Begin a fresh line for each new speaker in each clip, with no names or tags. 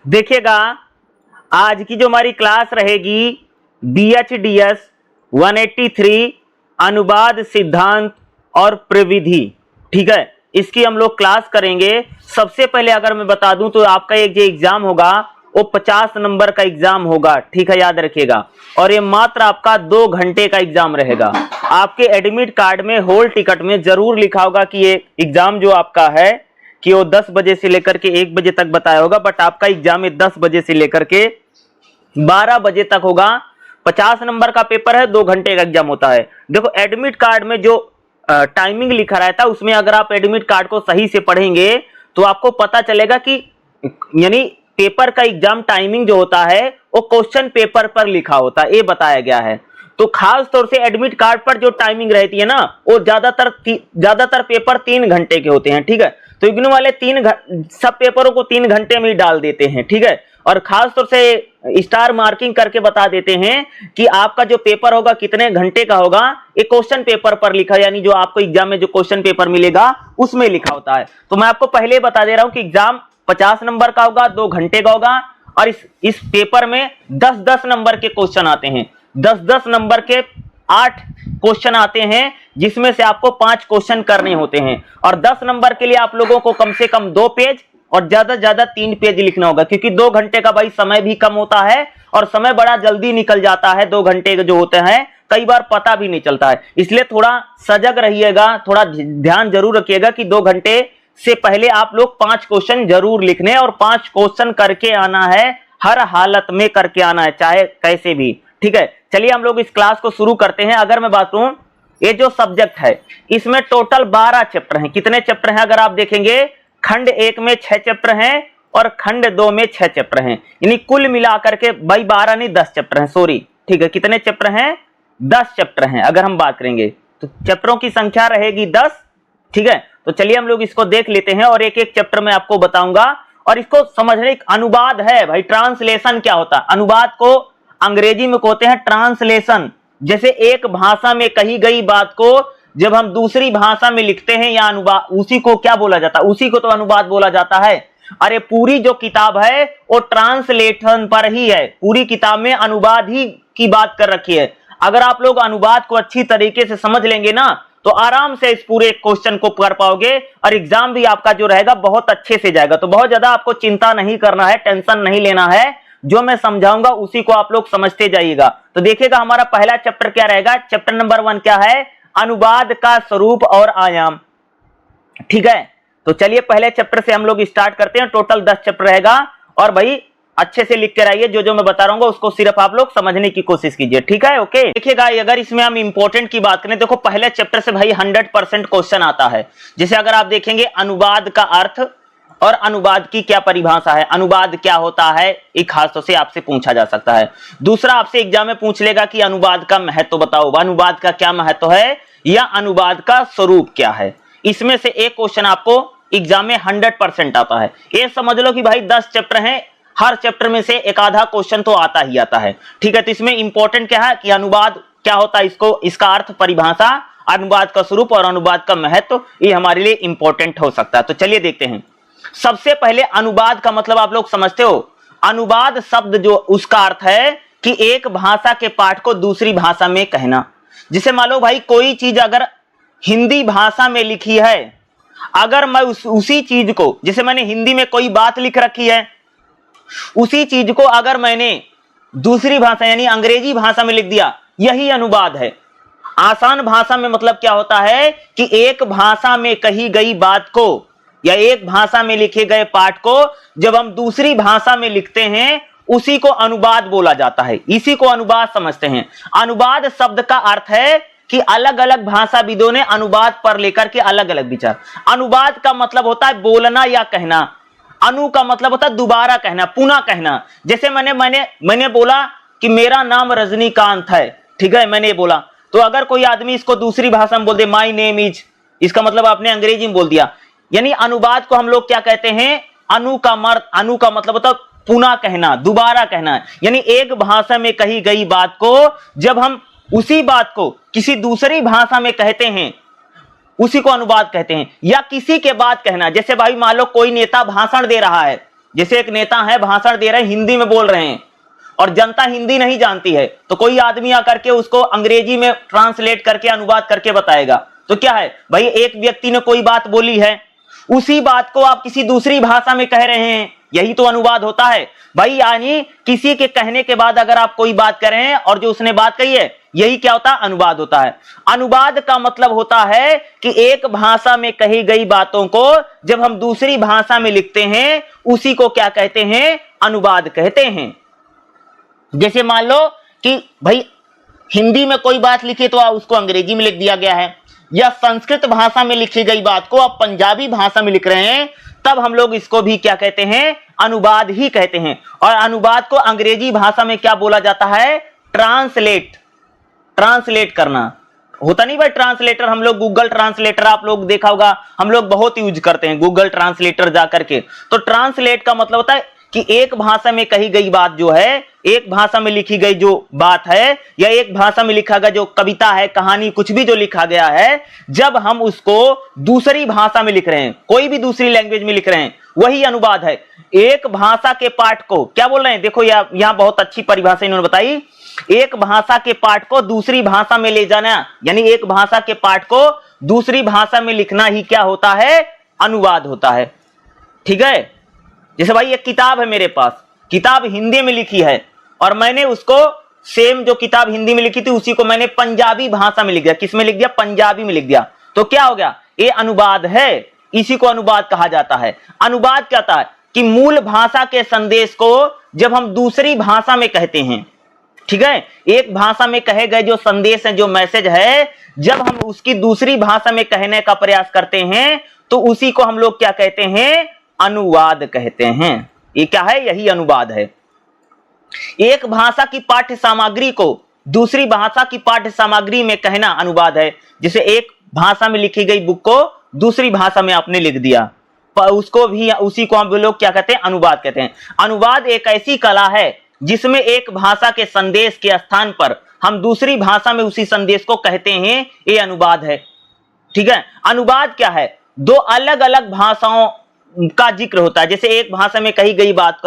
देखिएगा, आज की जो हमारी क्लास रहेगी BHDS 183 अनुवाद सिद्धांत और प्रविधि, ठीक है। इसकी हम लोग क्लास करेंगे। सबसे पहले अगर मैं बता दूं तो आपका एक जो एग्जाम होगा वो 50 नंबर का एग्जाम होगा, ठीक है, याद रखिएगा। और ये मात्र आपका 2 घंटे का एग्जाम रहेगा। आपके एडमिट कार्ड में होल टिकट में जरूर लिखा होगा कि ये एग्जाम जो आपका है कि वो 10 बजे से लेकर के 1 बजे तक बताया होगा, बट आपका एग्जाम है 10 बजे से लेकर के 12 बजे तक होगा। 50 नंबर का पेपर है, 2 घंटे का एग्जाम होता है। देखो एडमिट कार्ड में जो टाइमिंग लिखा रहता है उसमें अगर आप एडमिट कार्ड को सही से पढ़ेंगे तो आपको पता चलेगा कि यानी पेपर का एग्जाम टाइमिंग जो होता है वो क्वेश्चन पेपर पर लिखा होता है, ये बताया गया है। तो खास तौर से एडमिट कार्ड पर जो टाइमिंग रहती है ना वो ज्यादातर पेपर 3 घंटे के होते हैं, ठीक है। तो इग्नू वाले सब पेपरों को 3 घंटे में ही डाल देते हैं, ठीक है। और खास तौर से स्टार मार्किंग करके बता देते हैं कि आपका जो पेपर होगा कितने घंटे का होगा, ये क्वेश्चन पेपर पर लिखा, यानी जो आपको एग्जाम में जो क्वेश्चन पेपर मिलेगा उसमें लिखा होता है। तो मैं आपको पहले बता दे रहा हूं कि एग्जाम 50 नंबर का होगा, 2 घंटे का होगा। और इस पेपर में 10-10 नंबर के क्वेश्चन आते हैं। 10-10 नंबर के 8 क्वेश्चन आते हैं, जिसमें से आपको 5 क्वेश्चन करने होते हैं। और 10 नंबर के लिए आप लोगों को कम से कम 2 पेज और ज्यादा से ज्यादा 3 पेज लिखना होगा, क्योंकि 2 घंटे का भाई समय भी कम होता है और समय बड़ा जल्दी निकल जाता है। 2 घंटे जो होते हैं कई बार पता भी नहीं चलता है, इसलिए थोड़ा सजग रहिएगा, थोड़ा ध्यान जरूर रखिएगा कि 2 घंटे से पहले आप लोग 5 क्वेश्चन जरूर लिखने और 5 क्वेश्चन करके आना है, हर हालत में करके आना है, चाहे कैसे भी, ठीक है। चलिए हम लोग इस क्लास को शुरू करते हैं। अगर मैं बात करूं, ये जो सब्जेक्ट है इसमें टोटल 12 चैप्टर हैं। कितने चैप्टर हैं अगर आप देखेंगे, खंड 1 में 6 चैप्टर हैं और खंड 2 में 6 चैप्टर हैं, यानी कुल मिलाकर के भाई 12 नहीं 10 चैप्टर हैं, सॉरी, ठीक है। कितने चैप्टर हैं? 10 चैप्टर हैं। अगर हम बात करेंगे तो चैप्टरों की संख्या रहेगी 10, ठीक है। तो चलिए हम लोग इसको देख लेते हैं और एक एक चैप्टर में आपको बताऊंगा। और इसको समझने, एक अनुवाद है भाई, ट्रांसलेशन क्या होता है? अनुवाद को अंग्रेजी में कहते हैं ट्रांसलेशन। जैसे एक भाषा में कही गई बात को जब हम दूसरी भाषा में लिखते हैं या अनुवाद, उसी को क्या बोला जाता है? उसी को तो अनुवाद बोला जाता है। अरे पूरी जो किताब है वो ट्रांसलेशन पर ही है, पूरी किताब में अनुवाद ही की बात कर रखी है। अगर आप लोग अनुवाद को अच्छी तरीके से समझ लेंगे ना तो आराम से इस पूरे क्वेश्चन को कर पाओगे और एग्जाम भी आपका जो रहेगा बहुत अच्छे से जाएगा। तो बहुत ज्यादा आपको चिंता नहीं करना है, टेंशन नहीं लेना है, जो मैं समझाऊंगा उसी को आप लोग समझते जाइएगा। तो देखिएगा हमारा पहला चैप्टर क्या रहेगा। चैप्टर नंबर 1 क्या है? अनुवाद का स्वरूप और आयाम, ठीक है। तो चलिए पहले चैप्टर से हम लोग स्टार्ट करते हैं। टोटल 10 चैप्टर रहेगा और भाई अच्छे से लिख कर आइए, जो मैं बता रहा हूँ उसको सिर्फ आप लोग समझने की कोशिश कीजिए, ठीक है, ओके। देखिएगा अगर इसमें हम इंपॉर्टेंट की बात करें, देखो पहले चैप्टर से भाई 100% क्वेश्चन आता है। जैसे अगर आप देखेंगे अनुवाद का अर्थ और अनुवाद की क्या परिभाषा है, अनुवाद क्या होता है, एक खास तौर से आपसे पूछा जा सकता है। दूसरा आपसे एग्जाम में पूछ लेगा कि अनुवाद का महत्व बताओ, अनुवाद का क्या महत्व है या अनुवाद का स्वरूप क्या है। इसमें से एक क्वेश्चन आपको एग्जाम में 100% आता है। ये समझ लो कि भाई 10 चैप्टर हैं, हर चैप्टर में से एक आधा क्वेश्चन तो आता ही आता है, ठीक है। तो इसमें इंपॉर्टेंट क्या है कि अनुवाद क्या होता है, इसका अर्थ, परिभाषा, अनुवाद का स्वरूप और अनुवाद का महत्व, ये हमारे लिए इंपॉर्टेंट हो सकता है। तो चलिए देखते हैं। सबसे पहले अनुवाद का मतलब आप लोग समझते हो? अनुवाद शब्द जो उसका अर्थ है कि एक भाषा के पाठ को दूसरी भाषा में कहना। जिसे मान लो भाई कोई चीज अगर हिंदी भाषा में लिखी है, अगर मैं उसी चीज को, जैसे मैंने हिंदी में कोई बात लिख रखी है, उसी चीज को अगर मैंने दूसरी भाषा यानी अंग्रेजी भाषा में लिख दिया, यही अनुवाद है। आसान भाषा में मतलब क्या होता है कि एक भाषा में कही गई बात को या एक भाषा में लिखे गए पाठ को जब हम दूसरी भाषा में लिखते हैं उसी को अनुवाद बोला जाता है, इसी को अनुवाद समझते हैं। अनुवाद शब्द का अर्थ है कि अलग अलग भाषाविदों ने अनुवाद पर लेकर के अलग अलग विचार। अनुवाद का मतलब होता है बोलना या कहना, अनु का मतलब होता है दोबारा कहना, पुनः कहना। जैसे मैंने बोला कि मेरा नाम रजनीकांत है, ठीक है, मैंने बोला, तो अगर कोई आदमी इसको दूसरी भाषा में बोल दे माई नेम इज, इसका मतलब आपने अंग्रेजी में बोल दिया। यानी अनुवाद को हम लोग क्या कहते हैं? अनु का मतलब होता है पुनः कहना, दोबारा कहना। यानी एक भाषा में कही गई बात को जब हम उसी बात को किसी दूसरी भाषा में कहते हैं उसी को अनुवाद कहते हैं। या किसी के बाद कहना, जैसे भाई मान लो कोई नेता भाषण दे रहा है, जैसे एक नेता है, भाषण दे रहे हैं, हिंदी में बोल रहे हैं और जनता हिंदी नहीं जानती है, तो कोई आदमी आकर के उसको अंग्रेजी में ट्रांसलेट करके, अनुवाद करके बताएगा। तो क्या है भाई, एक व्यक्ति ने कोई बात बोली है, उसी बात को आप किसी दूसरी भाषा में कह रहे हैं, यही तो अनुवाद होता है भाई। यानी किसी के कहने के बाद अगर आप कोई बात करें और जो उसने बात कही है, यही क्या होता है, अनुवाद होता है। अनुवाद का मतलब होता है कि एक भाषा में कही गई बातों को जब हम दूसरी भाषा में लिखते हैं, उसी को क्या कहते हैं, अनुवाद कहते हैं। जैसे मान लो कि भाई हिंदी में कोई बात लिखी तो उसको अंग्रेजी में लिख दिया गया है, या संस्कृत भाषा में लिखी गई बात को आप पंजाबी भाषा में लिख रहे हैं, तब हम लोग इसको भी क्या कहते हैं, अनुवाद ही कहते हैं। और अनुवाद को अंग्रेजी भाषा में क्या बोला जाता है, ट्रांसलेट करना। होता नहीं भाई ट्रांसलेटर, हम लोग गूगल ट्रांसलेटर आप लोग देखा होगा, हम लोग बहुत यूज करते हैं गूगल ट्रांसलेटर जाकर के। तो ट्रांसलेट का मतलब होता है कि एक भाषा में कही गई बात जो है, एक भाषा में लिखी गई जो बात है, या एक भाषा में लिखा गया जो कविता है, कहानी, कुछ भी जो लिखा गया है, जब हम उसको दूसरी भाषा में लिख रहे हैं, कोई भी दूसरी लैंग्वेज में लिख रहे हैं, वही अनुवाद है। एक भाषा के पाठ को क्या बोल रहे हैं, देखो यहां बहुत अच्छी परिभाषा इन्होंने बताई। एक भाषा के पाठ को दूसरी भाषा में ले जाना, यानी एक भाषा के पाठ को दूसरी भाषा में लिखना ही क्या होता है, अनुवाद होता है। ठीक है, जैसे भाई एक किताब है मेरे पास, किताब हिंदी में लिखी है और मैंने उसको सेम जो किताब हिंदी में लिखी थी उसी को मैंने पंजाबी भाषा में लिख दिया। किस में लिख दिया, पंजाबी में लिख दिया। तो क्या हो गया, ये अनुवाद है, इसी को अनुवाद कहा जाता है। अनुवाद क्या होता है कि मूल भाषा के संदेश को जब हम दूसरी भाषा में कहते हैं, ठीक है, एक भाषा में कहे गए जो संदेश है, जो मैसेज है, जब हम उसकी दूसरी भाषा में कहने का प्रयास करते हैं तो उसी को हम लोग क्या कहते हैं, अनुवाद कहते हैं। ये क्या है, यही अनुवाद है। एक भाषा की पाठ्य सामग्री को दूसरी भाषा की पाठ्य सामग्री में कहना अनुवाद है। जैसे एक भाषा में लिखी गई बुक को दूसरी भाषा में आपने लिख दिया, उसको भी, उसी को हम लोग क्या कहते हैं, अनुवाद कहते हैं। अनुवाद एक ऐसी कला है जिसमें एक भाषा के संदेश के स्थान पर हम दूसरी भाषा में उसी संदेश को कहते हैं, ये अनुवाद है। ठीक है, अनुवाद क्या है, दो अलग अलग भाषाओं का जिक्र होता है। जैसे एक भाषा में कही गई बात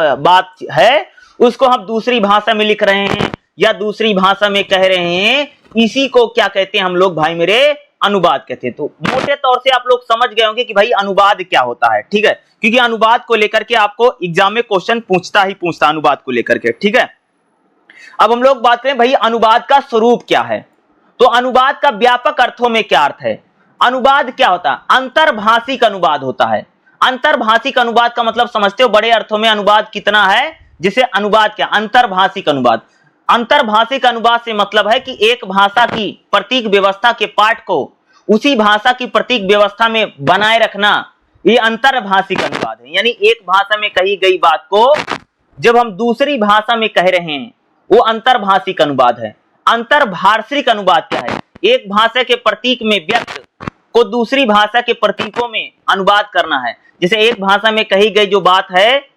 है, उसको हम दूसरी भाषा में लिख रहे हैं या दूसरी भाषा में कह रहे हैं, इसी को क्या कहते हैं हम लोग भाई मेरे, अनुवाद कहते हैं। तो मोटे तौर से आप लोग समझ गए होंगे कि भाई अनुवाद क्या होता है। ठीक है, क्योंकि अनुवाद को लेकर के आपको एग्जाम में क्वेश्चन पूछता अनुवाद को लेकर के। ठीक है, अब हम लोग बात करें भाई अनुवाद का स्वरूप क्या है। तो अनुवाद का व्यापक अर्थों में क्या अर्थ है, अनुवाद क्या होता है, अंतर्भाषिक अनुवाद होता है। अंतर्भाषिक अनुवाद का मतलब समझते हो, बड़े अर्थों में अनुवाद कितना है, जिसे अनुवाद क्या, अंतर्भाषिक अनुवाद। अंतर्भाषिक अनुवाद से मतलब है कि एक भाषा की प्रतीक व्यवस्था के पाठ को उसी भाषा की प्रतीक व्यवस्था में बनाए रखना, ये अंतर्भाषिक अनुवाद है। यानी एक भाषा में कही गई बात को जब हम दूसरी भाषा में कह रहे हैं, वो अंतर्भाषिक अनुवाद है। अंतर्भाषिक अनुवाद क्या है, एक भाषा के प्रतीक में व्यक्त को दूसरी भाषा के प्रतीकों में अनुवाद करना है। जैसे एक भाषा में कही गई जो बात है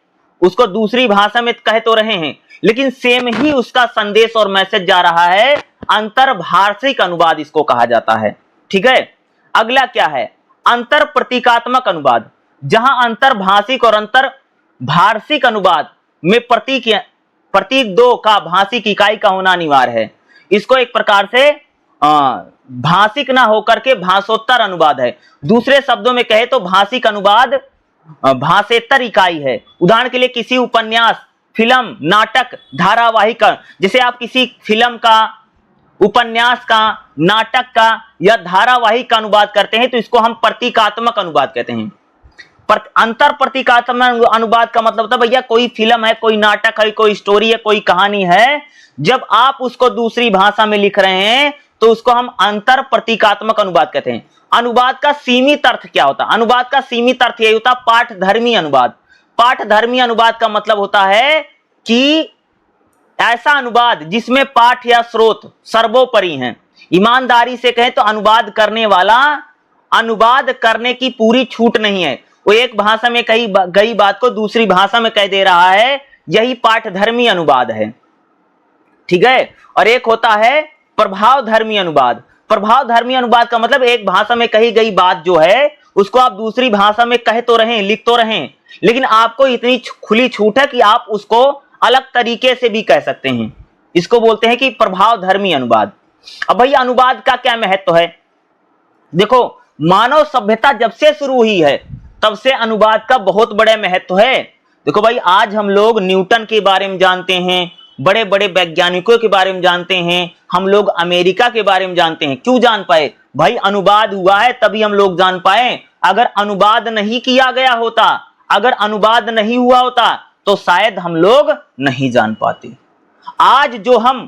उसको दूसरी भाषा में कह तो रहे हैं, लेकिन सेम ही उसका संदेश और मैसेज जा रहा है, अंतर्भाषिक अनुवाद इसको कहा जाता है। ठीक है, अगला क्या है, अंतर प्रतीकात्मक अनुवाद, जहां अंतर्भाषिक और अंतर्भाषिक अनुवाद में प्रतीक दो का भाषिक इकाई का होना अनिवार्य है। इसको एक प्रकार से भाषिक ना होकर के भाषोत्तर अनुवाद है। दूसरे शब्दों में कहे तो भाषिक अनुवाद भाषेतर इकाई है। उदाहरण के लिए किसी उपन्यास, फिल्म, नाटक, धारावाहिक, जैसे आप किसी फिल्म का, उपन्यास का, नाटक का या धारावाहिक का अनुवाद करते हैं तो इसको हम प्रतीकात्मक अनुवाद कहते हैं। अंतर प्रतीकात्मक अनुवाद का मतलब होता है भैया कोई फिल्म है, कोई नाटक है, कोई स्टोरी है, कोई कहानी है, जब आप उसको दूसरी भाषा में लिख रहे हैं तो उसको हम अंतर प्रतीकात्मक अनुवाद कहते हैं। अनुवाद का सीमित अर्थ क्या होता है, अनुवाद का सीमित अर्थ यही होता है पाठधर्मी अनुवाद। पाठधर्मी अनुवाद का मतलब होता है कि ऐसा अनुवाद जिसमें पाठ या स्रोत सर्वोपरि हैं। ईमानदारी से कहें तो अनुवाद करने वाला अनुवाद करने की पूरी छूट नहीं है, वो एक भाषा में कही गई बात को दूसरी भाषा में कह दे रहा है, यही पाठधर्मी अनुवाद है। ठीक है, और एक होता है प्रभावधर्मी अनुवाद। प्रभावधर्मी अनुवाद का मतलब एक भाषा में कही गई बात जो है उसको आप दूसरी भाषा में कह तो रहें, लिख तो रहें, लेकिन आपको इतनी खुली छूट है कि आप उसको अलग तरीके से भी कह सकते हैं। इसको बोलते हैं कि प्रभावधर्मी अनुवाद। अब भैया अनुवाद का क्या महत्व है? देखो, मानव सभ्यता जब से शुरू हुई है तब से अनुवाद का बहुत बड़ा महत्व है। देखो भाई, आज हम लोग न्यूटन के बारे में जानते हैं, बड़े बड़े वैज्ञानिकों के बारे में जानते हैं, हम लोग अमेरिका के बारे में जानते हैं। क्यों जान पाए? भाई अनुवाद हुआ है तभी हम लोग जान पाए। अगर अनुवाद नहीं किया गया होता, अगर अनुवाद नहीं हुआ होता तो शायद हम लोग नहीं जान पाते। आज जो हम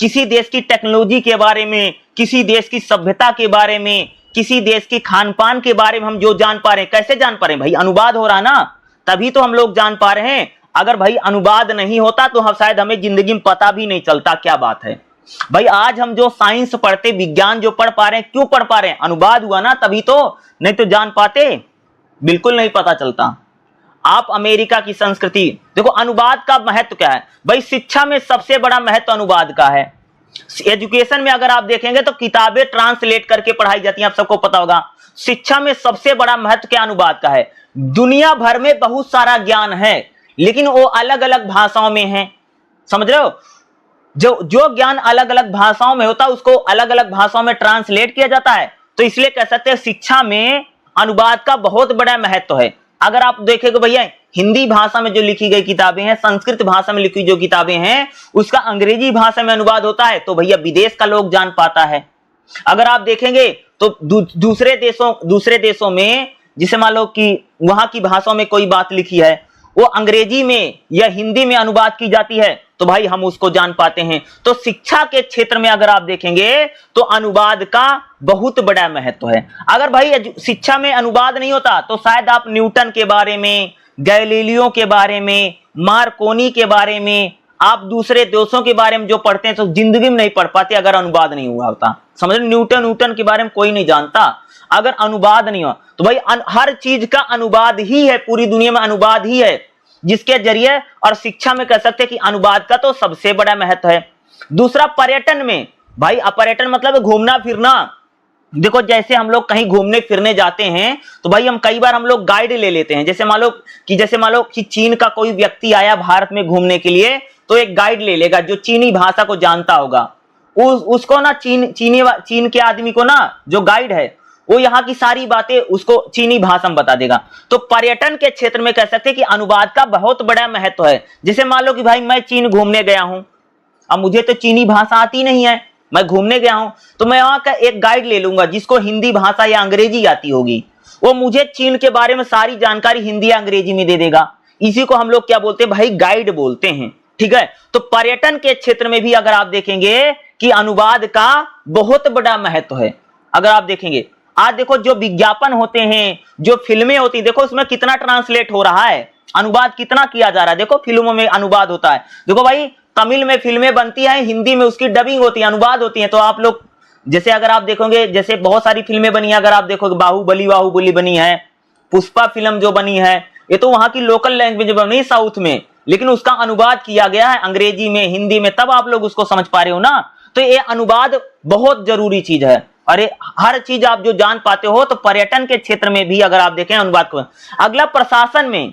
किसी देश की टेक्नोलॉजी के बारे में, किसी देश की सभ्यता के बारे में, किसी देश की खान पान के बारे में हम जो जान पा रहे हैं, कैसे जान पा रहे हैं? भाई अनुवाद हो रहा ना, तभी तो हम लोग जान पा रहे हैं। अगर भाई अनुवाद नहीं होता तो हम शायद हमें जिंदगी में पता भी नहीं चलता क्या बात है। भाई आज हम जो साइंस पढ़ते, विज्ञान जो पढ़ पा रहे हैं, क्यों पढ़ पा रहे हैं? अनुवाद हुआ ना तभी तो, नहीं तो जान पाते? बिल्कुल नहीं पता चलता। आप अमेरिका की संस्कृति देखो, अनुवाद का महत्व क्या है? भाई शिक्षा में सबसे बड़ा महत्व अनुवाद का है। एजुकेशन में अगर आप देखेंगे तो किताबें ट्रांसलेट करके पढ़ाई जाती हैं, आप सबको पता होगा। शिक्षा में सबसे बड़ा महत्व क्या अनुवाद का है? दुनिया भर में बहुत सारा ज्ञान है लेकिन वो अलग अलग भाषाओं में है, समझ रहे हो? जो ज्ञान अलग अलग भाषाओं में होता है उसको अलग अलग भाषाओं में ट्रांसलेट किया जाता है। तो इसलिए कह सकते हैं शिक्षा में अनुवाद का बहुत बड़ा महत्व है। अगर आप देखेंगे भैया, हिंदी भाषा में जो लिखी गई किताबें हैं, संस्कृत भाषा में लिखी जो किताबें हैं, उसका अंग्रेजी भाषा में अनुवाद होता है तो भैया विदेश का लोग जान पाता है। अगर आप देखेंगे तो दूसरे देशों में, जिसे मान लो कि वहां की भाषाओं में कोई बात लिखी है, वो अंग्रेजी में या हिंदी में अनुवाद की जाती है तो भाई हम उसको जान पाते हैं। तो शिक्षा के क्षेत्र में अगर आप देखेंगे तो अनुवाद का बहुत बड़ा महत्व है। अगर भाई शिक्षा में अनुवाद नहीं होता तो शायद आप न्यूटन के बारे में, गैलीलियो के बारे में, मार्कोनी के बारे में, आप दूसरे देशों के बारे में जो पढ़ते हैं तो जिंदगी में नहीं पढ़ पाते अगर अनुवाद नहीं हुआ होता। समझ रहे? न्यूटन के बारे में कोई नहीं जानता अगर अनुवाद नहीं हो। तो भाई हर चीज का अनुवाद ही है, पूरी दुनिया में अनुवाद ही है जिसके जरिए, और शिक्षा में कह सकते हैं कि अनुवाद का तो सबसे बड़ा महत्व है। दूसरा, पर्यटन में भाई, पर्यटन मतलब घूमना फिरना। देखो जैसे हम लोग कहीं घूमने फिरने जाते हैं तो भाई हम कई बार हम लोग गाइड ले लेते हैं। जैसे मान लो कि चीन का कोई व्यक्ति आया भारत में घूमने के लिए तो एक गाइड ले लेगा जो चीनी भाषा को जानता होगा। उसको ना चीन के आदमी को ना, जो गाइड है वो यहाँ की सारी बातें उसको चीनी भाषा में बता देगा। तो पर्यटन के क्षेत्र में कह सकते हैं कि अनुवाद का बहुत बड़ा महत्व है। जैसे मान लो कि भाई मैं चीन घूमने गया हूं, अब मुझे तो चीनी भाषा आती नहीं है, मैं घूमने गया हूं तो मैं वहां का एक गाइड ले लूंगा जिसको हिंदी भाषा या अंग्रेजी आती होगी। वो मुझे चीन के बारे में सारी जानकारी हिंदी या अंग्रेजी में दे देगा। इसी को हम लोग क्या बोलते हैं भाई? गाइड बोलते हैं। ठीक है, तो पर्यटन के क्षेत्र में भी अगर आप देखेंगे कि अनुवाद का बहुत बड़ा महत्व है। अगर आप देखेंगे आज देखो जो विज्ञापन होते हैं, जो फिल्में होती, देखो उसमें कितना ट्रांसलेट हो रहा है, अनुवाद कितना किया जा रहा है। देखो फिल्मों में अनुवाद होता है। देखो भाई तमिल में फिल्में बनती हैं, हिंदी में उसकी डबिंग होती है, अनुवाद होती है। तो आप लोग जैसे अगर आप देखोगे, जैसे बहुत सारी फिल्में बनी है, अगर आप देखोगे बाहुबली बनी है, पुष्पा फिल्म जो बनी है, ये तो वहां की लोकल लैंग्वेज बनी साउथ में, लेकिन उसका अनुवाद किया गया है अंग्रेजी में, हिंदी में, तब आप लोग उसको समझ पा रहे हो ना। तो ये अनुवाद बहुत जरूरी चीज है। अरे हर चीज आप जो जान पाते हो, तो पर्यटन के क्षेत्र में भी अगर आप देखें अनुवाद को। अगला प्रशासन में,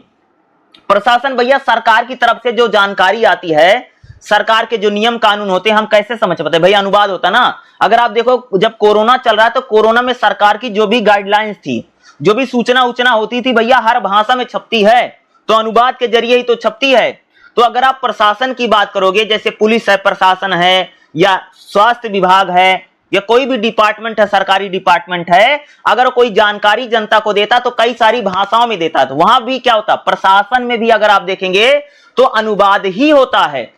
प्रशासन भैया सरकार की तरफ से जो जानकारी आती है, सरकार के जो नियम कानून होते हैं, हम कैसे समझ पाते हैं? भाई अनुवाद होता ना। अगर आप देखो जब कोरोना चल रहा है तो कोरोना में सरकार की जो भी गाइडलाइंस थी, जो भी सूचना होती थी भैया हर भाषा में छपती है, तो अनुवाद के जरिए ही तो छपती है। तो अगर आप प्रशासन की बात करोगे, जैसे पुलिस है, प्रशासन है, या स्वास्थ्य विभाग है, या कोई भी डिपार्टमेंट है, सरकारी डिपार्टमेंट है, अगर कोई जानकारी जनता को देता तो कई सारी भाषाओं में देता। तो वहां भी क्या होता? प्रशासन में भी अगर आप देखेंगे तो अनुवाद ही होता है।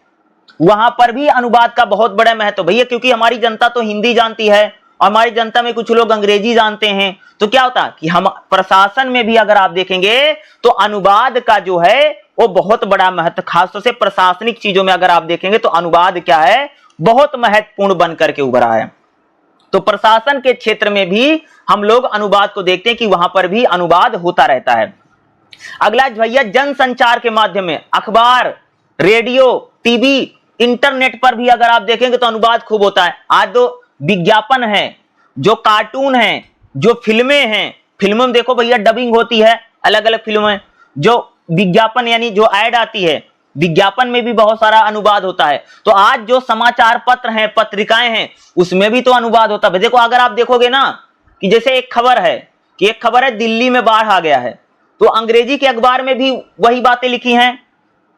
वहां पर भी अनुवाद का बहुत बड़ा महत्व भैया, क्योंकि हमारी जनता तो हिंदी जानती है और हमारी जनता में कुछ लोग अंग्रेजी जानते हैं। तो क्या होता कि हम प्रशासन में भी अगर आप देखेंगे तो अनुवाद का जो है वो बहुत बड़ा महत्व, खासतौर से प्रशासनिक चीजों में अगर आप देखेंगे तो अनुवाद क्या है, बहुत महत्वपूर्ण बन करके उभरा है। तो प्रशासन के क्षेत्र में भी हम लोग अनुवाद को देखते हैं कि वहां पर भी अनुवाद होता रहता है। अगला भैया जनसंचार के माध्यम में, अखबार, रेडियो, टीवी, इंटरनेट पर भी अगर आप देखेंगे तो अनुवाद खूब होता है। आज जो विज्ञापन है, जो कार्टून है, जो फिल्में हैं, फिल्मों में देखो भैया डबिंग होती है अलग अलग फिल्मों में। जो विज्ञापन यानी जो ऐड आती है, विज्ञापन में भी बहुत सारा अनुवाद होता है। तो आज जो समाचार पत्र हैं, पत्रिकाएं हैं, उसमें भी तो अनुवाद होता है। देखो अगर आप देखोगे ना कि जैसे एक खबर है दिल्ली में बाढ़ आ गया है, तो अंग्रेजी के अखबार में भी वही बातें लिखी हैं,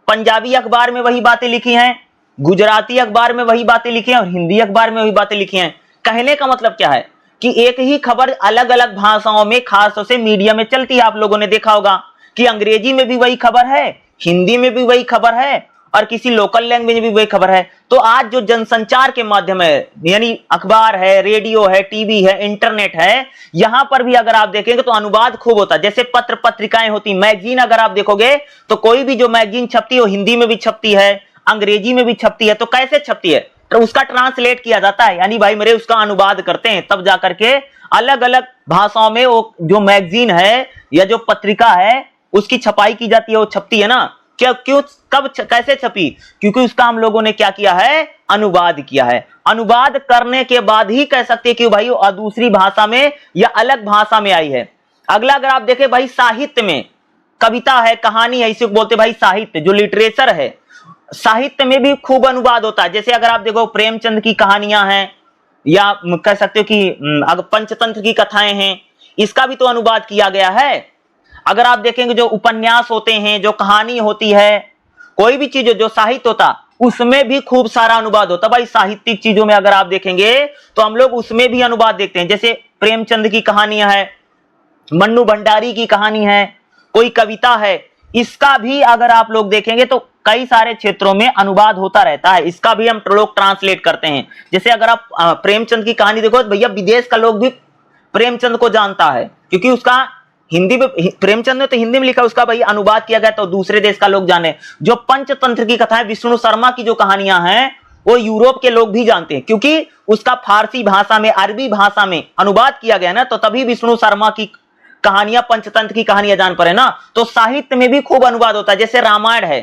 पंजाबी अखबार में वही बातें लिखी हैं, गुजराती अखबार में वही बातें लिखी हैं और हिंदी अखबार में वही बातें लिखी हैं। कहने का मतलब क्या है कि एक ही खबर अलग अलग भाषाओं में खास तौर से मीडिया में चलती है। आप लोगों ने देखा होगा कि अंग्रेजी में भी वही खबर है, हिंदी में भी वही खबर है और किसी लोकल लैंग्वेज में भी वही खबर है। तो आज जो जनसंचार के माध्यम है, यानी अखबार है, रेडियो है, टीवी है, इंटरनेट है, यहां पर भी अगर आप देखेंगे तो अनुवाद खूब होता है। जैसे पत्र पत्रिकाएं होती, मैगजीन अगर आप देखोगे तो कोई भी जो मैगजीन छपती है वो हिंदी में भी छपती है, अंग्रेजी में भी छपती है। तो कैसे छपती है? तो उसका ट्रांसलेट किया जाता है, यानी भाई मेरे उसका अनुवाद करते हैं, तब जाकर के अलग अलग भाषाओं में वो जो मैगजीन है या जो पत्रिका है उसकी छपाई की जाती है, वो छपती है ना। क्यों, कब, कैसे छपी? क्योंकि उसका हम लोगों ने क्या किया है? अनुवाद किया है। अनुवाद करने के बाद ही कह सकते हैं कि भाई वो दूसरी भाषा में या अलग भाषा में आई है। अगला अगर आप देखें भाई, साहित्य में कविता है, कहानी है, इसे बोलते भाई साहित्य, जो लिटरेचर है, साहित्य में भी खूब अनुवाद होता है। जैसे अगर आप देखो प्रेमचंद की कहानियां हैं या कह सकते हो कि अगर पंचतंत्र की कथाएं हैं, इसका भी तो अनुवाद किया गया है। अगर आप देखेंगे जो उपन्यास होते हैं, जो कहानी होती है, कोई भी चीज जो साहित्य होता, उसमें भी खूब सारा अनुवाद होता। भाई साहित्यिक चीजों में अगर आप देखेंगे तो हम लोग उसमें भी अनुवाद देखते हैं। जैसे प्रेमचंद की कहानियां है, मन्नू भंडारी की कहानी है, कोई कविता है, इसका भी अगर आप लोग देखेंगे तो कई सारे क्षेत्रों में अनुवाद होता रहता है। इसका भी हम लोग ट्रांसलेट करते हैं। जैसे अगर आप प्रेमचंद की कहानी देखो तो भैया विदेश का लोग भी प्रेमचंद को जानता है, क्योंकि उसका हिंदी में, प्रेमचंद ने तो हिंदी में लिखा, उसका भाई अनुवाद किया गया तो दूसरे देश का लोग जाने। जो पंचतंत्र की कथा है, विष्णु शर्मा की जो कहानियां हैं, वो यूरोप के लोग भी जानते हैं, क्योंकि उसका फारसी भाषा में, अरबी भाषा में अनुवाद किया गया ना, तो तभी विष्णु शर्मा की कहानियां, पंचतंत्र की कहानियां जान पड़े ना। तो साहित्य में भी खूब अनुवाद होता है। जैसे रामायण है,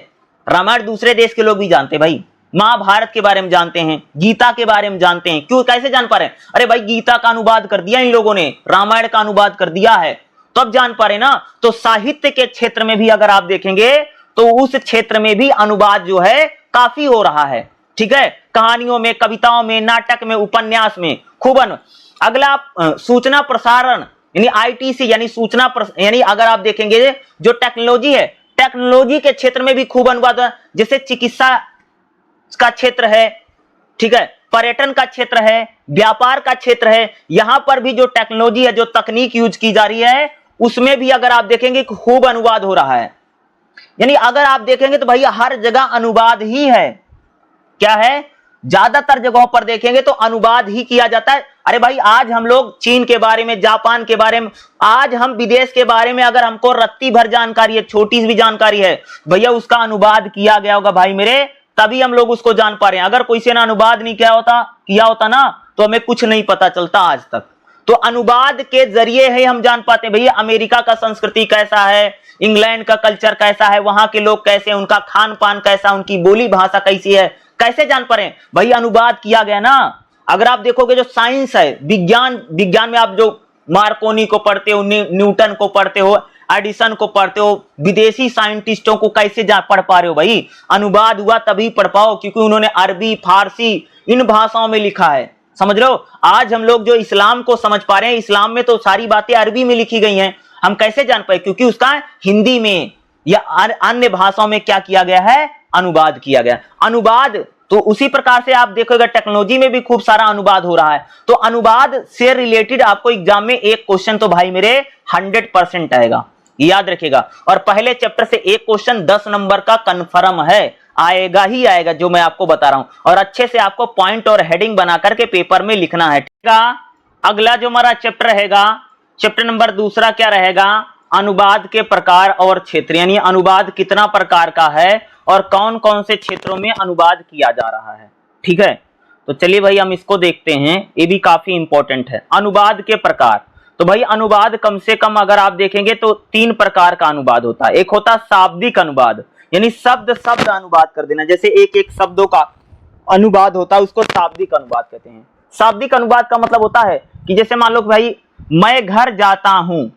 रामायण दूसरे देश के लोग भी जानते हैं भाई, महाभारत के बारे में जानते हैं, गीता के बारे में जानते हैं। क्यों, कैसे जान पा रहे हैं? अरे भाई गीता का अनुवाद कर दिया इन लोगों ने, रामायण का अनुवाद कर दिया है, तब जान पा रहे ना। तो साहित्य के क्षेत्र में भी अगर आप देखेंगे तो उस क्षेत्र में भी अनुवाद जो है काफी हो रहा है। ठीक है, कहानियों में, कविताओं में, नाटक में, उपन्यास में खूब अगला सूचना प्रसारण यानी आईटीसी यानी यानी अगर आप देखेंगे जो टेक्नोलॉजी है, टेक्नोलॉजी के क्षेत्र में भी खूब अनुवाद है। जैसे चिकित्सा का क्षेत्र है, ठीक है, पर्यटन का क्षेत्र है, व्यापार का क्षेत्र है, यहां पर भी जो टेक्नोलॉजी है, जो तकनीक यूज की जा रही है, उसमें भी अगर आप देखेंगे खूब अनुवाद हो रहा है। यानी अगर आप देखेंगे तो भैया हर जगह अनुवाद ही है। क्या है? ज्यादातर जगहों पर देखेंगे तो अनुवाद ही किया जाता है। अरे भाई आज हम लोग चीन के बारे में, जापान के बारे में, आज हम विदेश के बारे में अगर हमको रत्ती भर जानकारी है, छोटी सी भी जानकारी है, भैया उसका अनुवाद किया गया होगा भाई मेरे, तभी हम लोग उसको जान पा रहे हैं। अगर कोई से ना अनुवाद नहीं किया होता ना, तो हमें कुछ नहीं पता चलता आज तक। तो अनुवाद के जरिए ही हम जान पाते हैं भैया अमेरिका का संस्कृति कैसा है, इंग्लैंड का कल्चर कैसा है, वहां के लोग कैसे हैं, उनका खान पान कैसा, उनकी बोली भाषा कैसी है, कैसे जान पा रहे हैं? भाई अनुवाद किया गया ना। अगर आप देखोगे जो साइंस है, विज्ञान में आप जो मार्कोनी को पढ़ते हो, न्यूटन को पढ़ते हो, एडिसन को पढ़ते हो, विदेशी साइंटिस्टों को कैसे पढ़ पा रहे हो? भाई अनुवाद हुआ तभी पढ़ पाओ, क्योंकि उन्होंने अरबी, फारसी इन भाषाओं में लिखा है। समझ लो, आज हम लोग जो इस्लाम को समझ पा रहे हैं, इस्लाम में तो सारी बातें अरबी में लिखी गई हैं, हम कैसे जान पाए? क्योंकि उसका हिंदी में या अन्य भाषाओं में क्या किया गया है? अनुवाद किया गया। अनुवाद तो उसी प्रकार से आप देखोगे टेक्नोलॉजी में भी खूब सारा अनुवाद हो रहा है। तो अनुवाद से रिलेटेड आपको एग्जाम में एक क्वेश्चन तो भाई मेरे 100% आएगा, याद रखिएगा। और पहले चैप्टर से एक क्वेश्चन 10 नंबर का कंफर्म है, आएगा ही आएगा, जो मैं आपको बता रहा हूं। और अच्छे से आपको पॉइंट और हेडिंग बना करके पेपर में लिखना है, ठीक है। अगला जो हमारा चैप्टर रहेगा, चैप्टर नंबर दूसरा क्या रहेगा? अनुवाद के प्रकार और क्षेत्र, यानी अनुवाद कितना प्रकार का है और कौन कौन से क्षेत्रों में अनुवाद किया जा रहा है। ठीक है, तो चलिए भाई हम इसको देखते हैं, ये भी काफी इंपॉर्टेंट है। अनुवाद के प्रकार, तो भाई अनुवाद कम से कम अगर आप देखेंगे तो 3 प्रकार का अनुवाद होता है। एक होता है शाब्दिक अनुवाद, यानी शब्द शब्द अनुवाद कर देना, जैसे एक एक शब्दों का अनुवाद होता है, उसको शाब्दिक अनुवाद कहते हैं। शाब्दिक अनुवाद का मतलब होता है कि जैसे मान लो भाई मैं घर जाता हूं,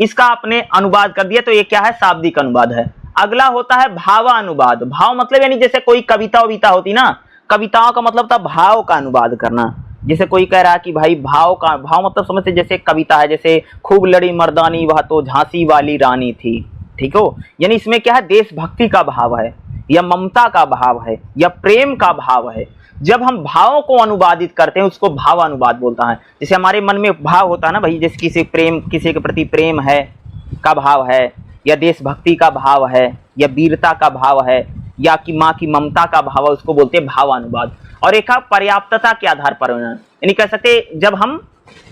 इसका आपने अनुवाद कर दिया तो ये क्या है, शाब्दिक अनुवाद है। अगला होता है भावानुवाद। भाव मतलब यानी जैसे कोई कविता वविता होती ना, कविताओं का मतलब था भाव का अनुवाद करना। जैसे कोई कह रहा है कि भाई भाव का, भाव मतलब समझते जैसे कविता है, जैसे खूब लड़ी मर्दानी वह तो झांसी वाली रानी थी, ठीक हो, यानी इसमें क्या है, देशभक्ति का भाव है या ममता का भाव है या प्रेम का भाव है। जब हम भावों को अनुवादित करते हैं उसको भावानुवाद बोलता है। जैसे हमारे मन में भाव होता है ना भाई, जैसे किसी के प्रति प्रेम है का भाव है, या देशभक्ति का भाव है, या वीरता का भाव है, या कि माँ की ममता का भाव है, उसको बोलते हैं भावानुवाद। और एक पर्याप्तता के आधार पर, यानी कह सकते जब हम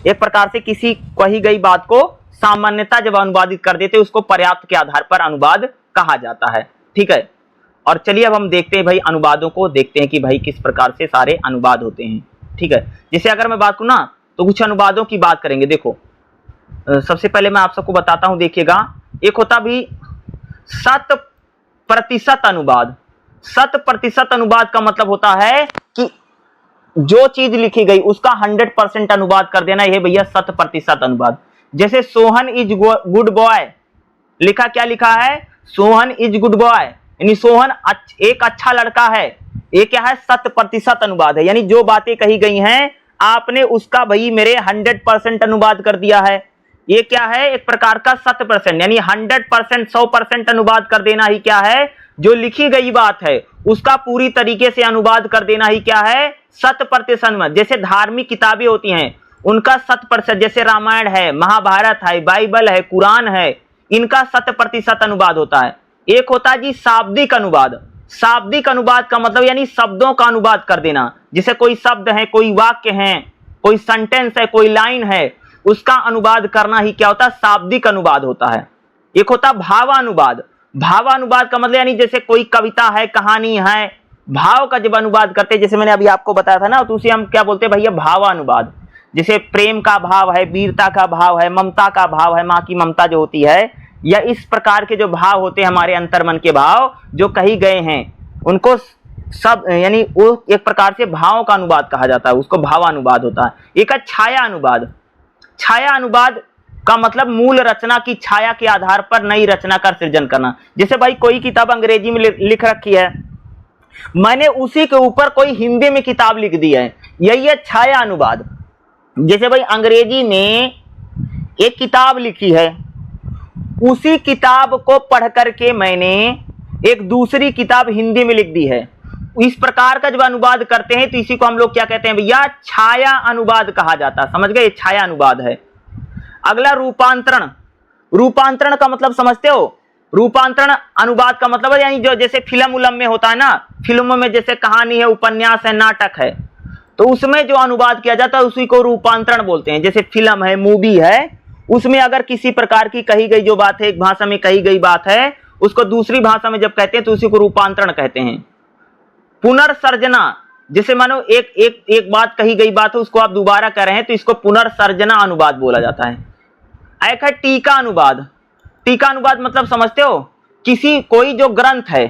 एक प्रकार से किसी कही गई बात को सामान्यता जब अनुवादित कर देते उसको पर्याप्त के आधार पर अनुवाद कहा जाता है, ठीक है। और चलिए अब हम देखते हैं भाई अनुवादों को, देखते हैं कि भाई किस प्रकार से सारे अनुवाद होते हैं, ठीक है। जैसे अगर मैं बात करूं ना तो कुछ अनुवादों की बात करेंगे। देखो सबसे पहले मैं आप सबको बताता हूं, देखिएगा, एक होता भी 100% अनुवाद। 100% अनुवाद का मतलब होता है कि जो चीज लिखी गई उसका 100% अनुवाद कर देना, यह भैया 100% अनुवाद। जैसे सोहन इज गुड बॉय, लिखा क्या लिखा है, सोहन इज गुड बॉय, यानी सोहन एक अच्छा लड़का है। ये क्या है, 100% अनुवाद है, यानी जो बातें कही गई हैं आपने उसका भाई मेरे 100% अनुवाद कर दिया है। ये क्या है, एक प्रकार का 100%, यानी 100% 100% अनुवाद कर देना ही क्या है, जो लिखी गई बात है उसका पूरी तरीके से अनुवाद कर देना ही क्या है, 100% अनुवाद। जैसे धार्मिक किताबें होती हैं उनका 100%, जैसे रामायण है, महाभारत है, बाइबल है, कुरान है, इनका 100% अनुवाद होता है। एक होता है जी शाब्दिक अनुवाद। शाब्दिक अनुवाद का मतलब यानी शब्दों का अनुवाद कर देना। जैसे कोई शब्द है, कोई वाक्य है, कोई सेंटेंस है, कोई लाइन है, उसका अनुवाद करना ही क्या होता है, शाब्दिक अनुवाद होता है। एक होता भावानुवाद। भावानुवाद का मतलब यानी जैसे कोई कविता है, कहानी है, भाव का जब अनुवाद करते हैं, जैसे मैंने अभी आपको बताया था ना, तो उसे हम क्या बोलते हैं भैया, भावानुवाद। जैसे प्रेम का भाव है, वीरता का भाव है, ममता का भाव है, माँ की ममता जो होती है, या इस प्रकार के जो भाव होते हैं हमारे अंतर्मन के भाव जो कही गए हैं उनको सब, यानी वो एक प्रकार से भावों का अनुवाद कहा जाता है, उसको भावानुवाद होता है। एक है छाया अनुवाद। छाया अनुवाद का मतलब मूल रचना की छाया के आधार पर नई रचना का सृजन करना। जैसे भाई कोई किताब अंग्रेजी में लिख रखी है, मैंने उसी के ऊपर कोई हिंदी में किताब लिख दी है, यही है छाया अनुवाद। जैसे भाई अंग्रेजी में एक किताब लिखी है, उसी किताब को पढ़ करके मैंने एक दूसरी किताब हिंदी में लिख दी है। इस प्रकार का जब अनुवाद करते हैं तो इसी को हम लोग क्या कहते हैं भैया, छाया अनुवाद कहा जाता है। समझ गए, छाया अनुवाद है। अगला रूपांतरण। रूपांतरण का मतलब समझते हो, रूपांतरण अनुवाद का मतलब है यानी जो जैसे फिल्म उलम में होता है ना, फिल्मों में जैसे कहानी है, उपन्यास है, नाटक है, तो उसमें जो अनुवाद किया जाता है उसी को रूपांतरण बोलते हैं। जैसे फिल्म है, मूवी है, उसमें अगर किसी प्रकार की कही गई जो बात है, एक भाषा में कही गई बात है, उसको दूसरी भाषा में जब कहते हैं तो उसी को रूपांतरण कहते हैं। पुनर्सर्जना, जैसे मानो एक बात कही गई बात है, उसको आप दोबारा कर रहे हैं तो इसको पुनर्सर्जना अनुवाद बोला जाता है। एक है टीका अनुवाद। टीका अनुवाद मतलब समझते हो, कोई जो ग्रंथ है,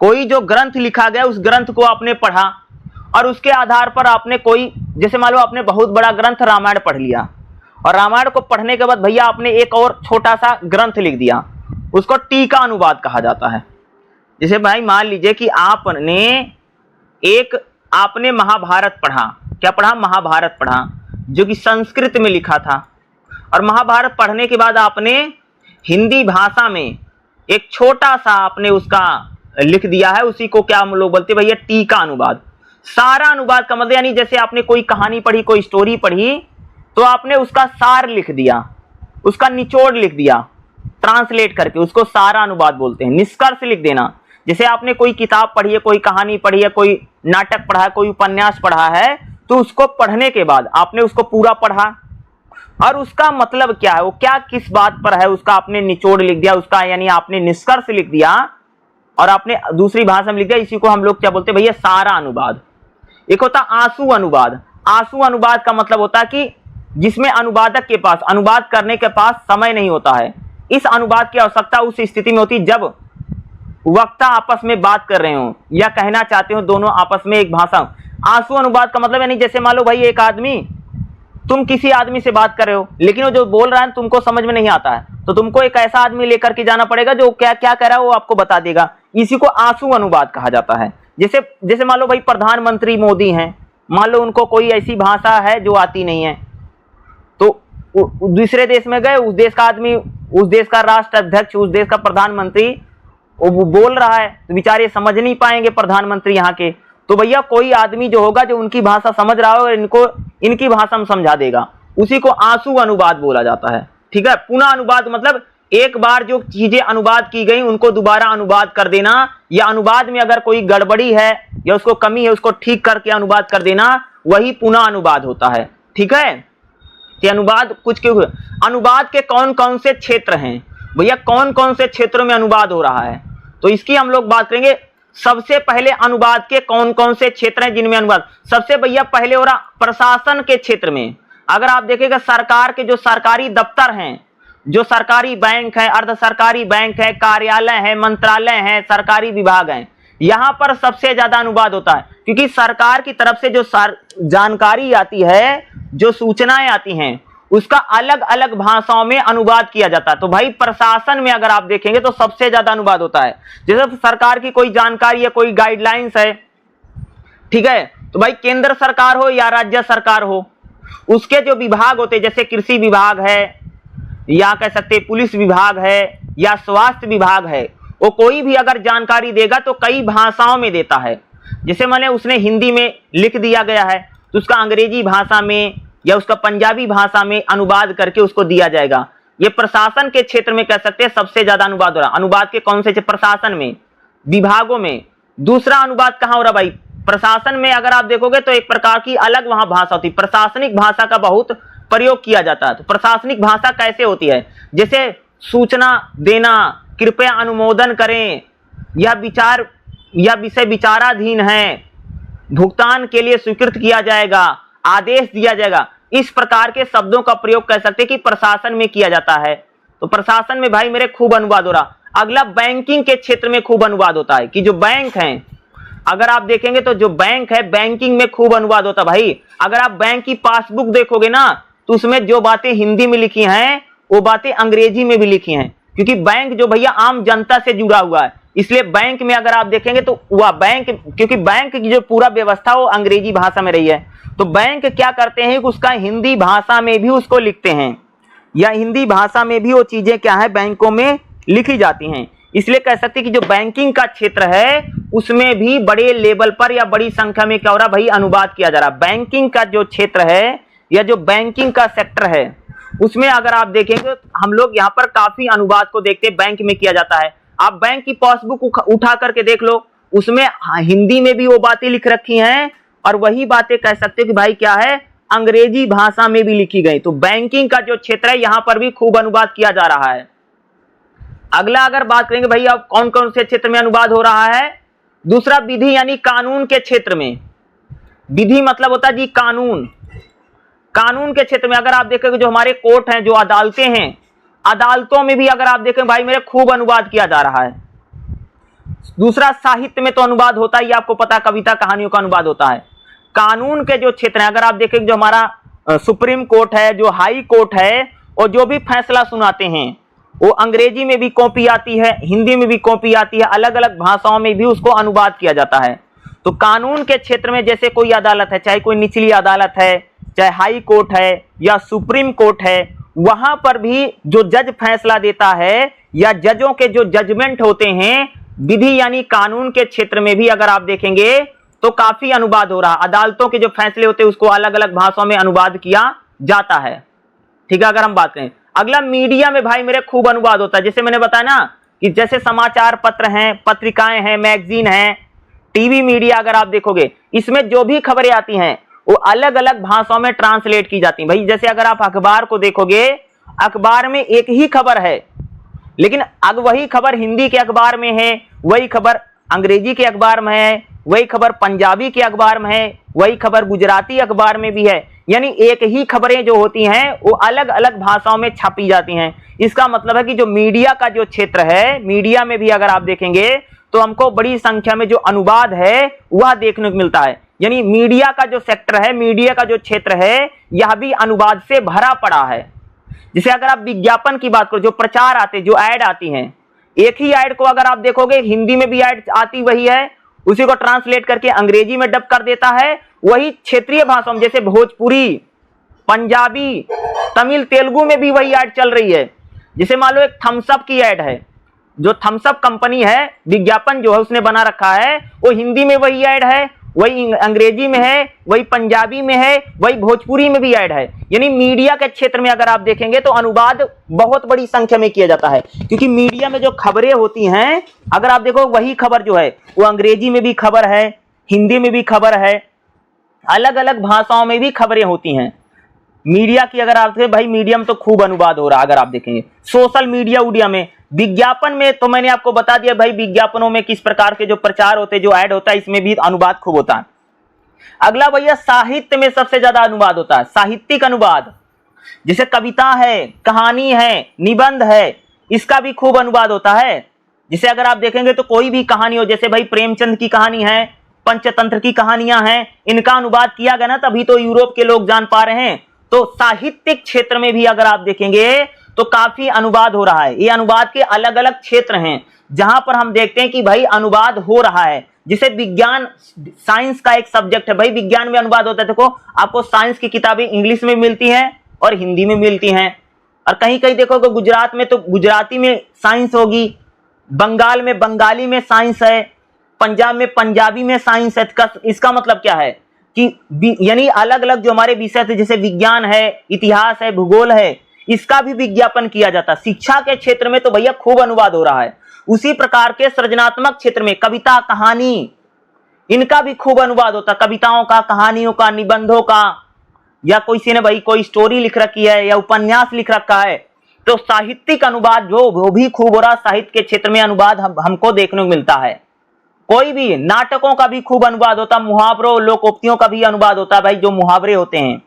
कोई जो ग्रंथ लिखा गया उस ग्रंथ को आपने पढ़ा और उसके आधार पर आपने कोई, जैसे मान लो आपने बहुत बड़ा ग्रंथ रामायण पढ़ लिया और रामायण को पढ़ने के बाद भैया आपने एक और छोटा सा ग्रंथ लिख दिया, उसको टीका अनुवाद कहा जाता है। जैसे भाई मान लीजिए कि आपने महाभारत पढ़ा, क्या पढ़ा, महाभारत पढ़ा, जो कि संस्कृत में लिखा था, और महाभारत पढ़ने के बाद आपने हिंदी भाषा में एक छोटा सा आपने उसका लिख दिया है, उसी को क्या हम लोग बोलते हैं भैया, टीका अनुवाद। सारा अनुवाद का मतलब यानी जैसे आपने कोई कहानी पढ़ी, कोई स्टोरी पढ़ी, तो आपने उसका सार लिख दिया, उसका निचोड़ लिख दिया, ट्रांसलेट करके उसको सारा अनुवाद बोलते हैं। निष्कर्ष लिख देना, जैसे आपने कोई किताब पढ़ी है, कोई कहानी पढ़ी है, कोई नाटक पढ़ा है, कोई उपन्यास पढ़ा है, तो उसको पढ़ने के बाद आपने उसको पूरा पढ़ा और उसका मतलब क्या है, वो क्या किस बात पर है, उसका आपने निचोड़ लिख दिया, उसका यानी आपने निष्कर्ष लिख दिया और आपने दूसरी भाषा में लिख दिया, इसी को हम लोग क्या बोलते हैं भैया, सारा अनुवाद। एक होता आंसू अनुवाद। आंसू अनुवाद का मतलब होता है कि जिसमें अनुवादक के पास, अनुवाद करने के पास समय नहीं होता है। इस अनुवाद की आवश्यकता उस स्थिति में होती है जब वक्ता आपस में बात कर रहे हो या कहना चाहते हो दोनों आपस में एक भाषा। आंसू अनुवाद का मतलब यानी जैसे मान लो भाई एक आदमी तुम किसी आदमी से बात कर रहे हो, लेकिन वो जो बोल रहा है तुमको समझ में नहीं आता है, तो तुमको एक ऐसा आदमी लेकर के जाना पड़ेगा जो क्या क्या कह रहा है वो आपको बता देगा। इसी को आंसू अनुवाद कहा जाता है। जैसे जैसे मान लो भाई प्रधानमंत्री मोदी हैं, मान लो उनको कोई ऐसी भाषा है जो आती नहीं है, तो दूसरे देश में गए, उस देश का आदमी, उस देश का राष्ट्र अध्यक्ष, उस देश का प्रधानमंत्री वो बोल रहा है, तो बेचारे समझ नहीं पाएंगे प्रधानमंत्री यहाँ के, तो भैया कोई आदमी जो होगा जो उनकी भाषा समझ रहा होगा, इनको इनकी भाषा में समझा देगा, उसी को आंसू अनुवाद बोला जाता है। ठीक है, पुनः अनुवाद मतलब एक बार जो चीजें अनुवाद की गई उनको दोबारा अनुवाद कर देना, या अनुवाद में अगर कोई गड़बड़ी है या उसको कमी है उसको ठीक करके अनुवाद कर देना, वही पुनः अनुवाद होता है। ठीक है, ये अनुवाद कुछ क्यों, अनुवाद के कौन कौन से क्षेत्र हैं भैया, कौन कौन से क्षेत्रों में अनुवाद हो रहा है, तो इसकी हम लोग बात करेंगे। सबसे पहले अनुवाद के कौन कौन से क्षेत्र हैं जिनमें अनुवाद, सबसे भैया पहले हो रहा प्रशासन के क्षेत्र में। अगर आप देखेंगे सरकार के जो सरकारी दफ्तर हैं, जो सरकारी बैंक है, अर्ध सरकारी बैंक है, कार्यालय है, मंत्रालय है, सरकारी विभाग है, यहां पर सबसे ज्यादा अनुवाद होता है, क्योंकि सरकार की तरफ से जो जानकारी आती है, जो सूचनाएं आती हैं, उसका अलग अलग भाषाओं में अनुवाद किया जाता है। तो भाई प्रशासन में अगर आप देखेंगे तो सबसे ज्यादा अनुवाद होता है। जैसे सरकार की कोई जानकारी है, कोई गाइडलाइंस है, ठीक है, तो भाई केंद्र सरकार हो या राज्य सरकार हो, उसके जो विभाग होते हैं, जैसे कृषि विभाग है, या कह सकते पुलिस विभाग है, या स्वास्थ्य विभाग है, वो कोई भी अगर जानकारी देगा तो कई भाषाओं में देता है। जैसे मैंने उसने हिंदी में लिख दिया गया है, तो उसका अंग्रेजी भाषा में या उसका पंजाबी भाषा में अनुवाद करके उसको दिया जाएगा। ये प्रशासन के क्षेत्र में कह सकते हैं सबसे ज्यादा अनुवाद हो रहा है। अनुवाद के कौन से, प्रशासन में, विभागों में। दूसरा अनुवाद कहाँ हो रहा भाई, प्रशासन में अगर आप देखोगे तो एक प्रकार की अलग वहां भाषा होती है, प्रशासनिक भाषा का बहुत प्रयोग किया जाता है। तो प्रशासनिक भाषा कैसे होती है, जैसे सूचना देना, कृपया अनुमोदन करें, यह विचार या विषय विचाराधीन है, भुगतान के लिए स्वीकृत किया जाएगा, आदेश दिया जाएगा, इस प्रकार के शब्दों का प्रयोग कर सकते हैं कि प्रशासन में किया जाता है। तो प्रशासन में भाई मेरे खूब अनुवाद हो रहा। अगला बैंकिंग के क्षेत्र में खूब अनुवाद होता है, कि जो बैंक हैं, अगर आप देखेंगे तो जो बैंक है, बैंकिंग में खूब अनुवाद होता है भाई। अगर आप बैंक की पासबुक देखोगे ना, तो उसमें जो बातें हिंदी में लिखी हैं वो बातें अंग्रेजी में भी लिखी हैं, क्योंकि बैंक जो भैया आम जनता से जुड़ा हुआ है, इसलिए बैंक में अगर आप देखेंगे तो वह बैंक, क्योंकि बैंक की जो पूरा व्यवस्था वो अंग्रेजी भाषा में रही है, तो बैंक क्या करते हैं कि उसका हिंदी भाषा में भी उसको लिखते हैं, या हिंदी भाषा में भी वो चीजें क्या है बैंकों में लिखी जाती हैं। इसलिए कह सकते हैं कि जो बैंकिंग का क्षेत्र है उसमें भी बड़े लेवल पर या बड़ी संख्या में क्या हो रहा भाई, अनुवाद किया जा रहा। बैंकिंग का जो क्षेत्र है या जो बैंकिंग का सेक्टर है, उसमें अगर आप देखेंगे हम लोग यहाँ पर काफी अनुवाद को देखते हैं, बैंक में किया जाता है। आप बैंक की पासबुक उठा करके देख लो, उसमें हिंदी में भी वो बातें लिख रखी हैं, और वही बातें कह सकते हो कि भाई क्या है, अंग्रेजी भाषा में भी लिखी गई। तो बैंकिंग का जो क्षेत्र है यहाँ पर भी खूब अनुवाद किया जा रहा है। अगला अगर बात करेंगे भाई अब कौन कौन से क्षेत्र में अनुवाद हो रहा है, दूसरा विधि यानी कानून के क्षेत्र में। विधि मतलब होता है जी कानून। कानून के क्षेत्र में अगर आप देखेंगे जो हमारे कोर्ट हैं, जो अदालतें हैं, अदालतों में भी अगर आप देखें भाई मेरे खूब अनुवाद किया जा रहा है। दूसरा साहित्य में तो अनुवाद होता ही, आपको पता, कविता कहानियों का अनुवाद होता है। कानून के जो क्षेत्र है, अगर आप देखें जो हमारा सुप्रीम कोर्ट है, जो हाई कोर्ट है, और जो भी फैसला सुनाते हैं वो अंग्रेजी में भी कॉपी आती है, हिंदी में भी कॉपी आती है, अलग अलग भाषाओं में भी उसको अनुवाद किया जाता है। तो कानून के क्षेत्र में जैसे कोई अदालत है, चाहे कोई निचली अदालत है, चाहे हाई कोर्ट है या सुप्रीम कोर्ट है, वहां पर भी जो जज फैसला देता है या जजों के जो जजमेंट होते हैं, विधि यानी कानून के क्षेत्र में भी अगर आप देखेंगे तो काफी अनुवाद हो रहा। अदालतों के जो फैसले होते हैं उसको अलग अलग भाषाओं में अनुवाद किया जाता है। ठीक है, अगर हम बात करें अगला मीडिया में भाई मेरे खूब अनुवाद होता है। जैसे मैंने बताया ना कि जैसे समाचार पत्र हैं, पत्रिकाएं हैं, मैगजीन हैं, टीवी मीडिया अगर आप देखोगे इसमें जो भी खबरें आती हैं वो अलग अलग भाषाओं में ट्रांसलेट की जाती हैं। भाई जैसे अगर आप अखबार को देखोगे, अखबार में एक ही खबर है, लेकिन अब वही खबर हिंदी के अखबार में है, वही खबर अंग्रेजी के अखबार में है, वही खबर पंजाबी के अखबार में है, वही खबर गुजराती अखबार में भी है। यानी एक ही खबरें जो होती हैं वो अलग अलग भाषाओं में छापी जाती हैं। इसका मतलब है कि जो मीडिया का जो क्षेत्र है, मीडिया में भी अगर आप देखेंगे तो हमको बड़ी संख्या में जो अनुवाद है वह देखने को मिलता है। यानी मीडिया का जो सेक्टर है, मीडिया का जो क्षेत्र है, यह भी अनुवाद से भरा पड़ा है। जैसे अगर आप विज्ञापन की बात करो, जो प्रचार आते, जो ऐड आती हैं, एक ही ऐड को अगर आप देखोगे हिंदी में भी ऐड आती वही है, उसी को ट्रांसलेट करके अंग्रेजी में डब कर देता है, वही क्षेत्रीय भाषाओं में जैसे भोजपुरी, पंजाबी, तमिल, तेलुगु में भी वही ऐड चल रही है। जैसे मान लो एक थम्स अप की ऐड है, जो थम्स अप कंपनी है, विज्ञापन जो है उसने बना रखा है, वो हिंदी में वही ऐड है, वही अंग्रेजी में है, वही पंजाबी में है, वही भोजपुरी में भी ऐड है। यानी मीडिया के क्षेत्र में अगर आप देखेंगे तो अनुवाद बहुत बड़ी संख्या में किया जाता है, क्योंकि मीडिया में जो खबरें होती हैं, अगर आप देखो वही खबर जो है वो अंग्रेजी में भी खबर है, हिंदी में भी खबर है, अलग अलग भाषाओं में भी खबरें होती हैं। मीडिया की अगर आप भाई मीडियम तो खूब अनुवाद हो रहा है। अगर आप देखेंगे सोशल मीडिया उडिया में, विज्ञापन में तो मैंने आपको बता दिया भाई विज्ञापनों में किस प्रकार के जो प्रचार होते हैं, जो ऐड होता है, इसमें भी अनुवाद खूब होता है। अगला भैया साहित्य में सबसे ज्यादा अनुवाद होता है, साहित्यिक अनुवाद। जैसे कविता है, कहानी है, निबंध है, इसका भी खूब अनुवाद होता है। जिसे अगर आप देखेंगे तो कोई भी कहानी हो, जैसे भाई प्रेमचंद की कहानी है, पंचतंत्र की कहानियां हैं, इनका अनुवाद किया गया ना, तभी तो यूरोप के लोग जान पा रहे हैं। तो साहित्यिक क्षेत्र में भी अगर आप देखेंगे तो काफी अनुवाद हो रहा है। ये अनुवाद के अलग अलग क्षेत्र हैं जहां पर हम देखते हैं कि भाई अनुवाद हो रहा है। जिसे विज्ञान, साइंस का एक सब्जेक्ट है भाई, विज्ञान में अनुवाद होता है। देखो आपको साइंस की किताबें इंग्लिश में मिलती हैं और हिंदी में मिलती हैं, और कहीं कहीं देखोगे गुजरात में तो गुजराती में साइंस होगी, बंगाल में बंगाली में साइंस है, पंजाब में पंजाबी में साइंस है। इसका मतलब क्या है कि यानी अलग अलग जो हमारे विषय थे, जैसे विज्ञान है, इतिहास है, भूगोल है, इसका भी विज्ञापन किया जाता है। शिक्षा के क्षेत्र में तो भैया खूब अनुवाद हो रहा है। उसी प्रकार के सृजनात्मक क्षेत्र में कविता, कहानी, इनका भी खूब अनुवाद होता है। कविताओं का, कहानियों का, निबंधों का, या किसी ने भाई कोई स्टोरी लिख रखी है या उपन्यास लिख रखा है, तो साहित्यिक अनुवाद जो वो भी खूब हो रहा। साहित्य के क्षेत्र में अनुवाद हमको देखने को मिलता है। कोई भी नाटकों का भी खूब अनुवाद होता, मुहावरों, लोकोक्तियों का भी अनुवाद होता है भाई, जो मुहावरे होते हैं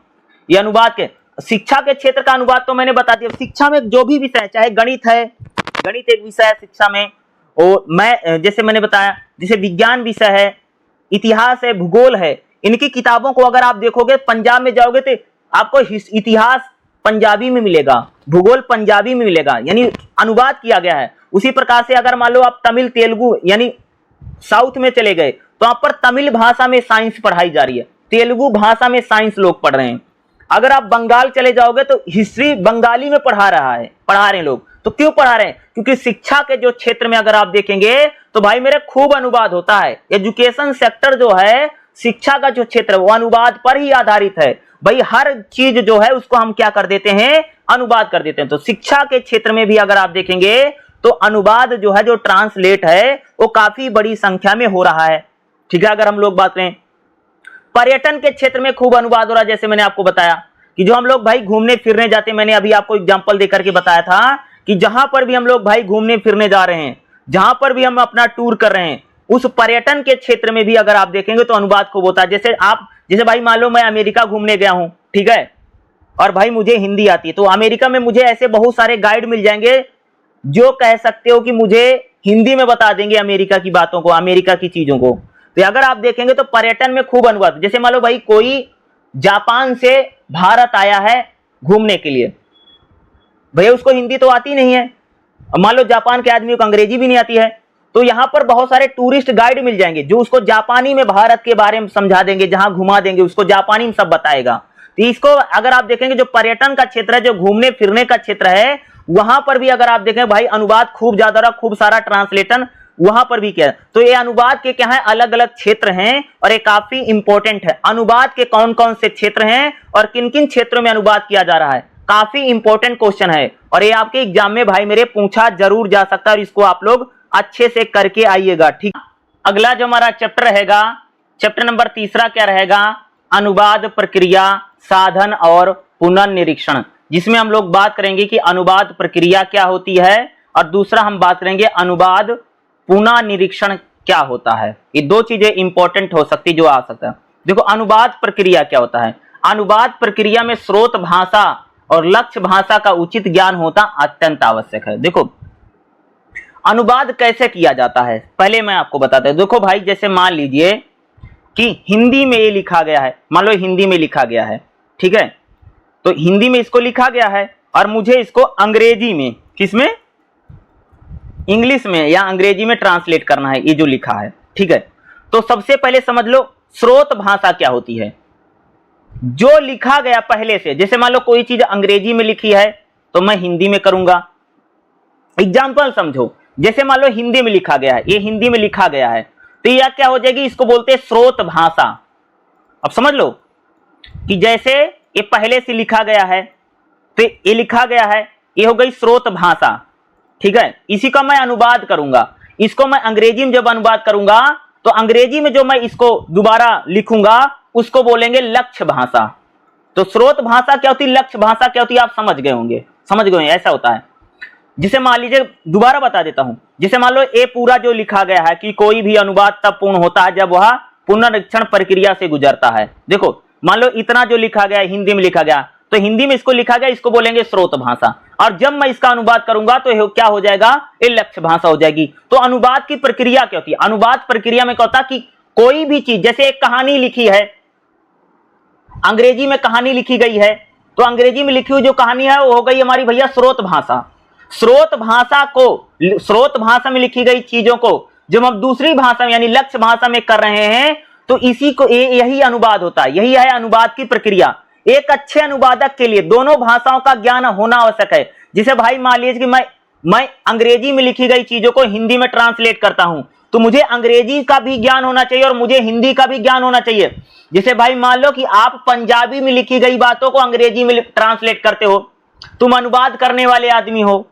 ये अनुवाद के। शिक्षा के क्षेत्र का अनुवाद तो मैंने बता दिया। शिक्षा में जो भी विषय, चाहे गणित है, गणित एक विषय है शिक्षा में, और मैं जैसे मैंने बताया, जैसे विज्ञान विषय है, इतिहास है, भूगोल है, इनकी किताबों को अगर आप देखोगे, पंजाब में जाओगे तो आपको इतिहास पंजाबी में मिलेगा, भूगोल पंजाबी में मिलेगा, यानी अनुवाद किया गया है। उसी प्रकार से अगर मान लो आप तमिल, तेलुगु यानी साउथ में चले गए तो वहां पर तमिल भाषा में साइंस पढ़ाई जा रही है, तेलुगु भाषा में साइंस लोग पढ़ रहे हैं। अगर आप बंगाल चले जाओगे तो हिस्ट्री बंगाली में पढ़ा रहे हैं लोग। तो क्यों पढ़ा रहे हैं? क्योंकि शिक्षा के जो क्षेत्र में अगर आप देखेंगे तो भाई मेरे खूब अनुवाद होता है। एजुकेशन सेक्टर जो है, शिक्षा का जो क्षेत्र है, वो अनुवाद पर ही आधारित है भाई। हर चीज जो है उसको हम क्या कर देते हैं, अनुवाद कर देते हैं। तो शिक्षा के क्षेत्र में भी अगर आप देखेंगे तो अनुवाद जो है, जो ट्रांसलेट है, वो काफी बड़ी संख्या में हो रहा है। ठीक है। अगर हम लोग बात करें पर्यटन के क्षेत्र में खूब अनुवाद हो रहा है। जैसे मैंने आपको बताया कि जो हम लोग भाई घूमने फिरने जाते हैं, मैंने अभी आपको एग्जांपल देकर के बताया था कि जहां पर भी हम लोग भाई घूमने फिरने जा रहे हैं, जहां पर भी हम अपना टूर कर रहे हैं, उस पर्यटन के क्षेत्र में भी अगर आप देखेंगे तो अनुवाद खूब होता है। जैसे भाई मान लो मैं अमेरिका घूमने गया हूं, ठीक है, और भाई मुझे हिंदी आती है, तो अमेरिका में मुझे ऐसे बहुत सारे गाइड मिल जाएंगे जो कह सकते हो कि मुझे हिंदी में बता देंगे अमेरिका की बातों को, अमेरिका की चीजों को। तो अगर आप देखेंगे तो पर्यटन में खूब अनुवाद। जैसे मान लो भाई कोई जापान से भारत आया है घूमने के लिए, भैया उसको हिंदी तो आती नहीं है, मान लो जापान के आदमी को अंग्रेजी भी नहीं आती है, तो यहां पर बहुत सारे टूरिस्ट गाइड मिल जाएंगे जो उसको जापानी में भारत के बारे में समझा देंगे, जहां घुमा देंगे उसको जापानी में सब बताएगा। तो इसको अगर आप देखेंगे, जो पर्यटन का क्षेत्र है, जो घूमने फिरने का क्षेत्र है, वहां पर भी अगर आप देखें भाई अनुवाद खूब ज्यादा रहा, खूब सारा ट्रांसलेशन वहां पर भी किया। तो ये अनुवाद के क्या है, अलग अलग क्षेत्र हैं और ये काफी इंपॉर्टेंट है। अनुवाद के कौन कौन से क्षेत्र हैं और किन किन क्षेत्रों में अनुवाद किया जा रहा है, काफी इंपॉर्टेंट क्वेश्चन है और ये आपके एग्जाम में भाई मेरे पूछा जरूर जा सकता है और इसको आप लोग अच्छे से करके आइएगा। ठीक। अगला जो हमारा चैप्टर रहेगा, चैप्टर नंबर 3 क्या रहेगा, अनुवाद प्रक्रिया, साधन और पुनर्निरीक्षण, जिसमें हम लोग बात करेंगे कि अनुवाद प्रक्रिया क्या होती है और दूसरा हम बात करेंगे अनुवाद पुनर्निरीक्षण क्या होता है। ये दो चीजें इंपॉर्टेंट हो सकती जो आ सकता है। देखो अनुवाद प्रक्रिया क्या होता है। अनुवाद प्रक्रिया में स्रोत भाषा और लक्ष्य भाषा का उचित ज्ञान होता अत्यंत आवश्यक है। देखो अनुवाद कैसे किया जाता है, पहले मैं आपको बताता हूं। देखो भाई, जैसे मान लीजिए कि हिंदी में ये लिखा गया है, मान लो हिंदी में लिखा गया है, ठीक है, तो हिंदी में इसको लिखा गया है और मुझे इसको अंग्रेजी में, किसमें, इंग्लिश में या अंग्रेजी में ट्रांसलेट करना है, ये जो लिखा है, ठीक है। तो सबसे पहले समझ लो स्रोत भाषा क्या होती है। जो लिखा गया पहले से, जैसे मान लो कोई चीज अंग्रेजी में लिखी है तो मैं हिंदी में करूंगा। एग्जाम्पल समझो, जैसे मान लो हिंदी में लिखा गया है, ये हिंदी में लिखा गया है, तो यह क्या हो जाएगी, इसको बोलते हैं स्रोत भाषा। अब समझ लो कि जैसे ये पहले से लिखा गया है, तो ये लिखा गया है, ये हो गई स्रोत भाषा, ठीक है। इसी का मैं अनुवाद करूंगा, इसको मैं अंग्रेजी में जब अनुवाद करूंगा तो अंग्रेजी में जो मैं इसको दोबारा लिखूंगा उसको बोलेंगे लक्ष्य भाषा। तो स्रोत भाषा क्या होती है, लक्ष्य भाषा क्या होती है, आप समझ गए होंगे, समझ गए, ऐसा होता है। जिसे मान लीजिए, दोबारा बता देता हूं, जिसे मान लो ये पूरा जो लिखा गया है कि कोई भी अनुवाद तब पूर्ण होता है जब वह पुनरीक्षण प्रक्रिया से गुजरता है। देखो मान लो इतना जो लिखा गया है हिंदी में लिखा गया, तो हिंदी में इसको लिखा गया, इसको बोलेंगे स्रोत भाषा, और जब मैं इसका अनुवाद करूंगा तो क्या हो जाएगा, ये लक्ष्य भाषा हो जाएगी। तो अनुवाद की प्रक्रिया क्या होती है, अनुवाद प्रक्रिया में क्या होता है कि कोई भी चीज, जैसे एक कहानी लिखी है, अंग्रेजी में कहानी लिखी गई है, तो अंग्रेजी में लिखी हुई जो कहानी है वो हो गई हमारी भैया स्रोत भाषा। स्रोत भाषा को, स्रोत भाषा में लिखी गई चीजों को जब हम दूसरी भाषा में यानी लक्ष्य भाषा में कर रहे हैं तो इसी को यही अनुवाद होता है, यही है अनुवाद की प्रक्रिया। एक अच्छे अनुवादक के लिए दोनों भाषाओं का ज्ञान होना आवश्यक है। जैसे भाई मान लीजिए कि मैं अंग्रेजी में लिखी गई चीजों को हिंदी में ट्रांसलेट करता हूं, तो मुझे अंग्रेजी का भी ज्ञान होना चाहिए और मुझे हिंदी का भी ज्ञान होना चाहिए। जैसे भाई मान लो कि आप पंजाबी में लिखी गई बातों को अंग्रेजी में ट्रांसलेट करते हो, तुम अनुवाद करने वाले आदमी हो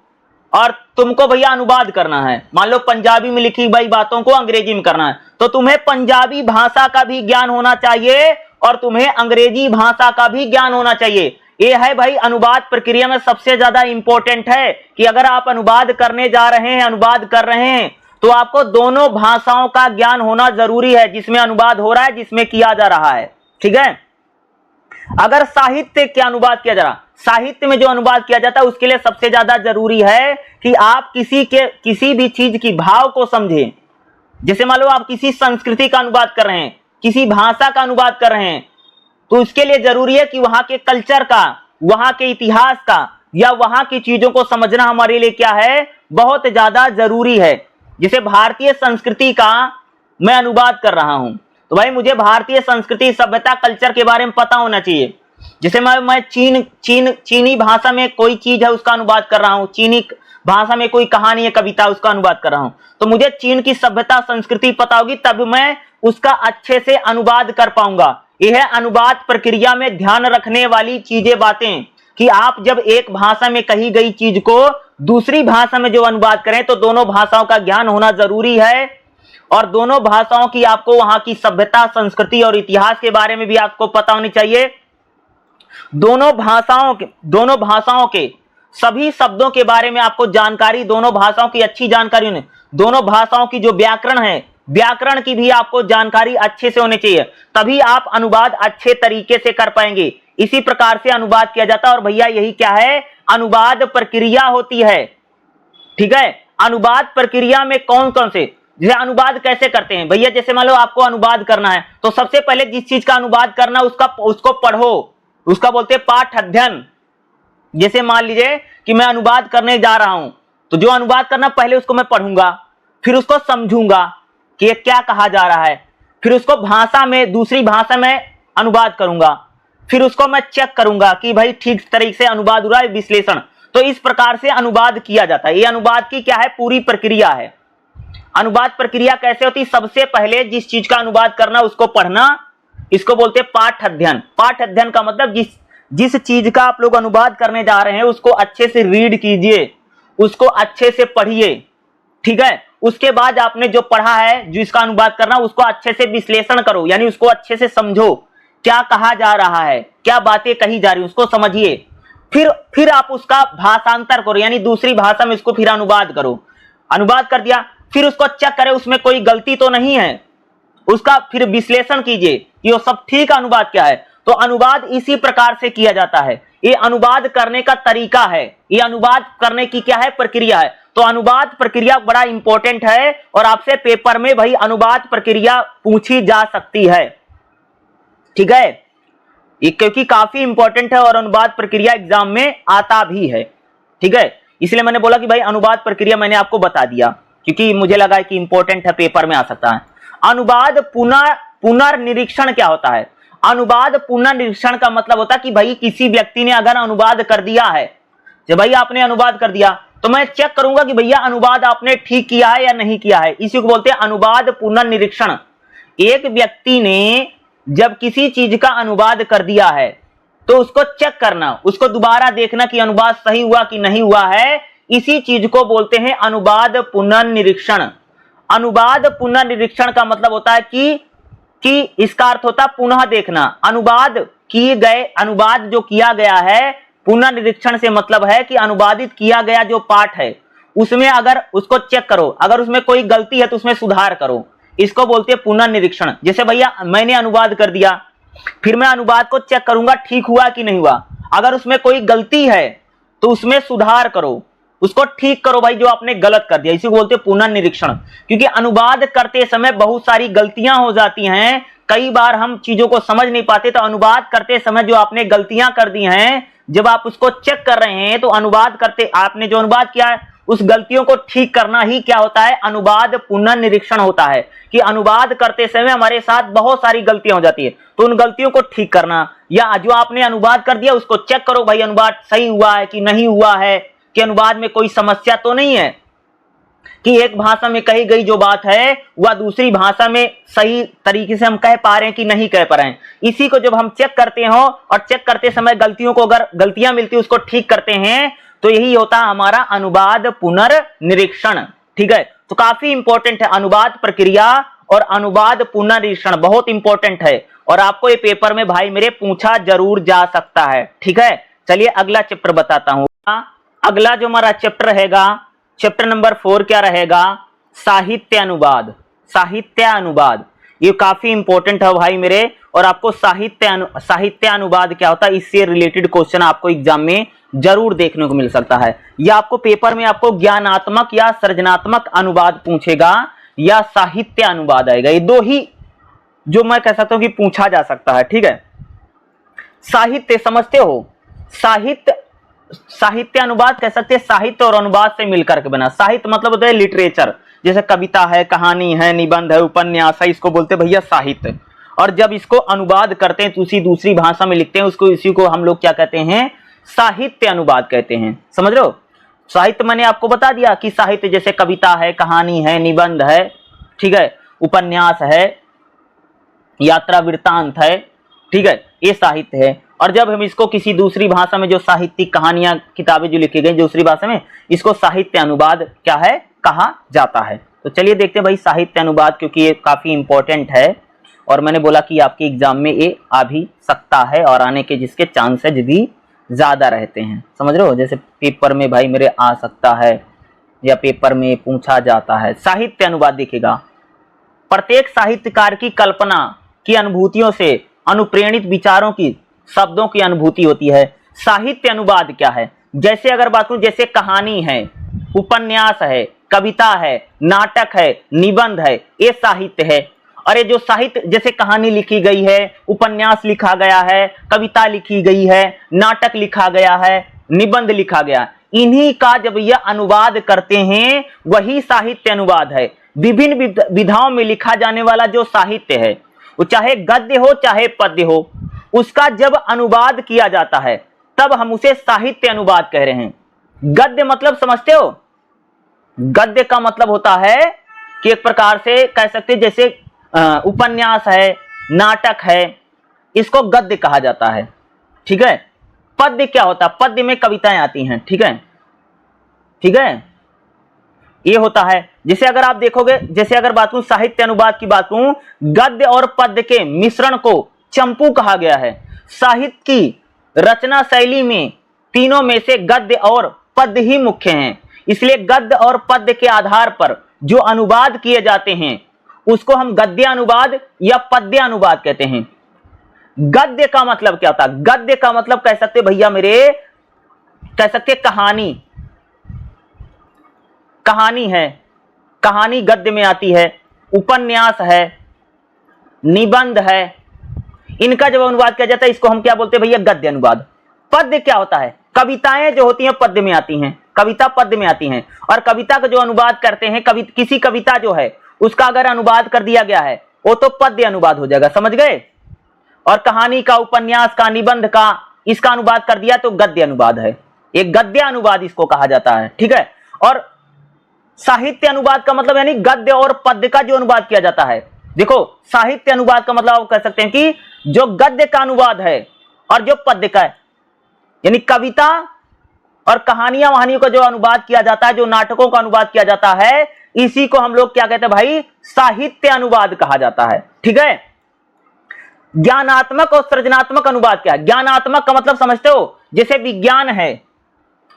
और तुमको भैया अनुवाद करना है, मान लो पंजाबी में लिखी गई बातों को अंग्रेजी में करना है, तो तुम्हें पंजाबी भाषा का भी ज्ञान होना चाहिए और तुम्हें अंग्रेजी भाषा का भी ज्ञान होना चाहिए। यह है भाई अनुवाद प्रक्रिया में सबसे ज्यादा इंपॉर्टेंट है कि अगर आप अनुवाद करने जा रहे हैं, अनुवाद कर रहे हैं, तो आपको दोनों भाषाओं का ज्ञान होना जरूरी है, जिसमें अनुवाद हो रहा है, जिसमें किया जा रहा है, ठीक है। अगर साहित्य के अनुवाद किया जा रहा, साहित्य में जो अनुवाद किया जाता है उसके लिए सबसे ज्यादा जरूरी है कि आप किसी भी चीज की भाव को समझें। जैसे मान लो आप किसी संस्कृति का अनुवाद कर रहे हैं, किसी भाषा का अनुवाद कर रहे हैं, तो इसके लिए जरूरी है कि वहां के कल्चर का, वहां के इतिहास का या वहां की चीजों को समझना हमारे लिए क्या है, बहुत ज्यादा जरूरी है। जैसे भारतीय संस्कृति का मैं अनुवाद कर रहा हूं, तो भाई मुझे भारतीय संस्कृति, सभ्यता, कल्चर के बारे में पता होना चाहिए। जैसे मैं चीनी भाषा में कोई चीज है उसका अनुवाद कर रहा हूं, चीनी भाषा में कोई कहानी है, कविता, उसका अनुवाद कर रहा हूं, तो मुझे चीन की सभ्यता, संस्कृति पता होगी, तब मैं उसका अच्छे से अनुवाद कर पाऊंगा। यह है अनुवाद प्रक्रिया में ध्यान रखने वाली चीजें, बातें, कि आप जब एक भाषा में कही गई चीज को दूसरी भाषा में जो अनुवाद करें तो दोनों भाषाओं का ज्ञान होना जरूरी है और दोनों भाषाओं की आपको वहां की सभ्यता, संस्कृति और इतिहास के बारे में भी आपको पता होनी चाहिए। दोनों भाषाओं के सभी शब्दों के बारे में आपको जानकारी, दोनों भाषाओं की अच्छी जानकारी होनी, दोनों भाषाओं की जो व्याकरण है, व्याकरण की भी आपको जानकारी अच्छे से होनी चाहिए, तभी आप अनुवाद अच्छे तरीके से कर पाएंगे। इसी प्रकार से अनुवाद किया जाता है और भैया यही क्या है, अनुवाद प्रक्रिया होती है, ठीक है। अनुवाद प्रक्रिया में कौन कौन से, जैसे अनुवाद कैसे करते हैं भैया, जैसे मान लो आपको अनुवाद करना है तो सबसे पहले जिस चीज का अनुवाद करना उसको पढ़ो, उसका बोलते हैं पाठ अध्ययन। जैसे मान लीजिए कि मैं अनुवाद करने जा रहा हूं, तो जो अनुवाद करना पहले उसको मैं पढ़ूंगा, फिर उसको समझूंगा कि ये क्या कहा जा रहा है, फिर उसको भाषा में, दूसरी भाषा में अनुवाद करूंगा, फिर उसको मैं चेक करूंगा कि भाई ठीक तरीके से अनुवाद हो रहा है, विश्लेषण। तो इस प्रकार से अनुवाद किया जाता है। ये अनुवाद की क्या है, पूरी प्रक्रिया है। अनुवाद प्रक्रिया कैसे होती है, सबसे पहले जिस चीज का अनुवाद करना उसको पढ़ना, इसको बोलते हैं पाठ अध्ययन। पाठ अध्ययन का मतलब जिस चीज का आप लोग अनुवाद करने जा रहे हैं उसको अच्छे से रीड कीजिए, उसको अच्छे से पढ़िए, ठीक है। उसके बाद आपने जो पढ़ा है, जो इसका अनुवाद करना, उसको अच्छे से विश्लेषण करो, यानी उसको अच्छे से समझो, क्या कहा जा रहा है, क्या बातें कही जा रही है, उसको समझिए। फिर आप उसका भाषांतर करो, यानी दूसरी भाषा में इसको फिर अनुवाद करो। अनुवाद कर दिया, फिर उसको चेक करें उसमें कोई गलती तो नहीं है, उसका फिर विश्लेषण कीजिए कि वो सब ठीक अनुवाद क्या है। तो अनुवाद इसी प्रकार से किया जाता है। ये अनुवाद करने का तरीका है, ये अनुवाद करने की क्या है, प्रक्रिया है। तो अनुवाद प्रक्रिया बड़ा इंपॉर्टेंट है और आपसे पेपर में भाई अनुवाद प्रक्रिया पूछी जा सकती है, ठीक है, ये क्योंकि काफी इंपॉर्टेंट है और अनुवाद प्रक्रिया एग्जाम में आता भी है, ठीक है। इसलिए मैंने बोला कि भाई अनुवाद प्रक्रिया मैंने आपको बता दिया क्योंकि मुझे लगा कि इंपॉर्टेंट है, पेपर में आ सकता है। अनुवाद पुनर्निरीक्षण क्या होता है? अनुवाद पुनर्निरीक्षण का मतलब होता है कि भाई किसी व्यक्ति ने अगर अनुवाद कर दिया है, जब भाई आपने अनुवाद कर दिया तो मैं चेक करूंगा कि भैया अनुवाद आपने ठीक किया है या नहीं किया है, इसी को बोलते हैं अनुवाद पुनर्निरीक्षण। एक व्यक्ति ने जब किसी चीज का अनुवाद कर दिया है तो उसको चेक करना, उसको दोबारा देखना कि अनुवाद सही हुआ कि नहीं हुआ है, इसी चीज को बोलते हैं अनुवाद पुनर्निरीक्षण। अनुवाद पुनर्निरीक्षण का मतलब होता है कि इसका अर्थ होता है पुनः देखना। अनुवाद जो किया गया है, पुनर्निरीक्षण से मतलब है कि अनुवादित किया गया जो पाठ है उसमें अगर उसको चेक करो, अगर उसमें कोई गलती है तो उसमें सुधार करो, इसको बोलते हैं पुनर्निरीक्षण। जैसे भैया मैंने अनुवाद कर दिया, फिर मैं अनुवाद को चेक करूंगा ठीक हुआ कि नहीं हुआ, अगर उसमें कोई गलती है तो उसमें सुधार करो, उसको ठीक करो भाई जो आपने गलत कर दिया, इसी को बोलते हैं पुनर्निरीक्षण। क्योंकि अनुवाद करते समय बहुत सारी गलतियां हो जाती हैं, कई बार हम चीजों को समझ नहीं पाते, तो अनुवाद करते समय जो आपने गलतियां कर दी हैं जब आप उसको चेक कर रहे हैं तो अनुवाद करते आपने जो अनुवाद किया है उस गलतियों को ठीक करना ही क्या होता है, अनुवाद पुनर्निरीक्षण होता है। कि अनुवाद करते समय हमारे साथ बहुत सारी गलतियां हो जाती है तो उन गलतियों को ठीक करना, या जो आपने अनुवाद कर दिया उसको चेक करो भाई अनुवाद सही हुआ है कि नहीं हुआ है, कि अनुवाद में कोई समस्या तो नहीं है, कि एक भाषा में कही गई जो बात है वह दूसरी भाषा में सही तरीके से हम कह पा रहे हैं कि नहीं कह पा रहे हैं। इसी को जब हम चेक करते हो और चेक करते समय गलतियों को अगर गलतियां मिलती है उसको ठीक करते हैं तो यही होता है हमारा अनुवाद पुनर्निरीक्षण, ठीक है। तो काफी इंपॉर्टेंट है अनुवाद प्रक्रिया और अनुवाद पुनर्निरीक्षण, बहुत इंपॉर्टेंट है और आपको ये पेपर में भाई मेरे पूछा जरूर जा सकता है, ठीक है। चलिए अगला चैप्टर बताता हूं। अगला जो हमारा चैप्टर रहेगा, चैप्टर नंबर 4 क्या रहेगा, साहित्य अनुवाद। साहित्य अनुवाद ये काफी इंपॉर्टेंट है भाई मेरे, और आपको साहित्य अनुवाद क्या होता है इससे रिलेटेड क्वेश्चन आपको एग्जाम में जरूर देखने को मिल सकता है। या आपको पेपर में आपको ज्ञानात्मक या सृजनात्मक अनुवाद पूछेगा या साहित्य अनुवाद आएगा, ये दो ही जो मैं कह सकता हूं कि पूछा जा सकता है, ठीक है। साहित्य समझते हो, साहित्य अनुवाद कह सकते हैं साहित्य और अनुवाद से मिलकर के बना। साहित्य मतलब होता है लिटरेचर, जैसे कविता है, कहानी है, निबंध है, उपन्यास है, इसको बोलते हैं भैया साहित्य। और जब इसको अनुवाद करते हैं तो उसी दूसरी भाषा में लिखते हैं उसको, इसी को हम लोग क्या कहते हैं, साहित्य अनुवाद कहते हैं, समझ रहे हो। साहित्य मैंने आपको बता दिया कि साहित्य जैसे कविता है, कहानी है, निबंध है, ठीक है, उपन्यास है, यात्रा वृत्तांत है, ठीक है, ये साहित्य है। और जब हम इसको किसी दूसरी भाषा में जो साहित्यिक कहानियां किताबें जो लिखी गई दूसरी भाषा में, इसको साहित्य अनुवाद क्या है कहा जाता है। तो चलिए देखते हैं भाई साहित्य अनुवाद, क्योंकि ये काफी इंपॉर्टेंट है और मैंने बोला कि आपके एग्जाम में ये आ भी सकता है और आने के जिसके चांसेज भी ज्यादा रहते हैं, समझ रहे हो। जैसे पेपर में भाई मेरे आ सकता है या पेपर में पूछा जाता है। साहित्य अनुवाद देखिएगा, प्रत्येक साहित्यकार की कल्पना की अनुभूतियों से अनुप्रेरित विचारों की शब्दों की अनुभूति होती है। साहित्य अनुवाद क्या है, जैसे अगर बात करूं, जैसे कहानी है, उपन्यास है, कविता है, नाटक है, निबंध है, ये साहित्य है। और ये जो साहित्य जैसे कहानी लिखी गई है, उपन्यास लिखा गया है, कविता लिखी गई है, नाटक लिखा गया है, निबंध लिखा गया, इन्हीं का जब यह अनुवाद करते हैं वही साहित्य अनुवाद है। विभिन्न विधाओं में लिखा जाने वाला जो साहित्य है, वो चाहे गद्य हो चाहे पद्य हो, उसका जब अनुवाद किया जाता है तब हम उसे साहित्य अनुवाद कह रहे हैं। गद्य मतलब समझते हो, गद्य का मतलब होता है कि एक प्रकार से कह सकते हैं जैसे उपन्यास है, नाटक है, इसको गद्य कहा जाता है, ठीक है। पद्य क्या होता है, पद्य में कविताएं आती हैं, ठीक है, ठीक है, ये होता है। जैसे अगर आप देखोगे, जैसे अगर बात करूं साहित्य अनुवाद की बात करूं, गद्य और पद्य के मिश्रण को चंपू कहा गया है। साहित्य की रचना शैली में तीनों में से गद्य और पद्य ही मुख्य हैं, इसलिए गद्य और पद्य के आधार पर जो अनुवाद किए जाते हैं उसको हम गद्य अनुवाद या पद्य अनुवाद कहते हैं। गद्य का मतलब क्या होता है, गद्य का मतलब कह सकते भैया मेरे, कह सकते कहानी, कहानी है, कहानी गद्य में आती है, उपन्यास है, निबंध है, इनका जब अनुवाद किया जाता है इसको हम क्या बोलते हैं भैया? गद्य अनुवाद। पद्य क्या होता है? कविताएं जो होती हैं पद्य में आती हैं, कविता पद्य में आती हैं, और कविता का जो अनुवाद करते हैं, किसी कविता जो है उसका अगर अनुवाद कर दिया गया है वो तो पद्य अनुवाद हो जाएगा, समझ गए? और कहानी का, उपन्यास का, निबंध का, इसका अनुवाद कर दिया तो गद्य अनुवाद है, एक गद्य अनुवाद इसको कहा जाता है, ठीक है। और साहित्य अनुवाद का मतलब यानी गद्य और पद्य का जो अनुवाद किया जाता है। देखो, साहित्य अनुवाद का मतलब आप कह सकते हैं कि जो गद्य का अनुवाद है और जो पद्य का है, यानी कविता और कहानियां वहानियों का जो अनुवाद किया जाता है, जो नाटकों का अनुवाद किया जाता है, इसी को हम लोग क्या कहते हैं भाई? साहित्य अनुवाद कहा जाता है, ठीक है। ज्ञानात्मक और सृजनात्मक अनुवाद क्या है? ज्ञानात्मक का मतलब समझते हो? जैसे विज्ञान है,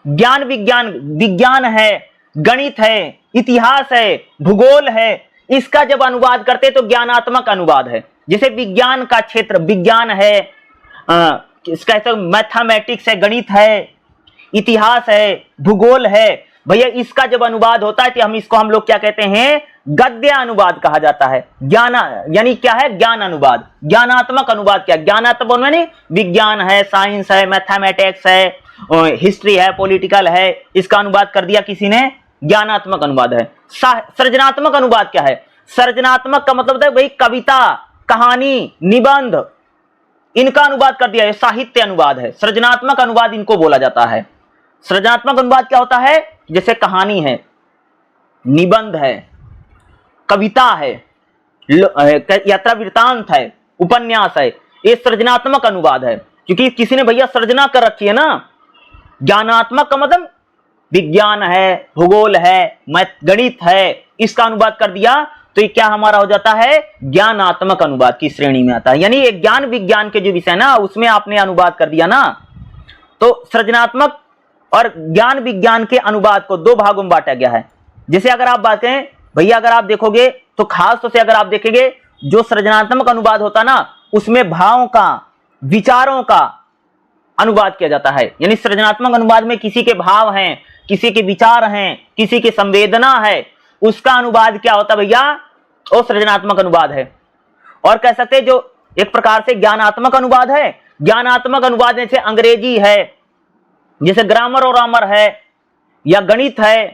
ज्ञान विज्ञान है, गणित है, इतिहास है, भूगोल है, इसका जब अनुवाद करते तो ज्ञानात्मक अनुवाद है। जैसे विज्ञान का क्षेत्र, विज्ञान है, इसका मैथमेटिक्स है, गणित है, इतिहास है, भूगोल है, भैया इसका जब अनुवाद होता है तो हम लोग क्या कहते हैं? गद्य अनुवाद कहा जाता है। यानी क्या है? ज्ञान अनुवाद। ज्ञानात्मक अनुवाद क्या है? ज्ञानात्मक यानी विज्ञान है, साइंस है, मैथमेटिक्स है, हिस्ट्री है, पॉलिटिकल है, इसका अनुवाद कर दिया किसी ने, ज्ञानात्मक अनुवाद है। सृजनात्मक अनुवाद क्या है? सृजनात्मक का मतलब है भाई कविता, कहानी, निबंध, इनका अनुवाद कर दिया, साहित्य अनुवाद है। सृजनात्मक अनुवाद इनको बोला जाता है। सृजनात्मक अनुवाद क्या होता है? जैसे कहानी है, निबंध है, कविता है, यात्रा वृत्तांत है, उपन्यास है, ये सृजनात्मक अनुवाद है, क्योंकि किसी ने भैया सृजना कर रखी है ना। ज्ञानात्मक का मतलब विज्ञान है, भूगोल है, गणित है, इसका अनुवाद कर दिया तो ये क्या हमारा हो जाता है? ज्ञानात्मक अनुवाद की श्रेणी में आता है। यानी एक ज्ञान विज्ञान के जो विषय ना उसमें आपने अनुवाद कर दिया ना, तो सृजनात्मक और ज्ञान विज्ञान के अनुवाद को दो भागों में बांटा गया है। जैसे अगर आप बात करें भैया, अगर आप देखोगे तो खास तौर से अगर आप देखेंगे जो सृजनात्मक अनुवाद होता ना उसमें भावों का, विचारों का अनुवाद किया जाता है। यानी सृजनात्मक अनुवाद में किसी के भाव हैं, किसी के विचार हैं, किसी की संवेदना है, उसका अनुवाद क्या होता है भैया? वो सृजनात्मक अनुवाद है। और कह सकते हैं जो एक प्रकार से ज्ञानात्मक अनुवाद है। ज्ञानात्मक अनुवाद जैसे अंग्रेजी है, जैसे ग्रामर और रामर है, या गणित है,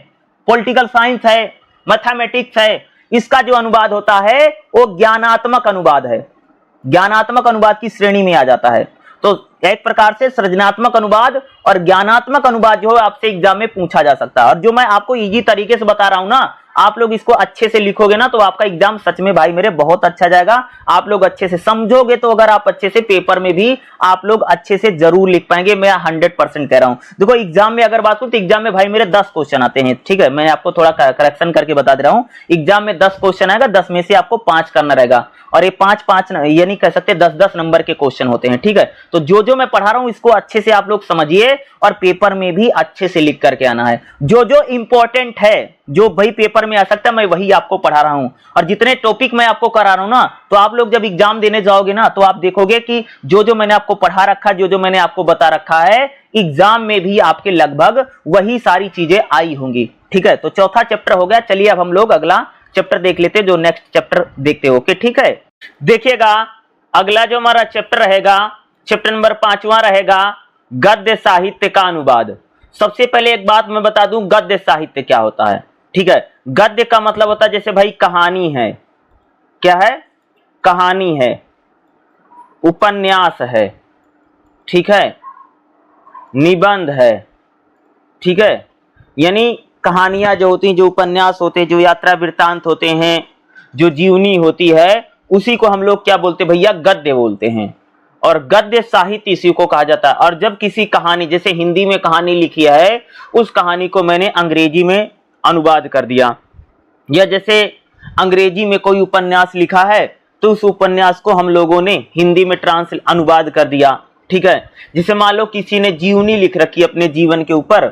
पॉलिटिकल साइंस है, मैथमेटिक्स है, इसका जो अनुवाद होता है वो ज्ञानात्मक अनुवाद है, ज्ञानात्मक अनुवाद की श्रेणी में आ जाता है। तो एक प्रकार से सृजनात्मक अनुवाद और ज्ञानात्मक अनुवाद जो है आपसे एग्जाम में पूछा जा सकता है। और जो मैं आपको इजी तरीके से बता रहा हूं ना, आप लोग इसको अच्छे से लिखोगे ना तो आपका एग्जाम सच में भाई मेरे बहुत अच्छा जाएगा। आप लोग अच्छे से समझोगे तो अगर आप अच्छे से पेपर में भी आप लोग अच्छे से जरूर लिख पाएंगे, मैं 100% कह रहा हूं। देखो एग्जाम में अगर बात करूं तो एग्जाम में भाई मेरे 10 क्वेश्चन आते हैं, ठीक है, मैं आपको थोड़ा करेक्शन करके बता दे रहा हूं। एग्जाम में 10 क्वेश्चन आएगा, 10 में से आपको 5 करना रहेगा, और ये 5-5 यानी कह सकते 10-10 नंबर के क्वेश्चन होते हैं, ठीक है। तो जो मैं पढ़ा रहा हूं इसको अच्छे से आप लोग समझिए और पेपर में भी अच्छे से लिख करके आना है। जो इंपॉर्टेंट है, जो भाई पेपर में आ सकता है, मैं वही आपको पढ़ा रहा हूं। और जितने टॉपिक मैं आपको करा रहा हूं ना, तो आप लोग जब एग्जाम देने जाओगे ना तो आप देखोगे कि जो मैंने आपको पढ़ा रखा है, जो मैंने आपको बता रखा है, एग्जाम में भी आपके लगभग वही सारी चीजें आई होंगी, ठीक है। तो चौथा चैप्टर हो गया। चलिए अब हम लोग अगला चैप्टर देख लेते हैं, जो नेक्स्ट चैप्टर देखते हो, ओके, ठीक है। देखिएगा अगला जो हमारा चैप्टर रहेगा, चैप्टर नंबर 5वां रहेगा, गद्य साहित्य का अनुवाद। सबसे पहले एक बात मैं बता दूं, गद्य साहित्य क्या होता है, ठीक है। गद्य का मतलब होता है जैसे भाई कहानी है, क्या है? कहानी है, उपन्यास है, ठीक है, निबंध है, ठीक है। यानी कहानियां जो होती हैं, जो उपन्यास होते हैं, जो यात्रा वृत्तांत होते हैं, जो जीवनी होती है, उसी को हम लोग क्या बोलते हैं भैया? गद्य बोलते हैं। और गद्य साहित्य इसी को कहा जाता है। और जब किसी कहानी, जैसे हिंदी में कहानी लिखी है, उस कहानी को मैंने अंग्रेजी में अनुवाद कर दिया, या जैसे अंग्रेजी में कोई उपन्यास लिखा है तो उस उपन्यास को हम लोगों ने हिंदी में अनुवाद कर दिया, ठीक है। जैसे मान लो किसी ने जीवनी लिख रखी है अपने जीवन के ऊपर,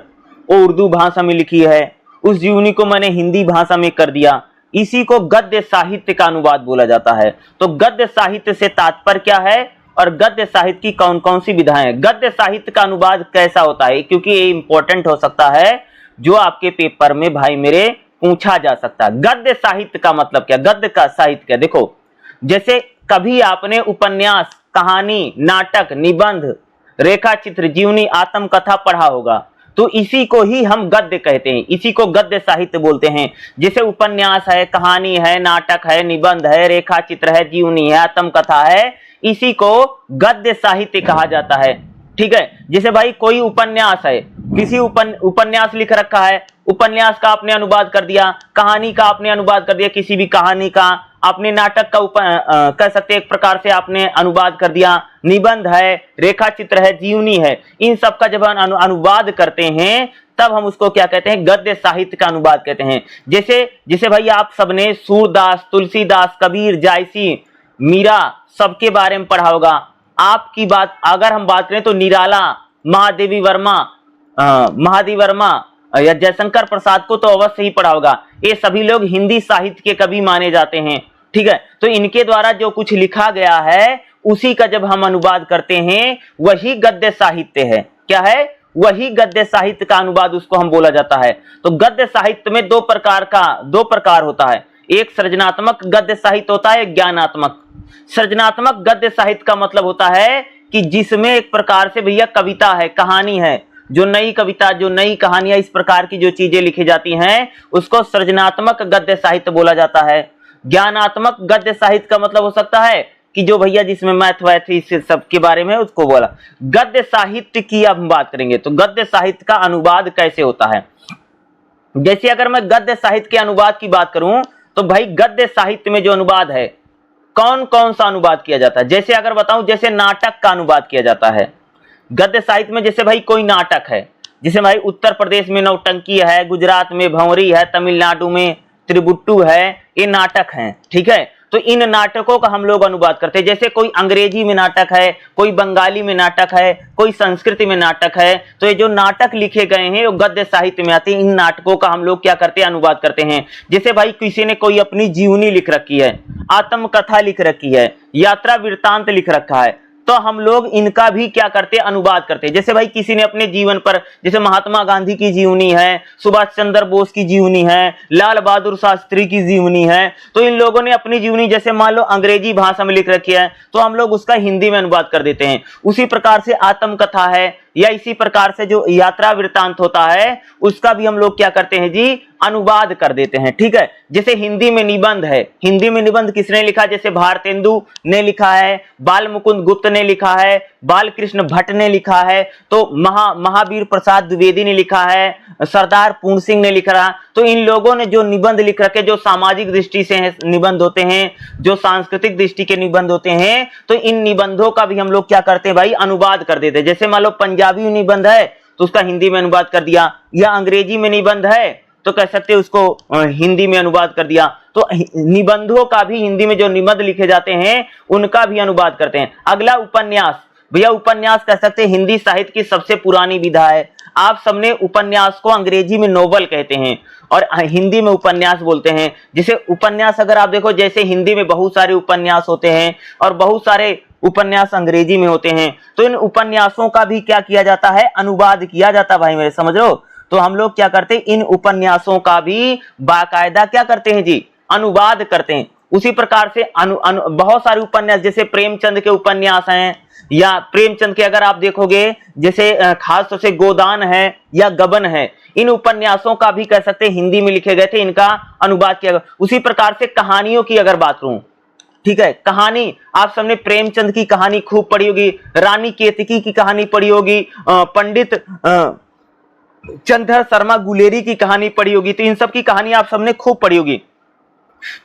वो उर्दू भाषा में लिखी है, उस जीवनी को मैंने हिंदी भाषा में कर दिया, इसी को गद्य साहित्य का अनुवाद बोला जाता है। तो गद्य साहित्य से तात्पर्य क्या है और गद्य साहित्य की कौन कौन सी विधाएं हैं? गद्य साहित्य का अनुवाद कैसा होता है, क्योंकि ये इंपॉर्टेंट हो सकता है। जो आपके पेपर में भाई मेरे पूछा जा सकता है। गद्य साहित्य का मतलब क्या, गद्य का साहित्य क्या, देखो जैसे कभी आपने उपन्यास, कहानी, नाटक, निबंध, रेखा चित्र, जीवनी, आत्मकथा पढ़ा होगा, तो इसी को ही हम गद्य कहते हैं, इसी को गद्य साहित्य बोलते हैं। जैसे उपन्यास है, कहानी है, नाटक है, निबंध है, रेखा चित्र है, जीवनी है, आत्मकथा है, इसी को गद्य साहित्य कहा जाता है। ठीक है, जैसे भाई कोई उपन्यास है, किसी उपन्यास लिख रखा है, उपन्यास का आपने अनुवाद कर दिया, कहानी का आपने अनुवाद कर दिया, किसी भी कहानी का आपने, नाटक का कह सकते एक प्रकार से आपने अनुवाद कर दिया, निबंध है, रेखा चित्र है, जीवनी है, इन सब का जब हम अनुवाद करते हैं तब हम उसको क्या कहते हैं, गद्य साहित्य का अनुवाद कहते हैं। जैसे जैसे भाई आप सबने सूरदास, तुलसीदास, कबीर, जायसी, मीरा सबके बारे में पढ़ा होगा। आपकी बात अगर हम बात करें तो निराला, महादेवी वर्मा या जयशंकर प्रसाद को तो अवश्य ही पढ़ा होगा। ये सभी लोग हिंदी साहित्य के कवि माने जाते हैं। ठीक है, तो इनके द्वारा जो कुछ लिखा गया है उसी का जब हम अनुवाद करते हैं वही गद्य साहित्य है। क्या है, वही गद्य साहित्य का अनुवाद उसको हम बोला जाता है। तो गद्य साहित्य में दो प्रकार होता है, एक सृजनात्मक गद्य साहित्य होता है, ज्ञानात्मक। सृजनात्मक गद्य साहित्य का मतलब होता है कि जिसमें एक प्रकार से भैया कविता है, कहानी है, जो नई कविता, जो नई कहानियां, इस प्रकार की जो चीजें लिखी जाती हैं उसको सृजनात्मक गद्य साहित्य बोला जाता है। ज्ञानात्मक गद्य साहित्य का मतलब हो सकता है कि जो भैया जिसमें मैथ इस सब के बारे में उसको बोला। गद्य साहित्य की अब हम बात करेंगे तो गद्य साहित्य का अनुवाद कैसे होता है। जैसे अगर मैं गद्य साहित्य के अनुवाद की बात करूं तो भाई गद्य साहित्य में जो अनुवाद है कौन कौन सा अनुवाद किया जाता है। जैसे अगर बताऊं, जैसे नाटक का अनुवाद किया जाता है गद्य साहित्य में। जैसे भाई कोई नाटक है, जैसे भाई उत्तर प्रदेश में नौटंकी है, गुजरात में भंवरी है, तमिलनाडु में त्रिबुट्टू है, ये नाटक हैं। ठीक है, तो इन नाटकों का हम लोग अनुवाद करते हैं। जैसे कोई अंग्रेजी में नाटक है, कोई बंगाली में नाटक है, कोई संस्कृत में नाटक है, तो ये जो नाटक लिखे गए हैं वो गद्य साहित्य में आते हैं। इन नाटकों का हम लोग क्या करते हैं, अनुवाद करते हैं। जैसे भाई किसी ने कोई अपनी जीवनी लिख रखी है, आत्मकथा लिख रखी है, यात्रा वृत्तांत लिख रखा है, तो हम लोग इनका भी क्या करते हैं, अनुवाद करते हैं। जैसे भाई किसी ने अपने जीवन पर, जैसे महात्मा गांधी की जीवनी है, सुभाष चंद्र बोस की जीवनी है, लाल बहादुर शास्त्री की जीवनी है, तो इन लोगों ने अपनी जीवनी जैसे मान लो अंग्रेजी भाषा में लिख रखी है तो हम लोग उसका हिंदी में अनुवाद कर देते हैं। उसी प्रकार से आत्मकथा है या इसी प्रकार से जो यात्रा वृत्तांत होता है उसका भी हम लोग क्या करते हैं जी, अनुवाद कर देते हैं। ठीक है, जैसे हिंदी में निबंध है, हिंदी में निबंध किसने लिखा, जैसे भारतेंदु ने लिखा है, बाल मुकुंद गुप्त ने लिखा है, बालकृष्ण भट्ट ने लिखा है, तो महावीर प्रसाद द्विवेदी ने लिखा है, सरदार पूर्ण सिंह ने लिखा। तो इन लोगों ने जो निबंध लिख रखे, जो सामाजिक दृष्टि से निबंध होते हैं, जो सांस्कृतिक दृष्टि के निबंध होते हैं, तो इन निबंधों का भी हम लोग क्या करते हैं भाई, अनुवाद कर देते हैं। जैसे मान लो पंजाबी निबंध है तो उसका हिंदी में अनुवाद कर दिया, या अंग्रेजी में निबंध है तो कह सकते हैं उसको हिंदी में अनुवाद कर दिया। तो निबंधों का भी, हिंदी में जो निबंध लिखे जाते हैं उनका भी अनुवाद करते हैं। अगला उपन्यास, भैया उपन्यास कह सकते हैं हिंदी साहित्य की सबसे पुरानी विधा है। आप सबने उपन्यास को अंग्रेजी में नोवेल कहते हैं और हिंदी में उपन्यास बोलते हैं। जैसे उपन्यास अगर आप देखो, जैसे हिंदी में बहुत सारे उपन्यास होते हैं और बहुत सारे उपन्यास अंग्रेजी में होते हैं, तो इन उपन्यासों का भी क्या किया जाता है, अनुवाद किया जाता है। भाई मेरे समझ लो, तो हम लोग क्या करते हैं, इन उपन्यासों का भी बाकायदा क्या करते हैं जी, अनुवाद करते हैं। उसी प्रकार से बहुत सारे उपन्यास, जैसे प्रेमचंद के उपन्यास हैं, या प्रेमचंद के अगर आप देखोगे जैसे खास तौर से गोदान है या गबन है, इन उपन्यासों का भी कह सकते हैं हिंदी में लिखे गए थे, इनका अनुवाद किया गया। उसी प्रकार से कहानियों की अगर बात करूं, ठीक है, कहानी आप सबने प्रेमचंद की कहानी खूब पढ़ी होगी, रानी केतकी की कहानी पढ़ी होगी, पंडित चंद्र शर्मा गुलेरी की कहानी पढ़ी होगी, तो इन सब की कहानी आप सबने खूब पढ़ी होगी।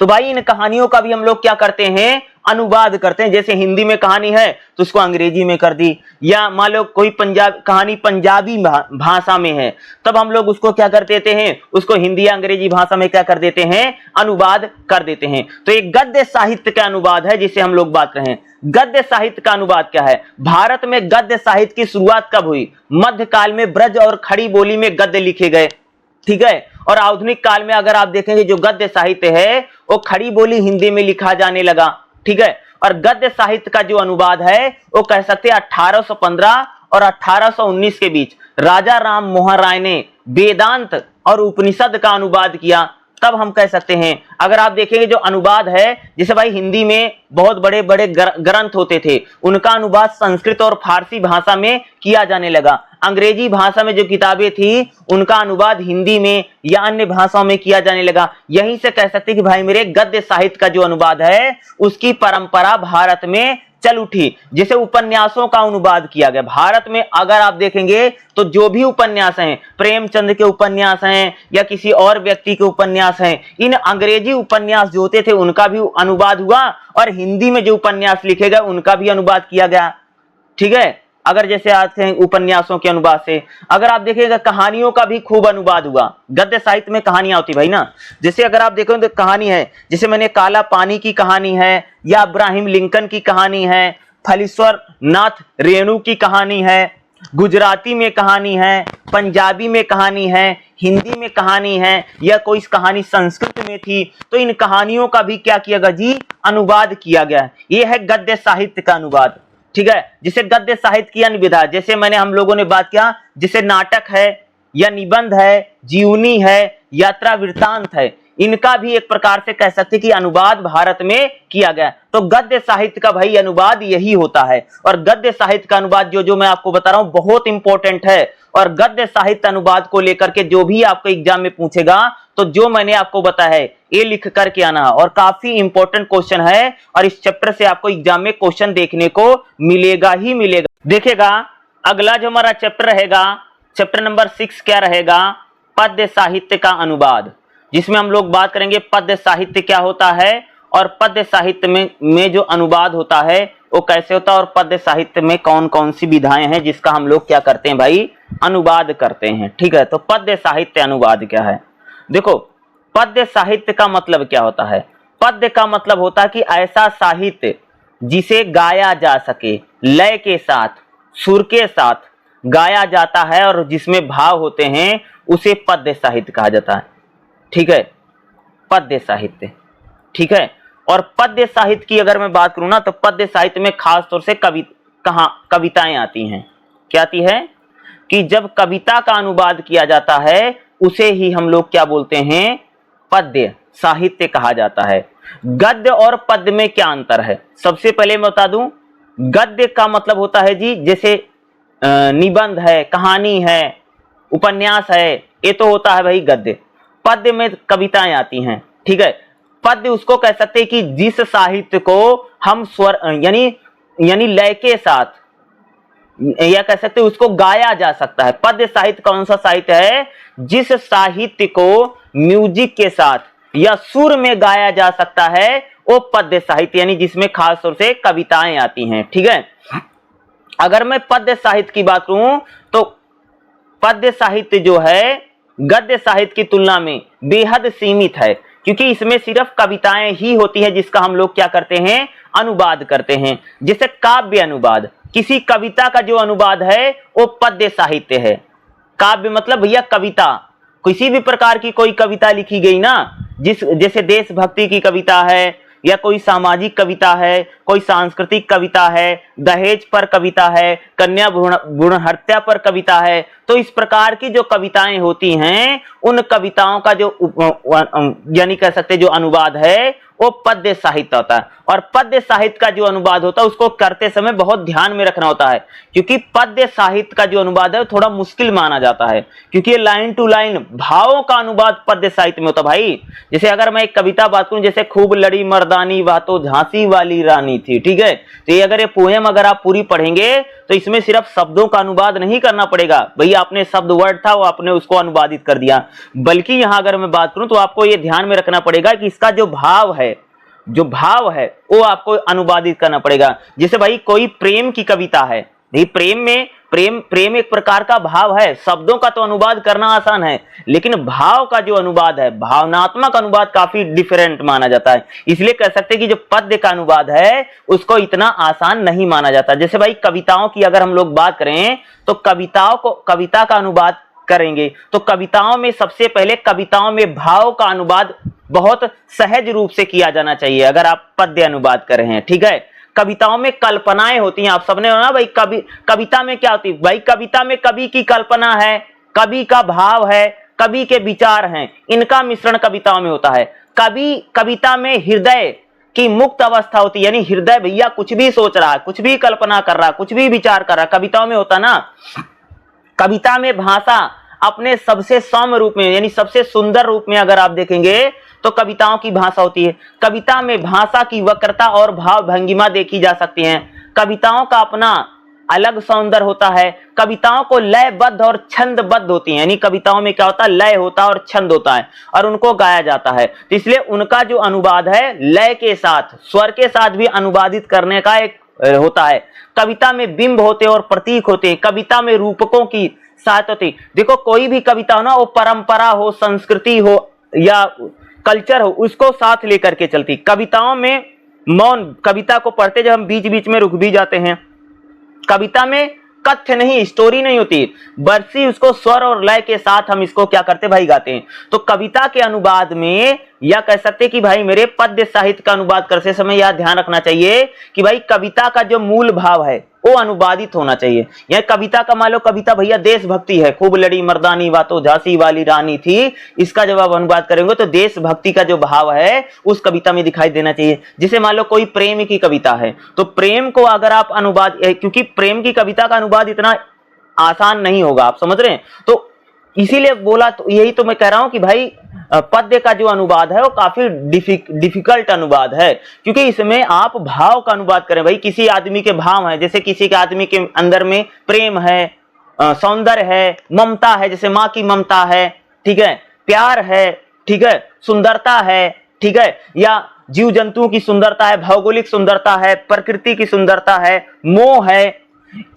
तो भाई इन कहानियों का भी हम लोग क्या करते हैं, अनुवाद करते हैं। जैसे हिंदी में कहानी है तो उसको अंग्रेजी में कर दी, या मान लो कोई कहानी पंजाबी भाषा में है, तब हम लोग उसको क्या कर देते हैं, उसको हिंदी या अंग्रेजी भाषा में क्या कर देते हैं, अनुवाद कर देते हैं। तो एक गद्य साहित्य का अनुवाद है जिसे हम लोग बात कर रहे हैं। गद्य साहित्य का अनुवाद क्या है, भारत में गद्य साहित्य की शुरुआत कब हुई, मध्यकाल में ब्रज और खड़ी बोली में गद्य लिखे गए। ठीक है, और आधुनिक काल में अगर आप देखेंगे जो गद्य साहित्य है वो खड़ी बोली हिंदी में लिखा जाने लगा। ठीक है, और गद्य साहित्य का जो अनुवाद है वो कह सकते हैं 1815 और 1819 के बीच राजा राम मोहन राय ने वेदांत और उपनिषद का अनुवाद किया, तब हम कह सकते हैं। अगर आप देखेंगे जो अनुवाद है, जैसे भाई हिंदी में बहुत बड़े बड़े ग्रंथ होते थे, उनका अनुवाद संस्कृत और फारसी भाषा में किया जाने लगा। अंग्रेजी भाषा में जो किताबें थी उनका अनुवाद हिंदी में या अन्य भाषाओं में किया जाने लगा। यहीं से कह सकते कि भाई मेरे गद्य साहित्य का जो अनुवाद है उसकी परंपरा भारत में चल उठी। जैसे उपन्यासों का अनुवाद किया गया भारत में, अगर आप देखेंगे तो जो भी उपन्यास हैं, प्रेमचंद के उपन्यास हैं या किसी और व्यक्ति के उपन्यास हैं, इन अंग्रेजी उपन्यास जो होते थे उनका भी अनुवाद हुआ और हिंदी में जो उपन्यास लिखे गए उनका भी अनुवाद किया गया। ठीक है, अगर जैसे आते हैं उपन्यासों के अनुवाद से, अगर आप देखिएगा कहानियों का भी खूब अनुवाद हुआ। गद्य साहित्य में कहानियां होती भाई ना, जैसे अगर आप देखो तो कहानी है, जैसे मैंने काला पानी की कहानी है या अब्राहम लिंकन की कहानी है, फलेश्वर नाथ रेणु की कहानी है, गुजराती में कहानी है, पंजाबी में कहानी है, हिंदी में कहानी है या कोई कहानी संस्कृत में थी, तो इन कहानियों का भी क्या किया गया जी, अनुवाद किया गया। ये है गद्य साहित्य का अनुवाद। ठीक है, जिसे गद्य साहित्य की अन्य विधा, जैसे मैंने हम लोगों ने बात किया, जैसे नाटक है या निबंध है, जीवनी है, यात्रा वृत्तांत है, इनका भी एक प्रकार से कह सकते कि अनुवाद भारत में किया गया। तो गद्य साहित्य का भाई अनुवाद यही होता है। और गद्य साहित्य का अनुवाद जो मैं आपको बता रहा हूं बहुत इंपॉर्टेंट है। और गद्य साहित्य अनुवाद को लेकर के जो भी आपको एग्जाम में पूछेगा तो जो मैंने आपको बताया है ये लिख करके आना, और काफी इंपॉर्टेंट क्वेश्चन है और इस चैप्टर से आपको एग्जाम में क्वेश्चन देखने को मिलेगा ही मिलेगा। देखिएगा अगला जो हमारा चैप्टर रहेगा, चैप्टर नंबर 6 क्या रहेगा, पद्य साहित्य का अनुवाद, जिसमें हम लोग बात करेंगे पद्य साहित्य क्या होता है और पद्य साहित्य में जो अनुवाद होता है वो कैसे होता है, और पद्य साहित्य में कौन कौन सी विधाएं हैं जिसका हम लोग क्या करते हैं भाई, अनुवाद करते हैं। ठीक है, तो पद्य साहित्य अनुवाद क्या है, देखो पद्य साहित्य का मतलब क्या होता है। पद्य का मतलब होता है कि ऐसा साहित्य जिसे गाया जा सके, लय के साथ, सुर के साथ गाया जाता है और जिसमें भाव होते हैं, उसे पद्य साहित्य कहा जाता है। ठीक है, पद्य साहित्य। ठीक है, और पद्य साहित्य की अगर मैं बात करूं ना, तो पद्य साहित्य में खास तौर से कविताएं आती हैं। क्या आती है कि जब कविता का अनुवाद किया जाता है उसे ही हम लोग क्या बोलते हैं, पद्य साहित्य कहा जाता है। गद्य और पद्य में क्या अंतर है, सबसे पहले मैं बता दूं, गद्य का मतलब होता है जी जैसे निबंध है, कहानी है, उपन्यास है, ये तो होता है भाई गद्य। पद्य में कविताएं आती हैं। ठीक है, पद्य उसको कह सकते हैं कि जिस साहित्य को हम स्वर यानी लय के साथ, या कह सकते हैं उसको गाया जा सकता है। पद्य साहित्य कौन सा साहित्य है, जिस साहित्य को म्यूजिक के साथ या सुर में गाया जा सकता है वो पद्य साहित्य, यानी जिसमें खास तौर से कविताएं आती हैं। ठीक है, अगर मैं पद्य साहित्य की बात करूं तो पद्य साहित्य जो है गद्य साहित्य की तुलना में बेहद सीमित है, क्योंकि इसमें सिर्फ कविताएं ही होती है जिसका हम लोग क्या करते हैं, अनुवाद करते हैं। जैसे काव्य अनुवाद, किसी कविता का जो अनुवाद है वो पद्य साहित्य है। काव्य मतलब भैया कविता, किसी भी प्रकार की कोई कविता लिखी गई ना, जैसे देशभक्ति की कविता है या कोई सामाजिक कविता है, कोई सांस्कृतिक कविता है, दहेज पर कविता है, कन्या भ्रूण हत्या पर कविता है, तो इस प्रकार की जो कविताएं होती हैं उन कविताओं का जो यानी कह सकते जो अनुवाद है वो पद्य साहित्य होता है। और पद्य साहित्य का जो अनुवाद होता है उसको करते समय बहुत ध्यान में रखना होता है, क्योंकि पद्य साहित्य का जो अनुवाद है वो थोड़ा मुश्किल माना जाता है, क्योंकि लाइन टू लाइन भावों का अनुवाद पद्य साहित्य में होता है भाई। जैसे अगर मैं एक कविता बात करूं, जैसे खूब लड़ी मर्दानी वह तो झांसी वाली रानी थी। ठीक है, तो ये अगर ये पोएम अगर आप पूरी पढ़ेंगे तो इसमें सिर्फ शब्दों का अनुवाद नहीं करना पड़ेगा भैया, आपने शब्द वर्ड था वो आपने उसको अनुवादित कर दिया, बल्कि यहां अगर मैं बात करूं तो आपको ये ध्यान में रखना पड़ेगा कि इसका जो भाव है वो आपको अनुवादित करना पड़ेगा। जैसे भाई कोई प्रेम की कविता है, प्रेम में प्रेम एक प्रकार का भाव है, शब्दों का तो अनुवाद करना आसान है, लेकिन भाव का जो अनुवाद है, भावनात्मक अनुवाद काफी डिफरेंट माना जाता है। इसलिए कह सकते हैं कि जो पद्य का अनुवाद है उसको इतना आसान नहीं माना जाता। जैसे भाई कविताओं की अगर हम लोग बात करें तो कविता का अनुवाद करेंगे तो कविताओं में सबसे पहले कविताओं में भाव का अनुवाद बहुत सहज रूप से किया जाना चाहिए अगर आप पद्य अनुवाद कर रहे हैं। ठीक है, कविताओं में कल्पनाएं होती हैं, आप सबने ना भाई कविता में क्या होती है भाई, कविता में कवि की कल्पना है, कवि का भाव है, कवि के विचार हैं, इनका मिश्रण कविताओं में होता है। कविता में हृदय की मुक्त अवस्था होती है, यानी हृदय भैया कुछ भी सोच रहा है, कुछ भी कल्पना कर रहा है, कुछ भी विचार कर रहा है, कविताओं में होता ना। कविता में भाषा अपने सबसे सौम्य रूप में, यानी सबसे सुंदर रूप में अगर आप देखेंगे तो कविताओं की भाषा होती है। कविता में भाषा की वक्रता और भाव भंगिमा देखी जा सकती है। कविताओं का अपना अलग सौंदर्य होता है। कविताओं को लयबद्ध और छंदबद्ध होती है, यानी कविताओं में क्या होता है, लय होता है और छंद होता है और उनको गाया जाता है। तो इसलिए उनका जो अनुवाद है लय के साथ, स्वर के साथ भी अनुवादित करने का एक होता है। कविता में बिंब होते और प्रतीक होते, कविता में रूपकों की साथ होती। देखो कोई भी कविता हो ना, वो परंपरा हो, संस्कृति हो या कल्चर हो, उसको साथ लेकर के चलती। कविताओं में मौन, कविता को पढ़ते जब हम बीच बीच में रुक भी जाते हैं। कविता में कथ्य नहीं, स्टोरी नहीं होती, बरसी उसको स्वर और लय के साथ हम इसको क्या करते भाई, गाते हैं। तो कविता के अनुवाद में या कह सकते कि भाई मेरे पद्य साहित्य का अनुवाद करते समय यह ध्यान रखना चाहिए कि भाई कविता का जो मूल भाव है वो अनुवादित होना चाहिए। यह कविता का मान लो कविता भैया देशभक्ति है, खूब लड़ी मर्दानी बातों झांसी वाली रानी थी, इसका जब आप अनुवाद करेंगे तो देशभक्ति का जो भाव है उस कविता में दिखाई देना चाहिए। जैसे मान लो कोई प्रेम की कविता है तो प्रेम को अगर आप अनुवाद, क्योंकि प्रेम की कविता का अनुवाद इतना आसान नहीं होगा, आप समझ रहे हैं, तो इसीलिए बोला, तो यही तो मैं कह रहा हूं कि भाई पद्य का जो अनुवाद है वो काफी डिफिकल्ट अनुवाद है, क्योंकि इसमें आप भाव का अनुवाद करें। भाई किसी आदमी के भाव है, जैसे किसी के आदमी के अंदर में प्रेम है, सौंदर्य है, ममता है, जैसे माँ की ममता है, ठीक है, प्यार है, ठीक है, सुंदरता है, ठीक है, या जीव जंतुओं की सुंदरता है, भौगोलिक सुंदरता है, प्रकृति की सुंदरता है, मोह है।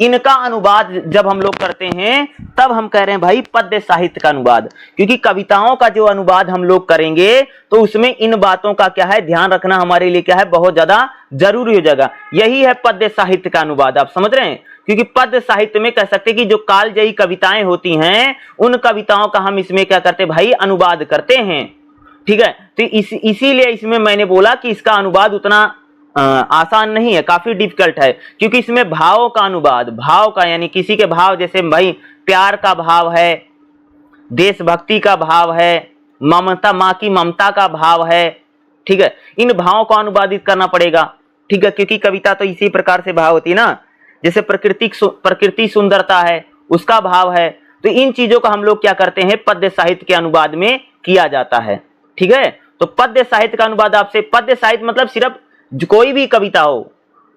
इनका अनुवाद जब हम लोग करते हैं तब हम कह रहे हैं भाई पद्य साहित्य का अनुवाद, क्योंकि कविताओं का जो अनुवाद हम लोग करेंगे तो उसमें इन बातों का क्या है, ध्यान रखना हमारे लिए क्या है, बहुत ज्यादा जरूरी हो जाएगा। यही है पद्य साहित्य का अनुवाद, आप समझ रहे हैं। क्योंकि पद्य साहित्य में कह सकते कि जो कालजयी कविताएं होती हैं उन कविताओं का हम इसमें क्या करते भाई, अनुवाद करते हैं, ठीक है। तो इसीलिए इसमें मैंने बोला कि इसका अनुवाद उतना आसान नहीं है, काफी डिफिकल्ट है, क्योंकि इसमें भावों का अनुवाद, भाव का यानी किसी के भाव, जैसे भाई प्यार का भाव है, देशभक्ति का भाव है, ममता, माँ की ममता का भाव है, ठीक है, इन भावों को अनुवादित करना पड़ेगा, ठीक है, क्योंकि कविता तो इसी प्रकार से भाव होती है ना। जैसे प्रकृति सुंदरता है उसका भाव है, तो इन चीजों का हम लोग क्या करते हैं, पद्य साहित्य के अनुवाद में किया जाता है, ठीक है। तो पद्य साहित्य का अनुवाद आपसे, पद्य साहित्य मतलब सिर्फ कोई भी कविता हो,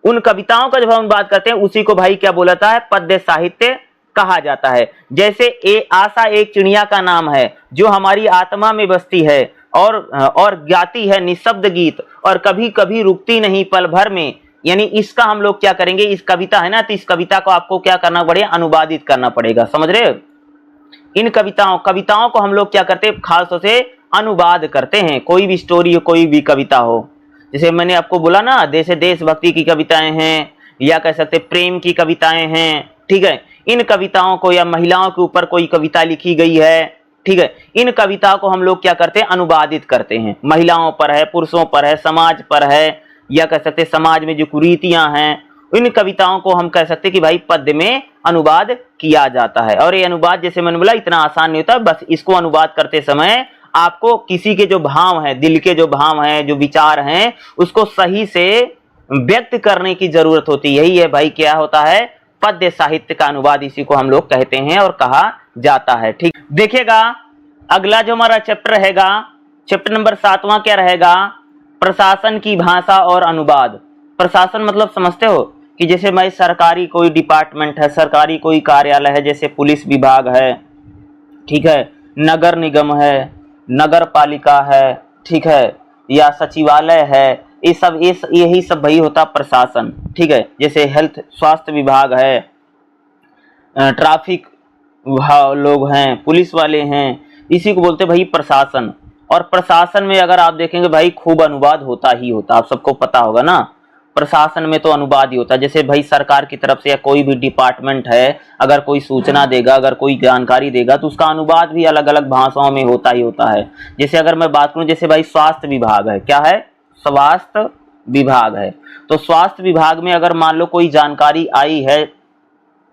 उन कविताओं का जब हम बात करते हैं उसी को भाई क्या बोला जाता है, पद्य साहित्य कहा जाता है। जैसे आशा एक चिड़िया का नाम है जो हमारी आत्मा में बसती है और गाती है निशब्द गीत और कभी कभी रुकती नहीं पल भर में, यानी इसका हम लोग क्या करेंगे, इस कविता है ना, तो इस कविता को आपको क्या करना पड़ेगा, अनुवादित करना पड़ेगा, समझ रहे हो। इन कविताओं को हम लोग क्या करते हैं, खास तौर से अनुवाद करते हैं। कोई भी स्टोरी हो, कोई भी कविता हो, जैसे मैंने आपको बोला ना, जैसे देशभक्ति की कविताएं हैं या कह सकते प्रेम की कविताएं हैं, ठीक है, इन कविताओं को, या महिलाओं के ऊपर कोई कविता लिखी गई है, ठीक है, इन कविताओं को हम लोग क्या करते हैं, अनुवादित करते हैं। महिलाओं पर है, पुरुषों पर है, समाज पर है, या कह सकते समाज में जो कुरीतियां हैं, इन कविताओं को हम कह सकते कि भाई पद्य में अनुवाद किया जाता है। और ये अनुवाद जैसे मैंने बोला इतना आसान नहीं होता, बस इसको अनुवाद करते समय आपको किसी के जो भाव हैं, दिल के जो भाव हैं, जो विचार हैं, उसको सही से व्यक्त करने की जरूरत होती है। यही है भाई क्या होता है, पद्य साहित्य का अनुवाद, इसी को हम लोग कहते हैं और कहा जाता है, ठीक। देखिएगा अगला जो हमारा चैप्टर रहेगा, चैप्टर नंबर 7वां क्या रहेगा, प्रशासन की भाषा और अनुवाद। प्रशासन मतलब समझते हो कि जैसे भाई सरकारी कोई डिपार्टमेंट है, सरकारी कोई कार्यालय है, जैसे पुलिस विभाग है, ठीक है, नगर निगम है, नगर पालिका है, ठीक है, या सचिवालय है, ये सब यही सब भाई होता प्रशासन, ठीक है। जैसे हेल्थ स्वास्थ्य विभाग है, ट्रैफिक लोग हैं, पुलिस वाले हैं, इसी को बोलते भाई प्रशासन। और प्रशासन में अगर आप देखेंगे भाई खूब अनुवाद होता ही होता, आप सबको पता होगा ना, प्रशासन में तो अनुवाद ही होता है। जैसे भाई सरकार की तरफ से या कोई भी डिपार्टमेंट है, अगर कोई सूचना देगा, अगर कोई जानकारी देगा, तो उसका अनुवाद भी अलग अलग भाषाओं में होता ही होता है। जैसे अगर मैं बात करूं, जैसे भाई स्वास्थ्य विभाग है, क्या है, स्वास्थ्य विभाग है, तो स्वास्थ्य विभाग में अगर मान लो कोई जानकारी आई है,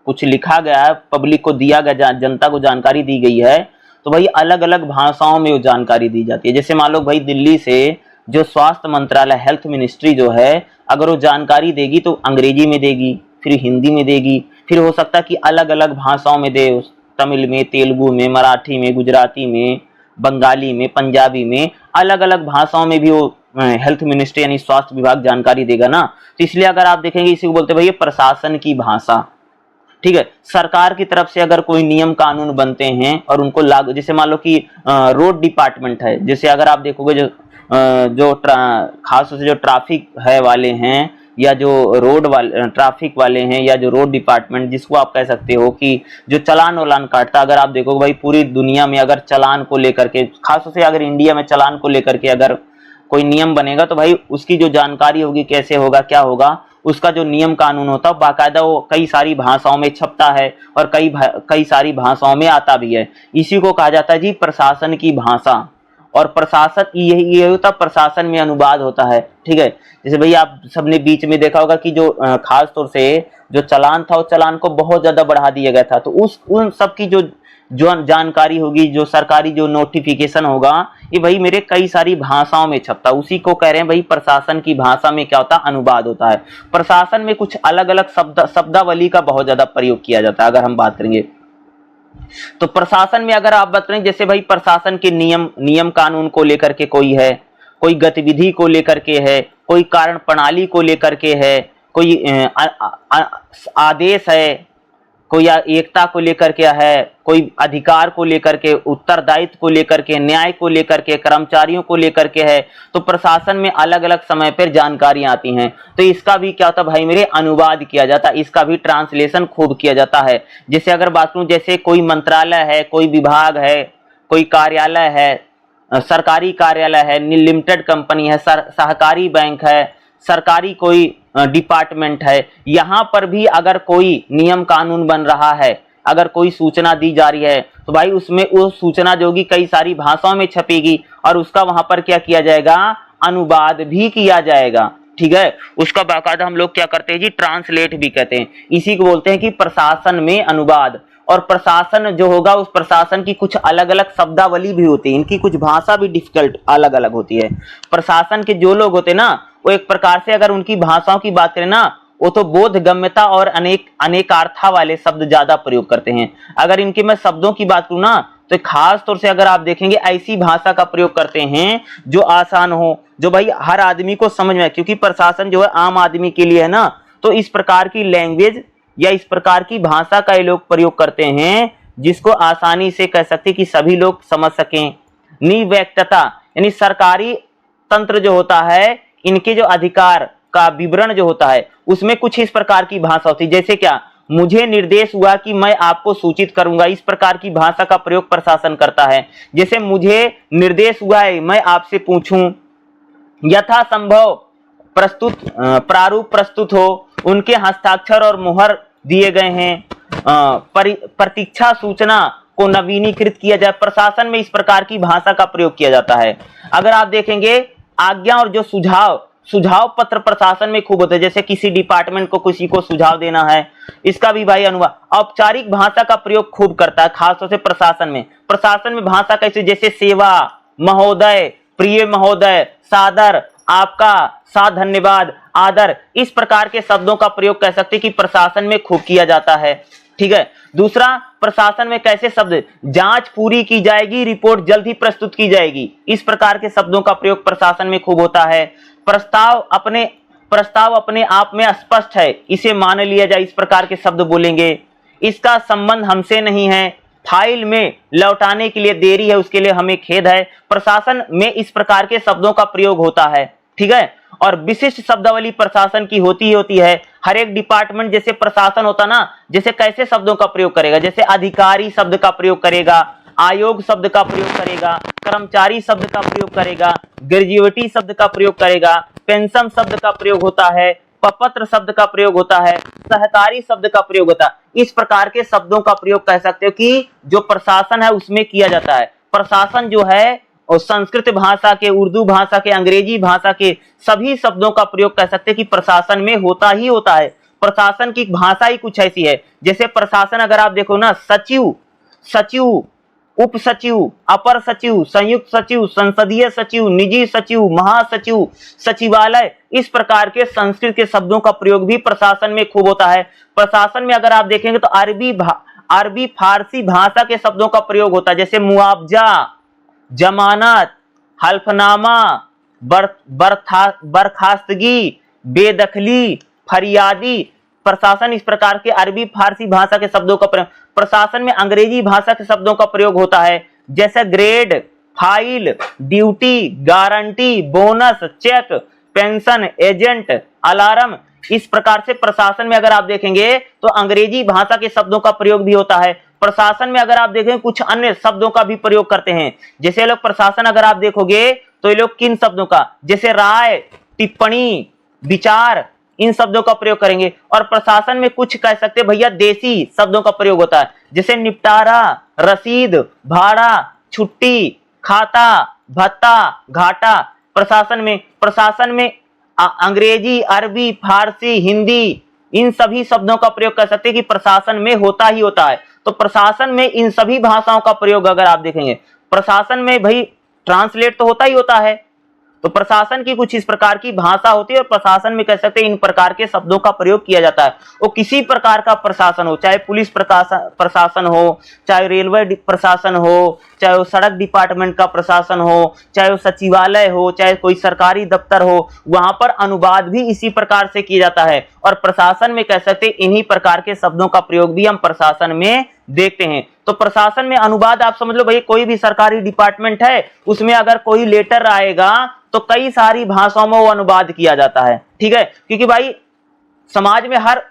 कुछ लिखा गया है, पब्लिक को दिया गया, जनता को जानकारी दी गई है, तो भाई अलग अलग भाषाओं में वो जानकारी दी जाती है। जैसे मान लो भाई दिल्ली से जो स्वास्थ्य मंत्रालय, हेल्थ मिनिस्ट्री जो है, अगर वो जानकारी देगी तो अंग्रेजी में देगी, फिर हिंदी में देगी, फिर हो सकता है कि अलग अलग भाषाओं में दे, तमिल में, तेलुगु में, मराठी में, गुजराती में, बंगाली में, पंजाबी में, अलग अलग भाषाओं में भी वो हेल्थ मिनिस्ट्री यानी स्वास्थ्य विभाग जानकारी देगा ना। तो इसलिए अगर आप देखेंगे इसी को बोलते हैं भाई प्रशासन की भाषा। ठीक है, सरकार की तरफ से अगर कोई नियम कानून बनते हैं और उनको लागू, जैसे मान लो कि रोड डिपार्टमेंट है, जैसे अगर आप देखोगे जो खास तौर से जो ट्रैफिक है वाले हैं, या जो रोड वाले ट्रैफिक वाले हैं, या जो रोड डिपार्टमेंट जिसको आप कह सकते हो कि जो चालान वालान काटता, अगर आप देखोगे भाई पूरी दुनिया में अगर चालान को लेकर के, खासतौर से अगर इंडिया में चालान को लेकर के अगर कोई नियम बनेगा तो भाई उसकी जो जानकारी होगी, कैसे होगा, क्या होगा, उसका जो नियम कानून होता है बाकायदा वो कई सारी भाषाओं में छपता है और कई सारी भाषाओं में आता भी है। इसी को कहा जाता है जी प्रशासन की भाषा। और प्रशासन यही होता, प्रशासन में अनुवाद होता है। ठीक है, जैसे भाई आप सबने बीच में देखा होगा कि जो खास तौर से जो चालान था, उस चालान को बहुत ज्यादा बढ़ा दिया गया था, तो उन सब की जो जानकारी होगी, जो सरकारी जो नोटिफिकेशन होगा, ये भाई मेरे कई सारी भाषाओं में छपता है। उसी को कह रहे हैं भाई प्रशासन की भाषा में क्या होता है, अनुवाद होता है। प्रशासन में कुछ अलग अलग शब्दावली का बहुत ज्यादा प्रयोग किया जाता है। अगर हम बात करेंगे तो प्रशासन में अगर आप बात करें, जैसे भाई प्रशासन के नियम कानून को लेकर के कोई है, कोई गतिविधि को लेकर के है, कोई कारण प्रणाली को लेकर के है, कोई आदेश है, कोई एकता को लेकर के है, कोई अधिकार को लेकर के, उत्तरदायित्व को लेकर के, न्याय को लेकर के, कर्मचारियों को लेकर के है, तो प्रशासन में अलग अलग समय पर जानकारियां आती हैं। तो इसका भी क्या होता है भाई मेरे, अनुवाद किया जाता है, इसका भी ट्रांसलेशन खूब किया जाता है। जैसे अगर बात करूं, जैसे कोई मंत्रालय है, कोई विभाग है, कोई कार्यालय है, सरकारी कार्यालय है, लिमिटेड कंपनी है, सहकारी बैंक है, सरकारी कोई डिपार्टमेंट है, यहाँ पर भी अगर कोई नियम कानून बन रहा है, अगर कोई सूचना दी जा रही है, तो भाई उसमें वो सूचना जो होगी कई सारी भाषाओं में छपेगी और उसका वहां पर क्या किया जाएगा, अनुवाद भी किया जाएगा। ठीक है, उसका बाकायदा हम लोग क्या करते हैं जी, ट्रांसलेट भी कहते हैं। इसी को बोलते हैं कि प्रशासन में अनुवाद। और प्रशासन जो होगा, उस प्रशासन की कुछ अलग अलग शब्दावली भी होती है, इनकी कुछ भाषा भी डिफिकल्ट अलग अलग होती है। प्रशासन के जो लोग होते हैं ना, वो एक प्रकार से अगर उनकी भाषाओं की बात करें ना, वो तो बोधगम्यता और अनेकार्था वाले शब्द ज्यादा प्रयोग करते हैं। अगर इनके मैं शब्दों की बात करूं ना, तो खास तौर से अगर आप देखेंगे ऐसी भाषा का प्रयोग करते हैं जो आसान हो, जो भाई हर आदमी को समझ में आए, क्योंकि प्रशासन जो है आम आदमी के लिए है ना, तो इस प्रकार की लैंग्वेज या इस प्रकार की भाषा का ये लोग प्रयोग करते हैं जिसको आसानी से कह सकते कि सभी लोग समझ सकें। निव्यक्तता यानी सरकारी तंत्र जो होता है, इनके जो अधिकार का विवरण जो होता है, उसमें कुछ इस प्रकार की भाषा होती है। जैसे क्या, मुझे निर्देश हुआ कि मैं आपको सूचित करूंगा, इस प्रकार की भाषा का प्रयोग प्रशासन करता है। जैसे मुझे निर्देश हुआ है मैं आपसे पूछूं, यथासंभव प्रारूप प्रस्तुत हो, उनके हस्ताक्षर और मुहर दिए गए हैं, प्रतीक्षा सूचना को नवीनीकृत किया जाए। प्रशासन में इस प्रकार की भाषा का प्रयोग किया जाता है। अगर आप देखेंगे आज्ञा और जो सुझाव पत्र प्रशासन में खूब होते हैं। जैसे किसी डिपार्टमेंट को किसी को सुझाव देना है, इसका भी भाई अनुवाद। औपचारिक भाषा का प्रयोग खूब करता है खासतौर से प्रशासन में। प्रशासन में भाषा कैसे, जैसे सेवा, महोदय, प्रिय महोदय, सादर, आपका, साथ, धन्यवाद, आदर, इस प्रकार के शब्दों का प्रयोग कह सकते हैं कि प्रशासन में खूब किया जाता है। ठीक है, दूसरा, प्रशासन में कैसे शब्द, जांच पूरी की जाएगी, रिपोर्ट जल्द ही प्रस्तुत की जाएगी, इस प्रकार के शब्दों का प्रयोग प्रशासन में खूब होता है। प्रस्ताव अपने आप में स्पष्ट है, इसे मान लिया जाए, इस प्रकार के शब्द बोलेंगे। इसका संबंध हमसे नहीं है, फाइल में लौटाने के लिए देरी है, उसके लिए हमें खेद है। प्रशासन में इस प्रकार के शब्दों का प्रयोग होता है। ठीक है, और विशिष्ट शब्दावली प्रशासन की होती है। हर एक डिपार्टमेंट जैसे प्रशासन होता ना, जैसे कैसे शब्दों का प्रयोग करेगा, जैसे अधिकारी शब्द का प्रयोग करेगा, आयोग शब्द का प्रयोग करेगा, कर्मचारी शब्द का प्रयोग करेगा, ग्रेजुएटी शब्द का प्रयोग करेगा, पेंशन शब्द का प्रयोग होता है, प्रपत्र शब्द का प्रयोग होता है, सहकारी शब्द का प्रयोग होता है। इस प्रकार के शब्दों का प्रयोग कह सकते हो कि जो प्रशासन है उसमें किया जाता है। प्रशासन जो है और संस्कृत भाषा के, उर्दू भाषा के, अंग्रेजी भाषा के सभी शब्दों का प्रयोग कह सकते हैं कि प्रशासन में होता ही होता है। प्रशासन की भाषा ही कुछ ऐसी है। जैसे प्रशासन अगर आप देखो ना, सचिव, सचिव, उप सचिव, अपर सचिव, संयुक्त सचिव, संसदीय सचिव, निजी सचिव, महासचिव, सचिवालय, इस प्रकार के संस्कृत के शब्दों का प्रयोग भी प्रशासन में खूब होता है। प्रशासन में अगर आप देखेंगे तो अरबी फारसी भाषा के शब्दों का प्रयोग होता है, जैसे मुआवजा, जमानत, हल्फनामा, बर्खास्तगी, बेदखली, फरियादी। प्रशासन इस प्रकार के अरबी फारसी भाषा के शब्दों का प्रयोग। प्रशासन में अंग्रेजी भाषा के शब्दों का प्रयोग होता है, जैसे grade, file, duty, guarantee, bonus, cheque, pension, agent, alarm. इस प्रकार से प्रशासन में अगर आप देखेंगे तो अंग्रेजी भाषा के शब्दों का प्रयोग भी होता है। प्रशासन में अगर आप देखें कुछ अन्य शब्दों का भी प्रयोग करते हैं, जैसे लोग प्रशासन अगर आप देखोगे तो ये लोग किन शब्दों का, जैसे राय, टिप्पणी, विचार, इन शब्दों का प्रयोग करेंगे। और प्रशासन में कुछ कह सकते भैया देसी शब्दों का प्रयोग होता है, जैसे निपटारा, रसीद, भाड़ा, छुट्टी, खाता, भत्ता, घाटा। प्रशासन में अंग्रेजी, अरबी, फारसी, हिंदी, इन सभी शब्दों का प्रयोग कर सकते हैं कि प्रशासन में होता ही होता है। तो प्रशासन में इन सभी भाषाओं का प्रयोग अगर आप देखेंगे, प्रशासन में भाई ट्रांसलेट तो होता ही होता है। तो प्रशासन की कुछ इस प्रकार की भाषा होती है और प्रशासन में कह सकते हैं इन प्रकार के शब्दों का प्रयोग किया जाता है। वो किसी प्रकार का प्रशासन हो, चाहे पुलिस प्रशासन हो, चाहे रेलवे प्रशासन हो, चाहे वो सड़क डिपार्टमेंट का प्रशासन हो, चाहे वो सचिवालय हो, चाहे कोई सरकारी दफ्तर हो, वहां पर अनुवाद भी इसी प्रकार से किया जाता है। और प्रशासन में कह सकते हैं इन्हीं प्रकार के शब्दों का प्रयोग भी हम प्रशासन में देखते हैं। तो प्रशासन में अनुवाद आप समझ लो भाई, कोई भी सरकारी डिपार्टमेंट है उसमें अगर कोई लेटर आएगा तो कई सारी भाषाओं में वो अनुवाद किया जाता है, ठीक है। क्योंकि भाई समाज में हर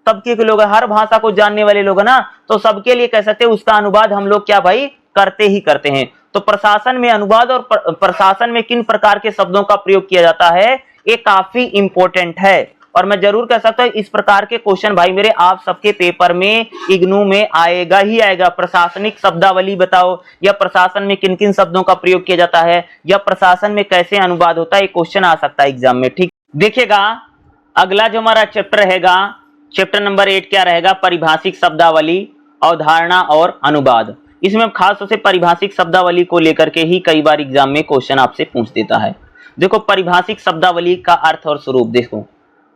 तबके के लोग, हर भाषा को जानने वाले लोग है ना, तो सबके लिए कह सकते हैं उसका अनुवाद हम लोग क्या भाई करते ही करते हैं। तो प्रशासन में अनुवाद और प्रशासन में किन प्रकार के शब्दों का प्रयोग किया जाता है, ये काफी इंपॉर्टेंट है। और मैं जरूर कह सकता हूं इस प्रकार के क्वेश्चन भाई मेरे आप सबके पेपर में इग्नू में आएगा ही आएगा। प्रशासनिक शब्दावली बताओ, या प्रशासन में किन किन शब्दों का प्रयोग किया जाता है, या प्रशासन में कैसे अनुवाद होता है, ये क्वेश्चन आ सकता है एग्जाम में, ठीक। देखिएगा अगला जो हमारा चैप्टर रहेगा, चैप्टर नंबर 8 क्या रहेगा, परिभाषिक शब्दावली, अवधारणा और अनुवाद। इसमें हम खास तौर से परिभाषिक शब्दावली को लेकर के ही कई बार एग्जाम में क्वेश्चन आपसे पूछ देता है। देखो परिभाषिक शब्दावली का अर्थ और स्वरूप देखो,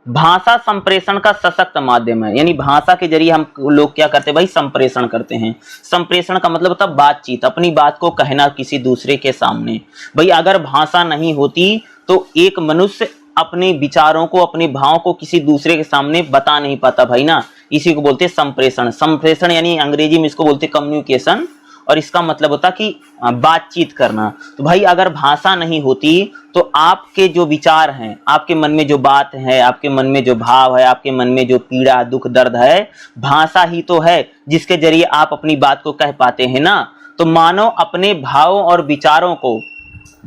भाषा संप्रेषण का सशक्त माध्यम है, यानी भाषा के जरिए हम लोग क्या करते हैं भाई, संप्रेषण करते हैं। संप्रेषण का मतलब होता है बातचीत, अपनी बात को कहना किसी दूसरे के सामने। भाई अगर भाषा नहीं होती तो एक मनुष्य अपने विचारों को, अपने भाव को किसी दूसरे के सामने बता नहीं पाता भाई ना, इसी को बोलते हैं संप्रेषण। संप्रेषण यानी अंग्रेजी में इसको बोलते हैं कम्युनिकेशन, और इसका मतलब होता कि बातचीत करना। तो भाई अगर भाषा नहीं होती तो आपके जो विचार हैं, आपके मन में जो बात है, आपके मन में जो भाव है, आपके मन में जो पीड़ा, दुख, दर्द है, भाषा ही तो है जिसके जरिए आप अपनी बात को कह पाते हैं ना। तो मानव अपने भावों और विचारों को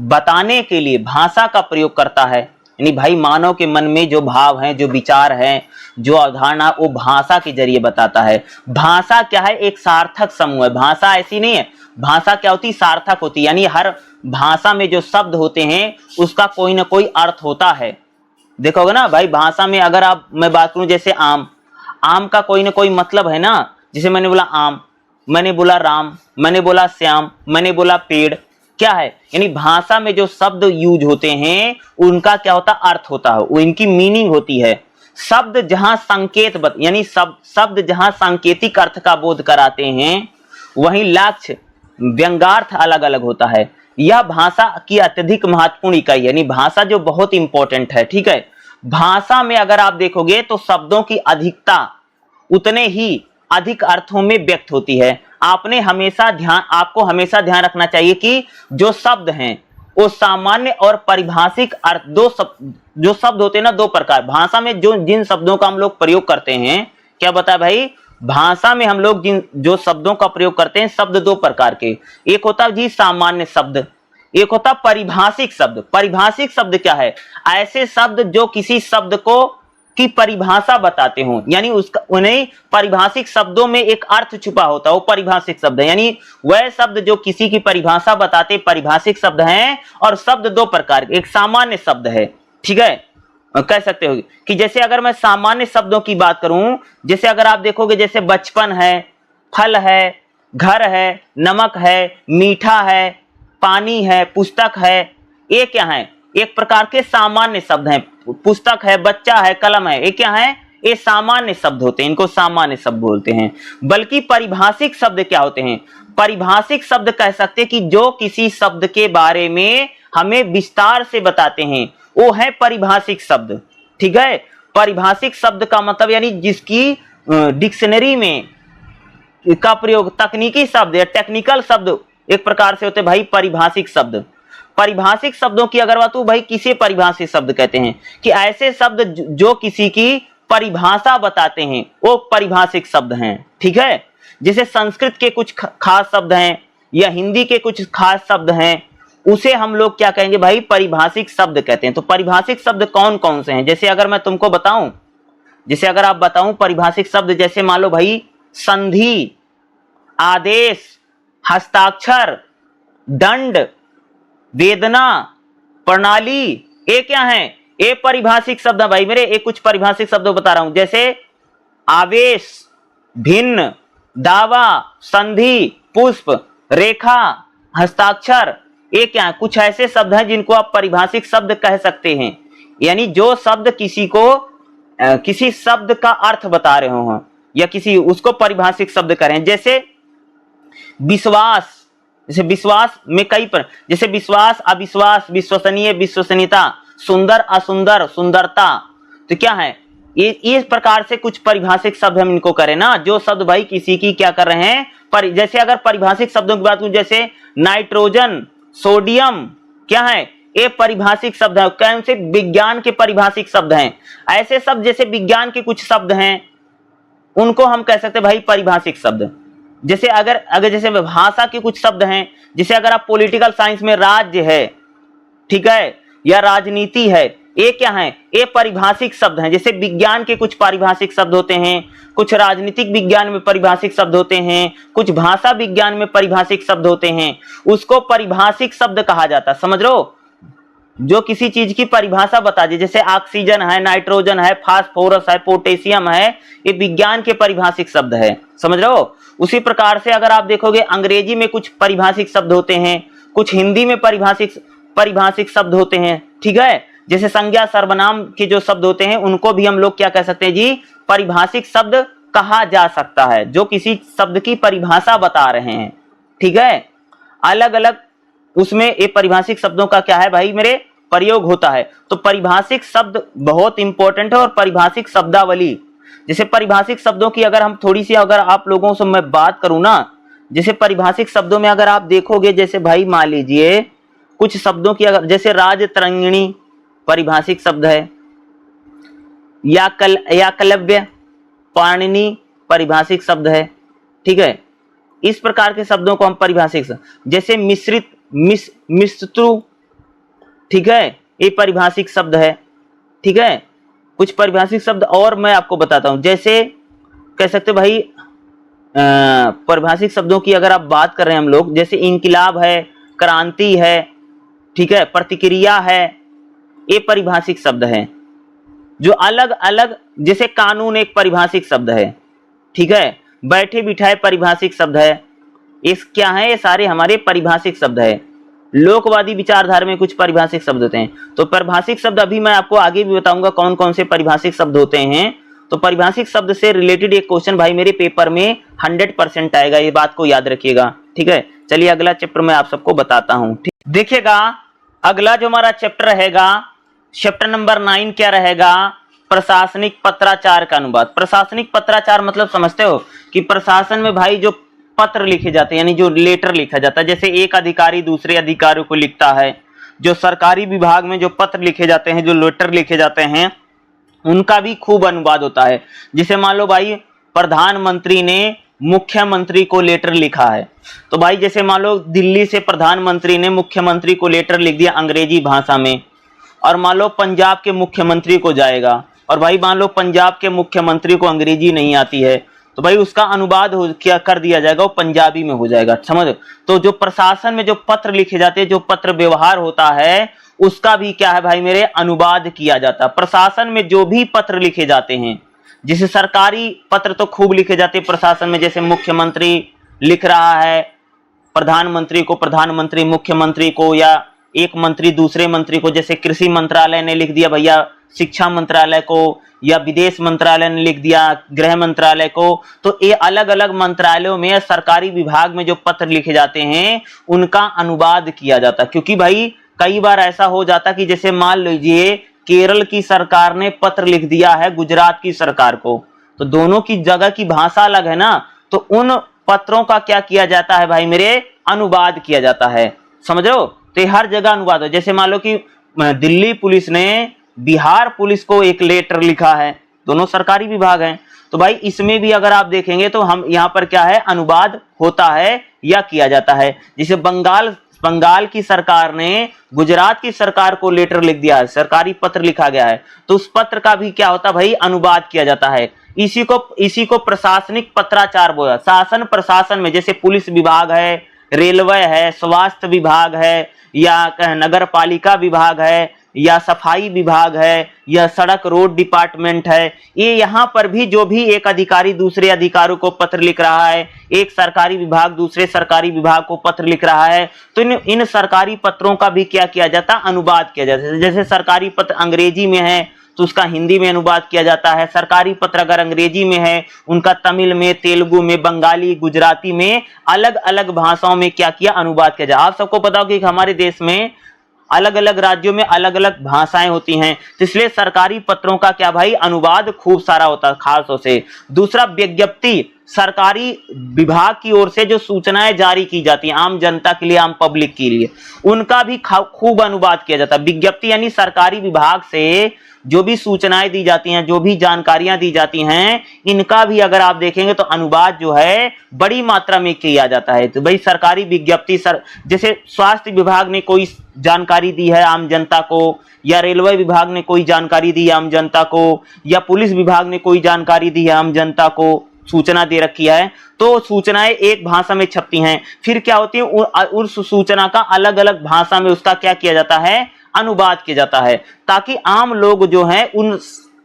बताने के लिए भाषा का प्रयोग करता है, यानी भाई मानव के मन में जो भाव हैं, जो विचार हैं, जो अवधारणा, वो भाषा के जरिए बताता है। भाषा क्या है, एक सार्थक समूह है। भाषा ऐसी नहीं है, भाषा क्या होती, सार्थक होती, यानी हर भाषा में जो शब्द होते हैं उसका कोई ना कोई अर्थ होता है। देखोगे ना भाई भाषा में, अगर आप मैं बात करूं जैसे आम, आम का कोई ना कोई मतलब है ना। जैसे मैंने बोला आम, मैंने बोला राम, मैंने बोला श्याम, मैंने बोला पेड़, क्या है, यानी भाषा में जो शब्द यूज होते हैं उनका क्या होता, अर्थ होता है, वो इनकी मीनिंग होती है। शब्द जहां संकेत यानी शब्द जहां सांकेतिक अर्थ का बोध कराते हैं, वहीं लक्ष्य व्यंग्यार्थ अलग अलग होता है। यह भाषा की अत्यधिक महत्वपूर्ण इकाई, यानी भाषा जो बहुत इंपॉर्टेंट है, ठीक है। भाषा में अगर आप देखोगे तो शब्दों की अधिकता उतने ही अधिक अर्थों में व्यक्त होती है। आपको हमेशा ध्यान रखना चाहिए कि जो शब्द हैं वो सामान्य और परिभाषिक अर्थ, जो शब्द होते हैं ना, दो प्रकार। भाषा में जिन शब्दों का हम लोग प्रयोग करते हैं, क्या बताया भाई, भाषा में हम लोग जो शब्दों का प्रयोग करते हैं, शब्द दो प्रकार के, एक होता है जी सामान्य शब्द, एक होता परिभाषिक शब्द। परिभाषिक शब्द क्या है, ऐसे शब्द जो किसी शब्द को की परिभाषा बताते हो, यानी उसका उन्हें परिभाषिक शब्दों में एक अर्थ छुपा होता है, वो परिभाषिक शब्द है। यानी वह शब्द जो किसी की परिभाषा बताते परिभाषिक शब्द हैं। और शब्द दो प्रकार के, एक सामान्य शब्द है, ठीक है, कह सकते हो कि जैसे अगर मैं सामान्य शब्दों की बात करूं, जैसे अगर आप देखोगे जैसे बचपन है, फल है, घर है, नमक है, मीठा है, पानी है, पुस्तक है, ये क्या है? एक प्रकार के सामान्य शब्द हैं। पुस्तक है, बच्चा है, कलम है, ये क्या है? ये सामान्य शब्द होते हैं, इनको सामान्य शब्द बोलते हैं। बल्कि परिभाषिक शब्द क्या होते हैं? परिभाषिक शब्द कह सकते हैं कि जो किसी शब्द के बारे में हमें विस्तार से बताते हैं, वो है परिभाषिक शब्द। ठीक है, परिभाषिक शब्द का मतलब यानी जिसकी डिक्शनरी में का प्रयोग, तकनीकी शब्द या टेक्निकल शब्द एक प्रकार से होते हैं भाई परिभाषिक शब्द। परिभाषिक शब्दों की अगर बात हो भाई, किसे परिभाषिक शब्द कहते हैं? कि ऐसे शब्द जो किसी की परिभाषा बताते हैं, वो परिभाषिक शब्द हैं। ठीक है, जैसे संस्कृत के कुछ खास शब्द हैं या हिंदी के कुछ खास शब्द हैं, उसे हम लोग क्या कहेंगे भाई? परिभाषिक शब्द कहते हैं। तो परिभाषिक शब्द कौन कौन से हैं? जैसे अगर मैं तुमको बताऊं, जैसे अगर आप बताऊं परिभाषिक शब्द, जैसे मान लो भाई संधि, आदेश, हस्ताक्षर, दंड, वेदना, प्रणाली, ये क्या है? ये परिभाषिक शब्द है भाई मेरे। एक कुछ परिभाषिक शब्द बता रहा हूं, जैसे आवेश, भिन्न, दावा, संधि, पुष्प, रेखा, हस्ताक्षर, ये क्या है? कुछ ऐसे शब्द हैं जिनको आप परिभाषिक शब्द कह सकते हैं। यानी जो शब्द किसी को किसी शब्द का अर्थ बता रहे हो या किसी उसको परिभाषिक शब्द करें। जैसे विश्वास, जैसे विश्वास में कई पर, जैसे विश्वास, अविश्वास, विश्वसनीय, विश्वसनीयता, सुंदर, असुंदर, सुंदरता, तो क्या है? ये इस प्रकार से कुछ परिभाषिक शब्द हम इनको करें ना, जो शब्द भाई किसी की क्या कर रहे हैं जैसे अगर परिभाषिक शब्दों की बात करूं, जैसे नाइट्रोजन, सोडियम, क्या है? ये परिभाषिक शब्द है। कौन से? विज्ञान के परिभाषिक शब्द हैं। ऐसे शब्द जैसे विज्ञान के कुछ शब्द हैं, उनको हम कह सकते हैं भाई परिभाषिक शब्द। जैसे अगर जैसे भाषा के कुछ शब्द हैं, जैसे अगर आप पॉलिटिकल साइंस में राज्य है, ठीक है, या राजनीति है, ये क्या है? ये परिभाषिक शब्द हैं। जैसे विज्ञान के कुछ परिभाषिक शब्द होते हैं, कुछ राजनीतिक विज्ञान में परिभाषिक शब्द होते हैं, कुछ भाषा विज्ञान में परिभाषिक शब्द होते हैं, उसको परिभाषिक शब्द कहा जाता है। समझ रहे हो? जो किसी चीज की परिभाषा बता दे, जैसे ऑक्सीजन है, नाइट्रोजन है, फास्फोरस है, पोटेशियम है, ये विज्ञान के परिभाषिक शब्द है। समझ रहे हो? उसी प्रकार से अगर आप देखोगे अंग्रेजी में कुछ परिभाषिक शब्द होते हैं, कुछ हिंदी में परिभाषिक शब्द होते हैं। ठीक है, जैसे संज्ञा, सर्वनाम के जो शब्द होते हैं, उनको भी हम लोग क्या कह सकते हैं जी? परिभाषिक शब्द कहा जा सकता है, जो किसी शब्द की परिभाषा बता रहे हैं। ठीक है, अलग अलग उसमें ये परिभाषिक शब्दों का क्या है भाई मेरे? प्रयोग होता है। तो परिभाषिक शब्द बहुत इंपॉर्टेंट है। और परिभाषिक शब्दावली, जैसे परिभाषिक शब्दों की अगर हम थोड़ी सी अगर आप लोगों से मैं बात करूं ना, जैसे परिभाषिक शब्दों में अगर आप देखोगे, जैसे भाई मान लीजिए कुछ शब्दों की अगर, जैसे राजतरंगिणी परिभाषिक शब्द है, याकलव्य, पाणिनि परिभाषिक शब्द है। ठीक है, इस प्रकार के शब्दों को हम परिभाषिक, जैसे मिश्रित, मिश्रतु, ठीक है, ये परिभाषिक शब्द है। ठीक है, कुछ परिभाषिक शब्द और मैं आपको बताता हूं, जैसे कह सकते भाई परिभाषिक शब्दों की अगर आप बात कर रहे हैं हम लोग, जैसे इंकिलाब है, क्रांति है, ठीक है, प्रतिक्रिया है, ये परिभाषिक शब्द है। जो अलग अलग, जैसे कानून एक परिभाषिक शब्द है। ठीक है, बैठे बिठाए परिभाषिक शब्द है। इस क्या है? ये सारे हमारे परिभाषिक शब्द है। लोकवादी विचारधारा में कुछ परिभाषिक शब्द होते हैं। तो परिभाषिक शब्द अभी मैं आपको आगे भी बताऊंगा कौन कौन से परिभाषिक शब्द होते हैं। तो परिभाषिक शब्द से रिलेटेड एक क्वेश्चन भाई मेरे पेपर में 100% आएगा, ये बात को याद रखिएगा। ठीक है, चलिए अगला चैप्टर मैं आप सबको बताता हूं। देखिएगा अगला जो हमारा चैप्टर रहेगा, चैप्टर नंबर 9 क्या रहेगा? प्रशासनिक पत्राचार का अनुवाद। प्रशासनिक पत्राचार मतलब समझते हो कि प्रशासन में भाई जो पत्र लिखे जाते हैं, यानी जो लेटर लिखा जाता है, जैसे एक अधिकारी दूसरे अधिकारी को लिखता है, जो सरकारी विभाग में जो पत्र लिखे जाते हैं, जो लेटर लिखे जाते हैं, उनका भी खूब अनुवाद होता है। जैसे मान लो भाई प्रधानमंत्री ने मुख्यमंत्री को लेटर लिखा है, तो भाई जैसे मान लो दिल्ली से प्रधानमंत्री ने मुख्यमंत्री को लेटर लिख दिया अंग्रेजी भाषा में, और मान लो पंजाब के मुख्यमंत्री को जाएगा, और भाई मान लो पंजाब के मुख्यमंत्री को अंग्रेजी नहीं आती है, तो भाई उसका अनुवाद क्या कर दिया जाएगा? वो पंजाबी में हो जाएगा। समझ? तो जो प्रशासन में जो पत्र लिखे जाते हैं, जो पत्र व्यवहार होता है, उसका भी क्या है भाई मेरे, अनुवाद किया जाता है। प्रशासन में जो भी पत्र लिखे जाते हैं, जैसे सरकारी पत्र तो खूब लिखे जाते हैं प्रशासन में, जैसे मुख्यमंत्री लिख रहा है प्रधानमंत्री को, प्रधानमंत्री मुख्यमंत्री को, या एक मंत्री दूसरे मंत्री को, जैसे कृषि मंत्रालय ने लिख दिया भैया शिक्षा मंत्रालय को, या विदेश मंत्रालय ने लिख दिया गृह मंत्रालय को। तो ये अलग अलग मंत्रालयों में, सरकारी विभाग में जो पत्र लिखे जाते हैं उनका अनुवाद किया जाता है। क्योंकि भाई कई बार ऐसा हो जाता कि जैसे मान लीजिए केरल की सरकार ने पत्र लिख दिया है गुजरात की सरकार को, तो दोनों की जगह की भाषा अलग है ना, तो उन पत्रों का क्या किया जाता है भाई मेरे, अनुवाद किया जाता है। समझ रहे हो? तो ये हर जगह अनुवाद हो। जैसे मान लो कि दिल्ली पुलिस ने बिहार पुलिस को एक लेटर लिखा है, दोनों सरकारी विभाग हैं, तो भाई इसमें भी अगर आप देखेंगे तो हम यहाँ पर क्या है, अनुवाद होता है या किया जाता है। जैसे बंगाल की सरकार ने गुजरात की सरकार को लेटर लिख दिया है, सरकारी पत्र लिखा गया है, तो उस पत्र का भी क्या होता है भाई, अनुवाद किया जाता है। इसी को प्रशासनिक पत्राचार बोला। शासन प्रशासन में जैसे पुलिस विभाग है, रेलवे है, स्वास्थ्य विभाग है, या नगर पालिका विभाग है, या सफाई विभाग है, या सड़क रोड डिपार्टमेंट है, ये यहाँ पर भी जो भी एक अधिकारी दूसरे अधिकारियों को पत्र लिख रहा है, एक सरकारी विभाग दूसरे सरकारी विभाग को पत्र लिख रहा है, तो इन सरकारी पत्रों का भी क्या किया जाता, अनुवाद किया जाता है। जैसे सरकारी पत्र अंग्रेजी में है तो उसका हिंदी में अनुवाद किया जाता है। सरकारी पत्र अगर अंग्रेजी में है, उनका तमिल में, तेलुगु में, बंगाली, गुजराती में, अलग अलग भाषाओं में क्या किया, अनुवाद किया जाए। आप सबको पता हो कि हमारे देश में अलग अलग राज्यों में अलग अलग भाषाएं होती हैं, तो इसलिए सरकारी पत्रों का क्या भाई, अनुवाद खूब सारा होता है खासों से। दूसरा, विज्ञप्ति, सरकारी विभाग की ओर से जो सूचनाएं जारी की जाती हैं आम जनता के लिए, आम पब्लिक के लिए, उनका भी खूब अनुवाद किया जाता है। विज्ञप्ति यानी सरकारी विभाग से जो भी सूचनाएं दी जाती हैं, जो भी जानकारियां दी जाती हैं, इनका भी अगर आप देखेंगे तो अनुवाद जो है बड़ी मात्रा में किया जाता है। तो भाई सरकारी विज्ञप्ति, जैसे स्वास्थ्य विभाग ने कोई जानकारी दी है आम जनता को, या रेलवे विभाग ने कोई जानकारी दी है आम जनता को, या पुलिस विभाग ने कोई जानकारी दी है आम जनता को, सूचना दे रखी है, तो सूचनाएं एक भाषा में छपती हैं। फिर क्या होती है, उस सूचना का अलग अलग भाषा में उसका क्या किया जाता है, अनुवाद किया जाता है, ताकि आम लोग जो हैं उन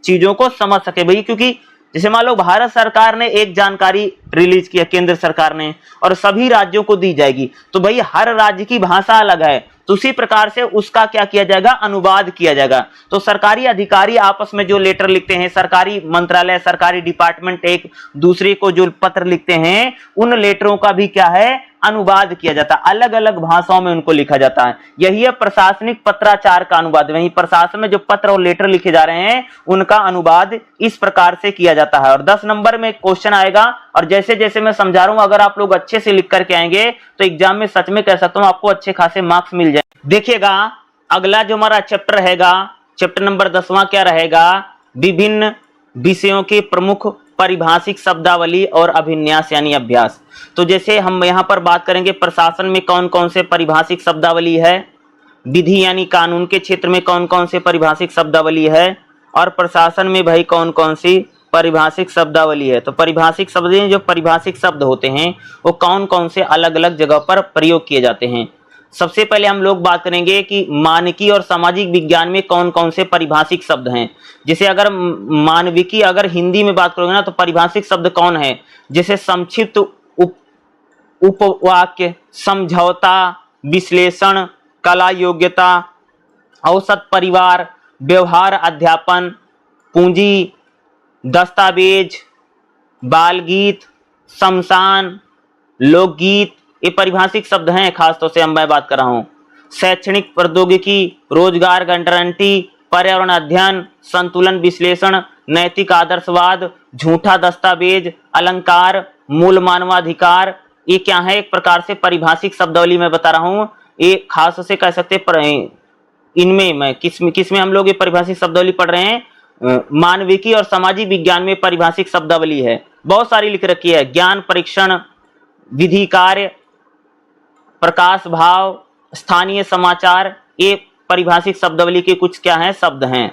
चीजों को समझ सके भाई। क्योंकि जैसे मान लो भारत सरकार ने एक जानकारी रिलीज किया केंद्र सरकार ने, और सभी राज्यों को दी जाएगी, तो भाई हर राज्य की भाषा अलग है, तो उसी प्रकार से उसका क्या किया जाएगा, अनुवाद किया जाएगा। तो सरकारी अधिकारी आपस में जो लेटर लिखते हैं, सरकारी मंत्रालय, सरकारी डिपार्टमेंट एक दूसरे को जो पत्र लिखते हैं, उन लेटरों का भी क्या है, अनुवाद किया जाता है, अलग अलग भाषाओं में उनको लिखा जाता है। यही है प्रशासनिक पत्राचार का अनुवाद। वहीं प्रशासन में जो पत्र और लेटर लिखे जा रहे हैं उनका अनुवाद इस प्रकार से किया जाता है। और 10 नंबर में क्वेश्चन आएगा, और जैसे जैसे मैं समझा रहा हूं, अगर आप लोग अच्छे से लिख करके आएंगे तो एग्जाम में सच में कह सकता हूं आपको अच्छे खासे मार्क्स मिल जाए। देखिएगा अगला जो हमारा चैप्टर रहेगा, चैप्टर नंबर 10वां क्या रहेगा, विभिन्न विषयों के प्रमुख परिभाषिक शब्दावली और अभिन्यास यानी अभ्यास। तो जैसे हम यहाँ पर बात करेंगे प्रशासन में कौन कौन से परिभाषिक शब्दावली है, विधि यानी कानून के क्षेत्र में कौन कौन से परिभाषिक शब्दावली है, और प्रशासन में भाई कौन कौन सी परिभाषिक शब्दावली है। तो परिभाषिक शब्द, जो परिभाषिक शब्द होते हैं वो कौन कौन से अलग अलग जगह पर प्रयोग किए जाते हैं। सबसे पहले हम लोग बात करेंगे कि मानविकी और सामाजिक विज्ञान में कौन कौन से परिभाषिक शब्द हैं। जैसे अगर मानविकी अगर हिंदी में बात करोगे ना, तो परिभाषिक शब्द कौन है, जैसे संक्षिप्त उपवाक्य, समझौता, विश्लेषण, कला योग्यता, औसत परिवार, व्यवहार अध्यापन, पूंजी, दस्तावेज, बाल गीत, शमशान, लोकगीत, ये परिभाषिक शब्द हैं खासतौर से मैं बात कर रहा हूं। शैक्षणिक प्रौद्योगिकी, रोजगार गारंटी, पर्यावरण अध्ययन, संतुलन विश्लेषण, नैतिक आदर्शवाद, झूठा दस्तावेज, अलंकार, मूल मानवाधिकार, ये क्या है, एक प्रकार से परिभाषिक शब्दावली मैं बता रहा हूं। ये खास से कह सकते इनमें मैं किसमें हम लोग ये परिभाषिक शब्दावली पढ़ रहे हैं, मानविकी और सामाजिक विज्ञान में परिभाषिक शब्दावली है, बहुत सारी लिख रखी है। ज्ञान परीक्षण, विधि कार्य, प्रकाश भाव, स्थानीय समाचार, ये परिभाषिक शब्दावली के कुछ क्या हैं, शब्द हैं।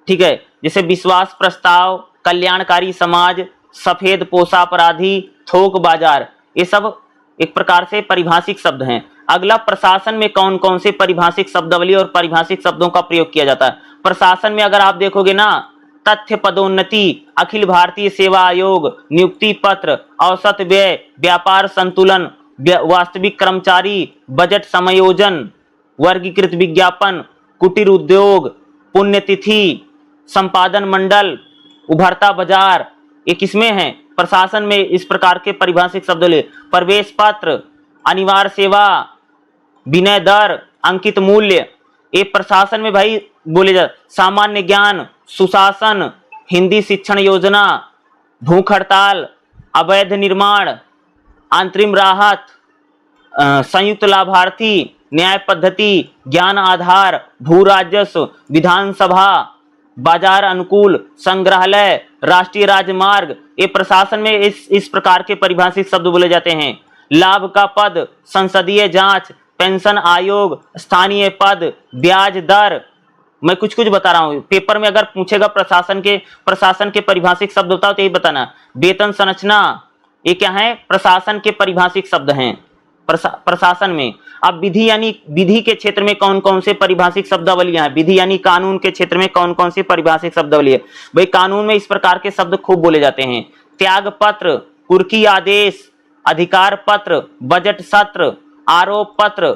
ठीक है, जैसे विश्वास प्रस्ताव, कल्याणकारी समाज, सफेद पोशा अपराधी, थोक बाजार, ये सब एक प्रकार से परिभाषिक शब्द हैं। अगला, प्रशासन में कौन कौन से परिभाषिक शब्दावली और परिभाषिक शब्दों का प्रयोग किया जाता है। प्रशासन में अगर आप देखोगे ना, तथ्य, पदोन्नति, अखिल भारतीय सेवा आयोग, नियुक्ति पत्र, औसत व्यय, व्यापार संतुलन, वास्तविक कर्मचारी, बजट समायोजन, वर्गीकृत विज्ञापन, कुटीर उद्योग, पुण्यतिथि, संपादन मंडल, उभरता बाजार, ये किसमें है? प्रशासन में इस प्रकार के परिभाषिक शब्द ले। प्रवेश पत्र, अनिवार्य सेवा, विनय दर, अंकित मूल्य, ये प्रशासन में भाई बोले जा। सामान्य ज्ञान, सुशासन, हिंदी शिक्षण योजना, भूख हड़ताल, अवैध निर्माण, अंतरिम राहत, संयुक्त लाभार्थी, न्याय पद्धति, ज्ञान आधार, भू राजस्व, विधानसभा, बाजार अनुकूल, संग्रहालय, राष्ट्रीय राजमार्ग, ये प्रशासन में इस प्रकार के परिभाषित शब्द बोले जाते हैं। लाभ का पद, संसदीय जांच, पेंशन आयोग, स्थानीय पद, ब्याज दर। मैं कुछ कुछ बता रहा हूं, पेपर में अगर पूछेगा प्रशासन के परिभाषिक शब्द बताओ तो यही बताना। वेतन संरचना, ये क्या है? प्रशासन के परिभाषिक शब्द हैं प्रशासन में। अब विधि यानी विधि के क्षेत्र में कौन कौन से परिभाषिक शब्दावलियां हैं? विधि यानी कानून के क्षेत्र में कौन कौन सी परिभाषिक शब्दावली है? भाई कानून में इस प्रकार के शब्द खूब बोले जाते हैं। त्याग पत्र, कुर्की आदेश, अधिकार पत्र, बजट सत्र, आरोप पत्र,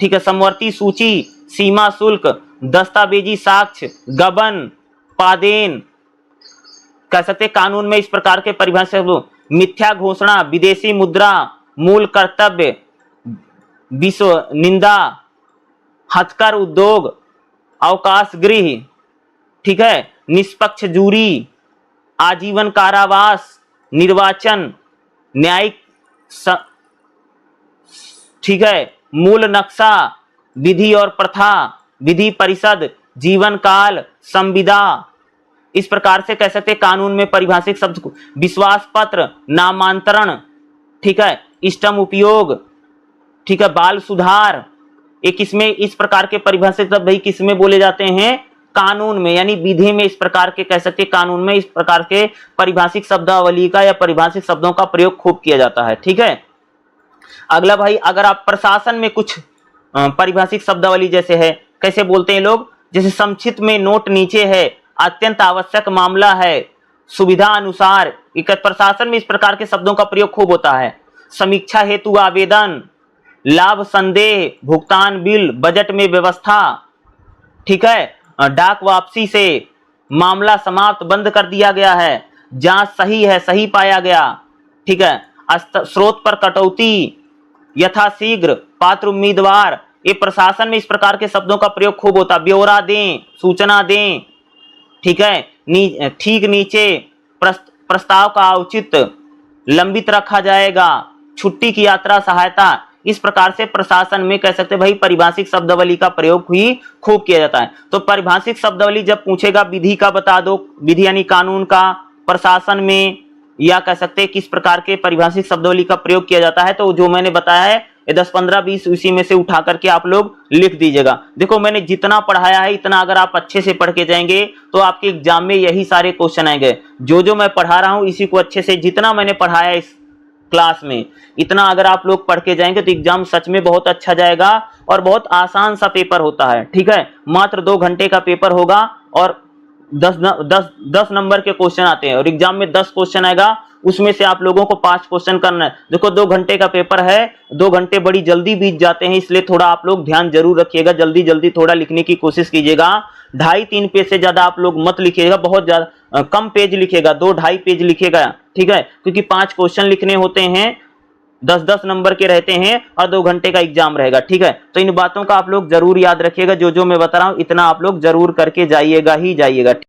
ठीक है, समवर्ती सूची, सीमा शुल्क, दस्तावेजी साक्ष्य, गबन, पादेन, कह सकते कानून में इस प्रकार के परिभाषित शब्द। मिथ्या घोषणा, विदेशी मुद्रा, मूल कर्तव्य, विश्व निंदा, हथकर उद्योग, अवकाश गृह, ठीक है, निष्पक्ष जूरी, आजीवन कारावास, निर्वाचन, न्यायिक ठीक है, मूल नक्शा, विधि और प्रथा, विधि परिषद, जीवन काल, संविदा। इस प्रकार से कह सकते कानून में परिभाषिक शब्द को। विश्वास पत्र, नामांतरण, ठीक है, इष्टतम उपयोग, ठीक है, बाल सुधार, ये किसमें इस प्रकार के परिभाषित शब्द भाई किसमें बोले जाते हैं? कानून में, यानी विधि में इस प्रकार के कह सकते कानून में इस प्रकार के परिभाषिक शब्दावली का या परिभाषिक शब्दों का प्रयोग खूब किया जाता है। ठीक है, अगला भाई, अगर आप प्रशासन में कुछ परिभाषिक शब्दावली जैसे है, कैसे बोलते हैं लोग, जैसे संक्षिप्त में नोट नीचे है, अत्यंत आवश्यक मामला है, सुविधा अनुसार, प्रशासन में इस प्रकार के शब्दों का प्रयोग खूब होता है। समीक्षा हेतु आवेदन, लाभ संदेह, भुगतान बिल, बजट में व्यवस्था, ठीक है, डाक वापसी से मामला समाप्त बंद कर दिया गया है, जांच सही है, सही पाया गया, ठीक है, स्रोत पर कटौती, यथाशीघ्र, पात्र उम्मीदवार, ये प्रशासन में इस प्रकार के शब्दों का प्रयोग खूब होता है। ब्यौरा दें, सूचना दें, ठीक है, ठीक नीचे, प्रस्ताव का औचित्य, लंबित रखा जाएगा, छुट्टी की यात्रा सहायता। इस प्रकार से प्रशासन में कह सकते भाई परिभाषिक शब्दावली का प्रयोग ही खूब किया जाता है। तो परिभाषिक शब्दावली जब पूछेगा विधि का बता दो, विधि यानी कानून का, प्रशासन में, या कह सकते किस प्रकार के परिभाषिक शब्दावली का प्रयोग किया जाता है, तो जो मैंने बताया है ये 10, 15, 20 इसी में से उठा करके आप लोग लिख दीजिएगा। देखो मैंने जितना पढ़ाया है इतना अगर आप अच्छे से पढ़ के जाएंगे तो आपके एग्जाम में यही सारे क्वेश्चन आएंगे। जो मैं पढ़ा रहा हूं इसी को अच्छे से, जितना मैंने पढ़ाया इस क्लास में, इतना अगर आप लोग पढ़ के जाएंगे तो एग्जाम सच में बहुत अच्छा जाएगा और बहुत आसान सा पेपर होता है। ठीक है, मात्र 2 घंटे का पेपर होगा और 10 नंबर के क्वेश्चन आते हैं और एग्जाम में 10 क्वेश्चन आएगा, उसमें से आप लोगों को 5 क्वेश्चन करना है। देखो 2 घंटे का पेपर है, 2 घंटे बड़ी जल्दी बीत जाते हैं, इसलिए थोड़ा आप लोग ध्यान जरूर रखिएगा, जल्दी जल्दी थोड़ा लिखने की कोशिश कीजिएगा। 2.5-3 पेज से ज्यादा आप लोग मत लिखिएगा, बहुत ज्यादा कम पेज लिखिएगा, 2-2.5 पेज लिखिएगा। ठीक है, क्योंकि 5 क्वेश्चन लिखने होते हैं, 10-10 नंबर के रहते हैं और 2 घंटे का एग्जाम रहेगा। ठीक है, तो इन बातों का आप लोग जरूर याद रखिएगा, जो मैं बता रहा हूं इतना आप लोग जरूर करके जाइएगा ही जाइएगा।